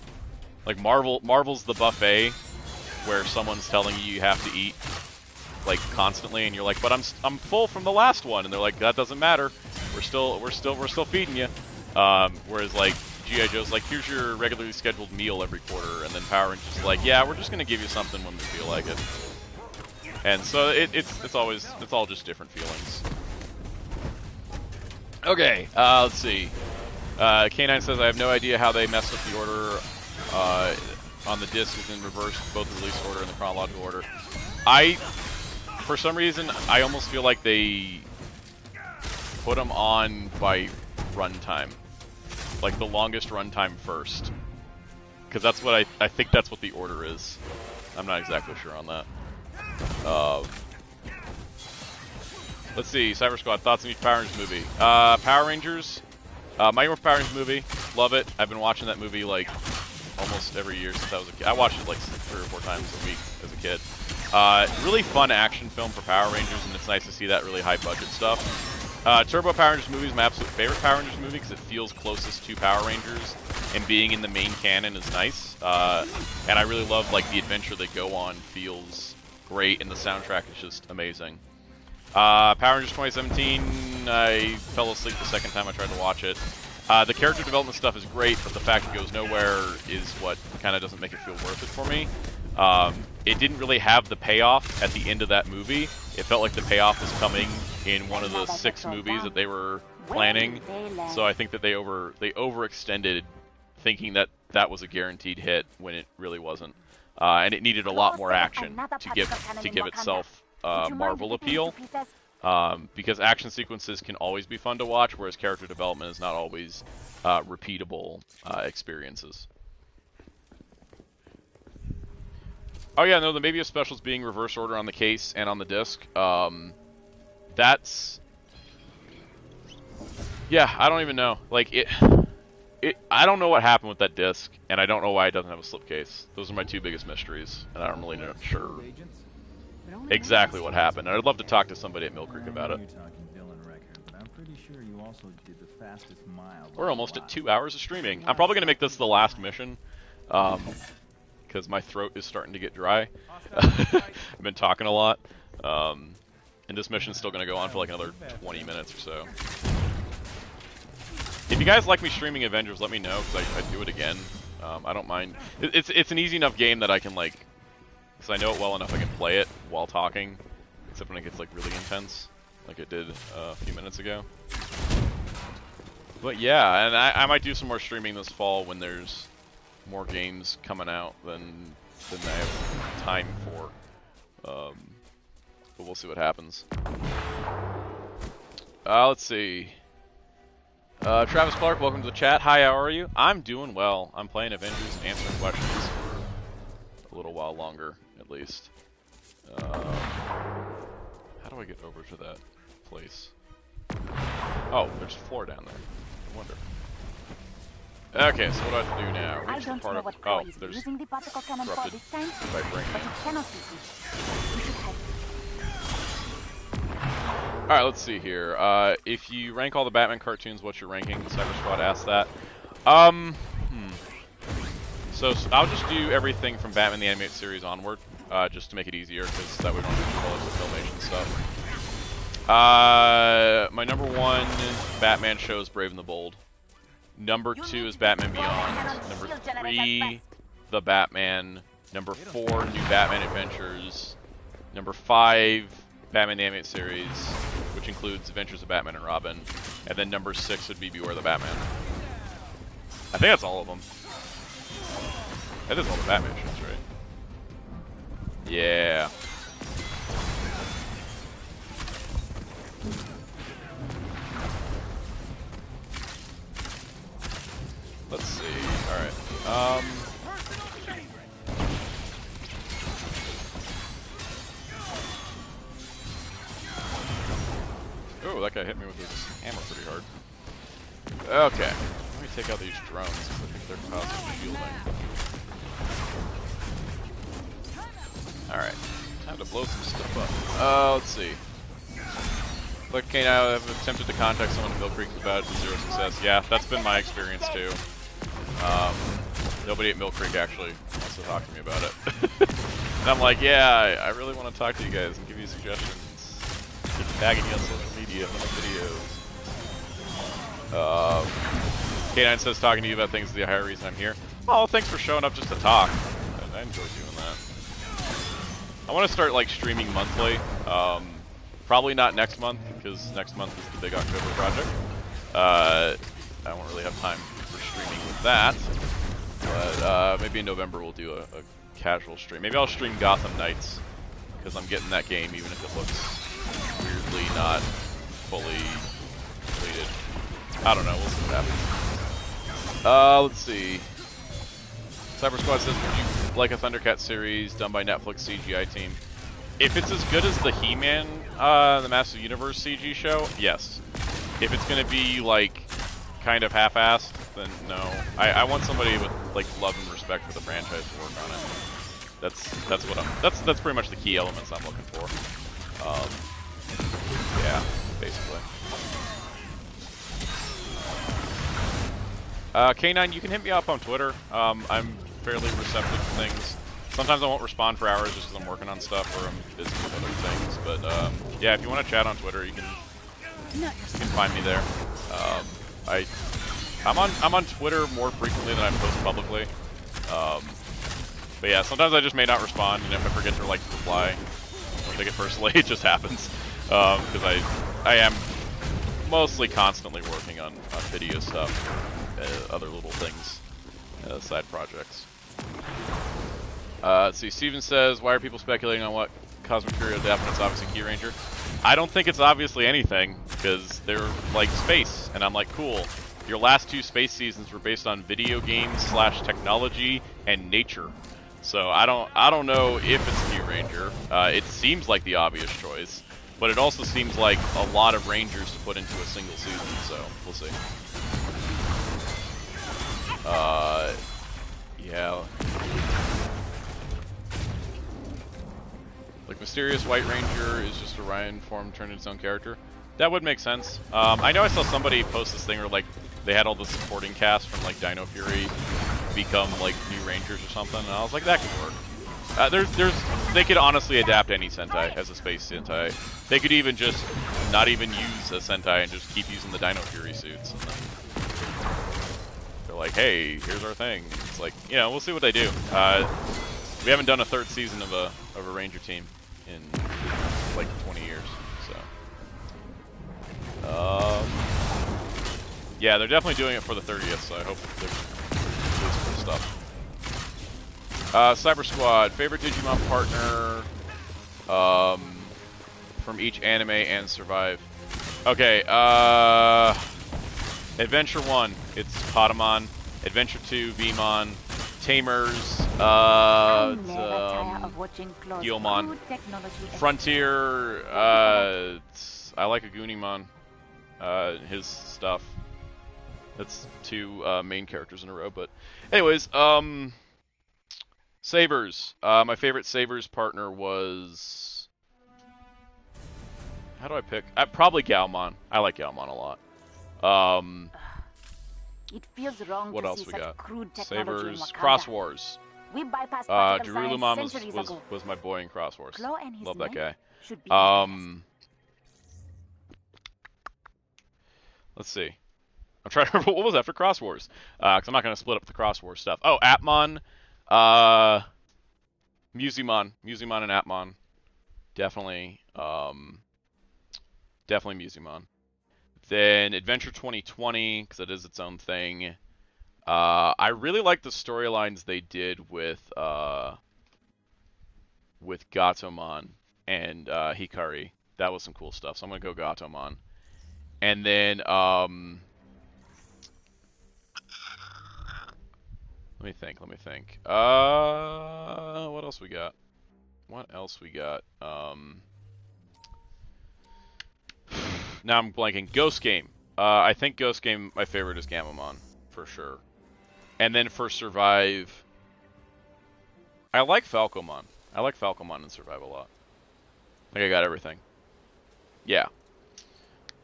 [SPEAKER 1] Like, Marvel's the buffet where someone's telling you have to eat like constantly, and you're like, but I'm full from the last one, and they're like, that doesn't matter. We're still feeding you. Whereas like G.I. Joe's like, here's your regularly scheduled meal every quarter, and then Power Rangers is like, yeah, we're just gonna give you something when we feel like it. And so it's all just different feelings. Okay, let's see. K9 says, I have no idea how they messed up the order on the disc is in reverse, both the release order and the chronological order. For some reason, I almost feel like they put them on by runtime. Like the longest runtime first. Because that's what I think that's what the order is. I'm not exactly sure on that. Let's see, Cyber Squad, thoughts on each Power Rangers movie. Power Rangers, Mighty Morphin Power Rangers movie, love it. I've been watching that movie like almost every year since I was a kid. I watched it like 3 or 4 times a week as a kid. Really fun action film for Power Rangers, and it's nice to see that really high budget stuff. Turbo Power Rangers movie is my absolute favorite Power Rangers movie because it feels closest to Power Rangers, and being in the main canon is nice. And I really love like the adventure they go on feels great, and the soundtrack is just amazing. Power Rangers 2017, I fell asleep the second time I tried to watch it. The character development stuff is great, but the fact it goes nowhere is what kind of doesn't make it feel worth it for me. It didn't really have the payoff at the end of that movie. It felt like the payoff was coming in one of the 6 movies that they were planning. So I think that they overextended, thinking that that was a guaranteed hit when it really wasn't. And it needed a lot more action to give itself Marvel appeal. Because action sequences can always be fun to watch, whereas character development is not always repeatable experiences. Oh yeah, no, the Maybe a Special is being reverse order on the case and on the disc. That's... Yeah, I don't even know. Like, I don't know what happened with that disc, and I don't know why it doesn't have a slipcase. Those are my 2 biggest mysteries, and I'm really not sure exactly what happened. And I'd love to talk to somebody at Mill Creek about it. We're almost at 2 hours of streaming. I'm probably going to make this the last mission, because my throat is starting to get dry. I've been talking a lot. And this mission's still going to go on for like another 20 minutes or so. If you guys like me streaming Avengers, let me know, because I'd do it again. I don't mind. It's an easy enough game that I can, like, because I know it well enough I can play it while talking, except when it gets, like, really intense, like it did a few minutes ago. But yeah, and I might do some more streaming this fall when there's more games coming out than I have time for. But we'll see what happens. Let's see. Travis Clark, welcome to the chat. Hi, how are you? I'm doing well. I'm playing Avengers and answering questions for a little while longer, at least. How do I get over to that place? Oh, there's a floor down there. I wonder. Okay, so what do I have to do now?
[SPEAKER 7] I
[SPEAKER 1] Reach the
[SPEAKER 7] don't
[SPEAKER 1] part
[SPEAKER 7] know
[SPEAKER 1] of...
[SPEAKER 7] what
[SPEAKER 1] Oh,
[SPEAKER 7] is
[SPEAKER 1] there's
[SPEAKER 7] using the particle cannon for
[SPEAKER 1] corrupted
[SPEAKER 7] this time,
[SPEAKER 1] vibranium.
[SPEAKER 7] but it cannot be reached. We should head.
[SPEAKER 1] Alright, let's see here. If you rank all the Batman cartoons, what's your ranking? Cyber Squad asked that. So I'll just do everything from Batman the Animated Series onward, just to make it easier, because that way we don't have to do all this Filmation stuff. My number 1 Batman show is Brave and the Bold. Number 2 is Batman Beyond. Number 3, The Batman. Number 4, New Batman Adventures. Number 5, Batman the Animated Series, which includes Adventures of Batman and Robin. And then number 6 would be Beware the Batman. I think that's all of them. That is all the Batman shows, right? Yeah. Let's see. Alright. Oh, that guy hit me with his hammer pretty hard. Okay. Let me take out these drones, because I think they're causing shielding. Alright. Time to blow some stuff up. Let's see. Look, Kane, I have attempted to contact someone in Mill Creek about it to zero success. Yeah, that's been my experience too. Nobody at Mill Creek actually wants to talk to me about it. And I'm like, yeah, I really want to talk to you guys and give you suggestions. Keep tagging you on social media and videos. K9 says talking to you about things is the higher reason I'm here. Oh, thanks for showing up just to talk. I enjoy doing that. I want to start like streaming monthly. Probably not next month, because next month is the big October project. I won't really have time for streaming with that. But maybe in November we'll do a casual stream. Maybe I'll stream Gotham Knights, because I'm getting that game even if it looks weirdly not fully completed. I don't know, we'll see what happens. Let's see. Cyber Squad says, would you like a Thundercats series done by Netflix CGI team? If it's as good as the He-Man, the Master Universe CG show, yes. If it's gonna be like kind of half-assed, then no. I want somebody with like love and respect for the franchise to work on it. That's pretty much the key elements I'm looking for. Yeah. basically. K9, you can hit me up on Twitter. I'm fairly receptive to things. Sometimes I won't respond for hours just because I'm working on stuff or I'm busy with other things. But yeah, if you want to chat on Twitter, you can find me there. I'm on Twitter more frequently than I post publicly. But yeah, sometimes I just may not respond, and if I forget to like reply, don't take it personally. It just happens because I am mostly constantly working on video stuff, other little things, side projects. Let's see. Steven says, "Why are people speculating on what Cosmic Fury will adapt when it's obviously Key Ranger?" I don't think it's obviously anything because they're like space, and I'm like, cool. Your last 2 space seasons were based on video games / technology and nature. So I don't know if it's Key Ranger. It seems like the obvious choice, but it also seems like a lot of Rangers to put into a single season. So we'll see. Yeah. Like Mysterious White Ranger is just Orion form turned into its own character. That would make sense. I know I saw somebody post this thing where like they had all the supporting cast from like Dino Fury become like new Rangers or something, and I was like, that could work. They could honestly adapt any Sentai as a space Sentai. They could even just not even use a Sentai and just keep using the Dino Fury suits. And then they're like, hey, here's our thing. It's like, you know, we'll see what they do. We haven't done a 3rd season of a Ranger team in like 20 years, so. Yeah, they're definitely doing it for the 30th, so I hope they're releasing some stuff. Cyber Squad, favorite Digimon partner from each anime and Survive. Okay, Adventure 1, it's Patamon. Adventure 2, Vmon. Tamers, Guilmon. Frontier, I like Agunimon. His stuff. That's 2 main characters in a row, but anyways, Sabers. My favorite Sabers partner was, how do I pick? Probably Galmon. I like Galmon a lot.
[SPEAKER 7] It feels wrong
[SPEAKER 1] what
[SPEAKER 7] to
[SPEAKER 1] else
[SPEAKER 7] see
[SPEAKER 1] we
[SPEAKER 7] such
[SPEAKER 1] got?
[SPEAKER 7] crude technology in
[SPEAKER 1] Sabers,
[SPEAKER 7] Wakanda.
[SPEAKER 1] Cross Wars.
[SPEAKER 7] We bypassed particle science
[SPEAKER 1] Jerulumon
[SPEAKER 7] centuries ago.
[SPEAKER 1] was my boy in Cross Wars.
[SPEAKER 7] Claw and his
[SPEAKER 1] Love that
[SPEAKER 7] men
[SPEAKER 1] guy.
[SPEAKER 7] should be
[SPEAKER 1] Let's see. I'm trying to remember what was after Cross Wars, because I'm not going to split up the Cross Wars stuff. Oh, Atmon, Musimon and Atmon, definitely Musimon. Then Adventure 2020, because it is its own thing. I really like the storylines they did with Gatomon and Hikari. That was some cool stuff. So I'm gonna go Gatomon. And then let me think. What else we got? Now I'm blanking. Ghost Game. I think Ghost Game, my favorite is Gamamon, for sure. And then for Survive, I like Falcomon. I like Falcomon in Survive a lot. I think I got everything. Yeah.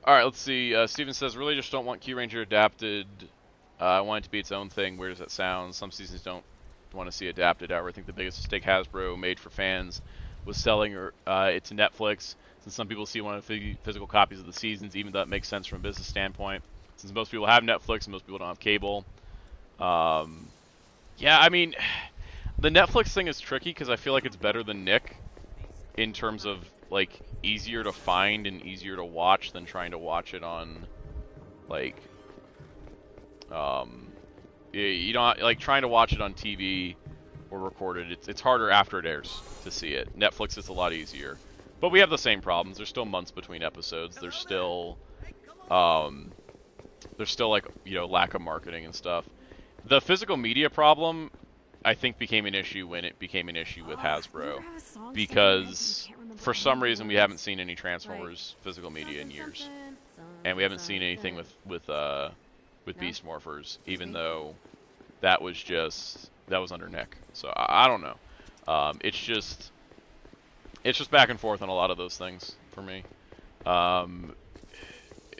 [SPEAKER 1] Alright, let's see. Steven says, really just don't want Key Ranger adapted. I want it to be its own thing. Where does that sound? Some seasons don't want to see adapted. However, I think the biggest mistake Hasbro made for fans was selling it to Netflix. Since some people see one of the physical copies of the seasons, even though that makes sense from a business standpoint. Since most people have Netflix and most people don't have cable. Yeah, I mean, the Netflix thing is tricky because I feel like it's better than Nick in terms of, like, easier to find and easier to watch than trying to watch it on, like, you know, like, trying to watch it on TV or recorded, it's harder after it airs to see it. Netflix is a lot easier. But we have the same problems. There's still months between episodes. There's still, like, you know, lack of marketing and stuff. The physical media problem, I think, became an issue when it became an issue with Hasbro. Because, for some reason, we haven't seen any Transformers physical media in years. And we haven't seen anything with Beast Morphers, even though that was under Nick. So, I don't know. It's just back and forth on a lot of those things for me.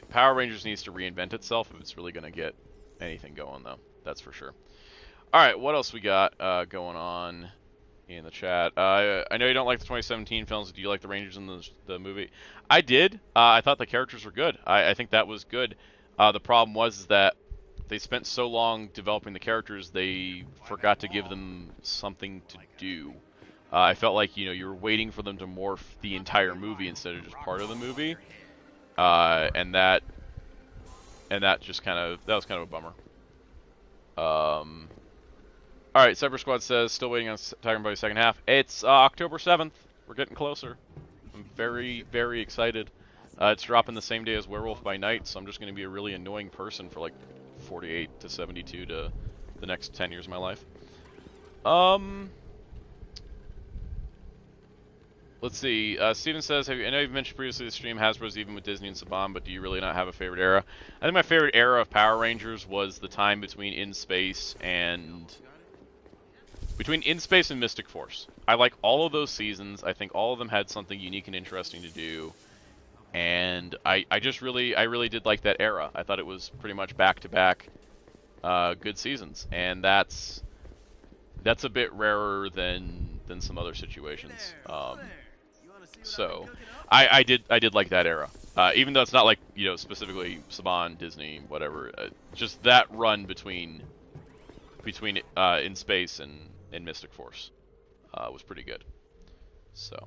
[SPEAKER 1] Power Rangers needs to reinvent itself if it's really going to get anything going, though. That's for sure. All right, what else we got going on in the chat? I know you don't like the 2017 films. Do you like the Rangers in the movie? I did. I thought the characters were good. I think that was good. The problem was that they spent so long developing the characters, they forgot to give them something to do. I felt like, you know, you were waiting for them to morph the entire movie instead of just part of the movie. And that just that was kind of a bummer. Alright, Cyber Squad says, still waiting on Tiger Body's second half. It's October 7th. We're getting closer. I'm very, very excited. It's dropping the same day as Werewolf by Night, so I'm just going to be a really annoying person for like 48 to 72 to the next 10 years of my life. Let's see. Steven says, I know you've mentioned previously the stream Hasbro's even with Disney and Saban, but do you really not have a favorite era? I think my favorite era of Power Rangers was the time between In Space and Mystic Force. I like all of those seasons. I think all of them had something unique and interesting to do. And I really did like that era. I thought it was pretty much back-to-back good seasons. And that's a bit rarer than some other situations. So I did like that era. Even though it's not like, you know, specifically Saban, Disney, whatever. Just that run between In Space and Mystic Force was pretty good. So,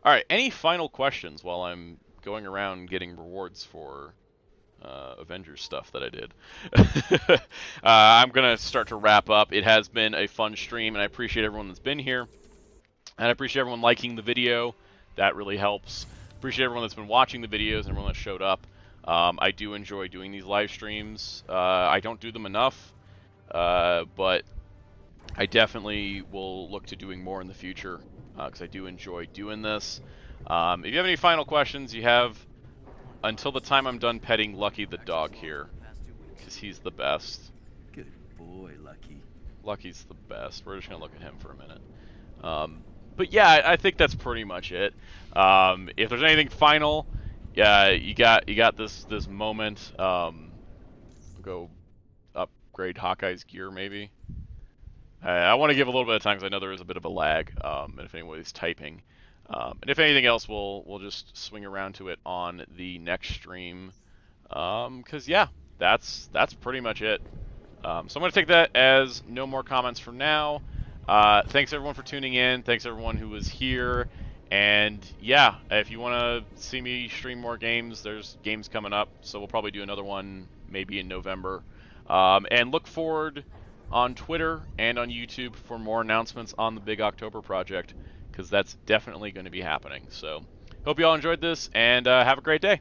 [SPEAKER 1] all right. Any final questions while I'm going around getting rewards for Avengers stuff that I did? I'm gonna start to wrap up. It has been a fun stream, and I appreciate everyone that's been here, and I appreciate everyone liking the video. That really helps. Appreciate everyone that's been watching the videos and everyone that showed up. I do enjoy doing these live streams. I don't do them enough, but I definitely will look to doing more in the future because I do enjoy doing this. If you have any final questions, you have until the time I'm done petting Lucky the dog here, because he's the best.
[SPEAKER 8] Good boy, Lucky.
[SPEAKER 1] Lucky's the best. We're just gonna look at him for a minute. But yeah, I think that's pretty much it. If there's anything final, yeah, you got this moment. Go upgrade Hawkeye's gear maybe. I want to give a little bit of time because I know there is a bit of a lag. And if anybody's typing, and if anything else, we'll just swing around to it on the next stream. Because yeah, that's pretty much it. So I'm gonna take that as no more comments from now. Thanks everyone for tuning in. Thanks everyone who was here. And yeah, if you want to see me stream more games, there's games coming up. So we'll probably do another one maybe in November. And look forward on Twitter and on YouTube for more announcements on the Big October project, because that's definitely going to be happening. So hope you all enjoyed this, and have a great day.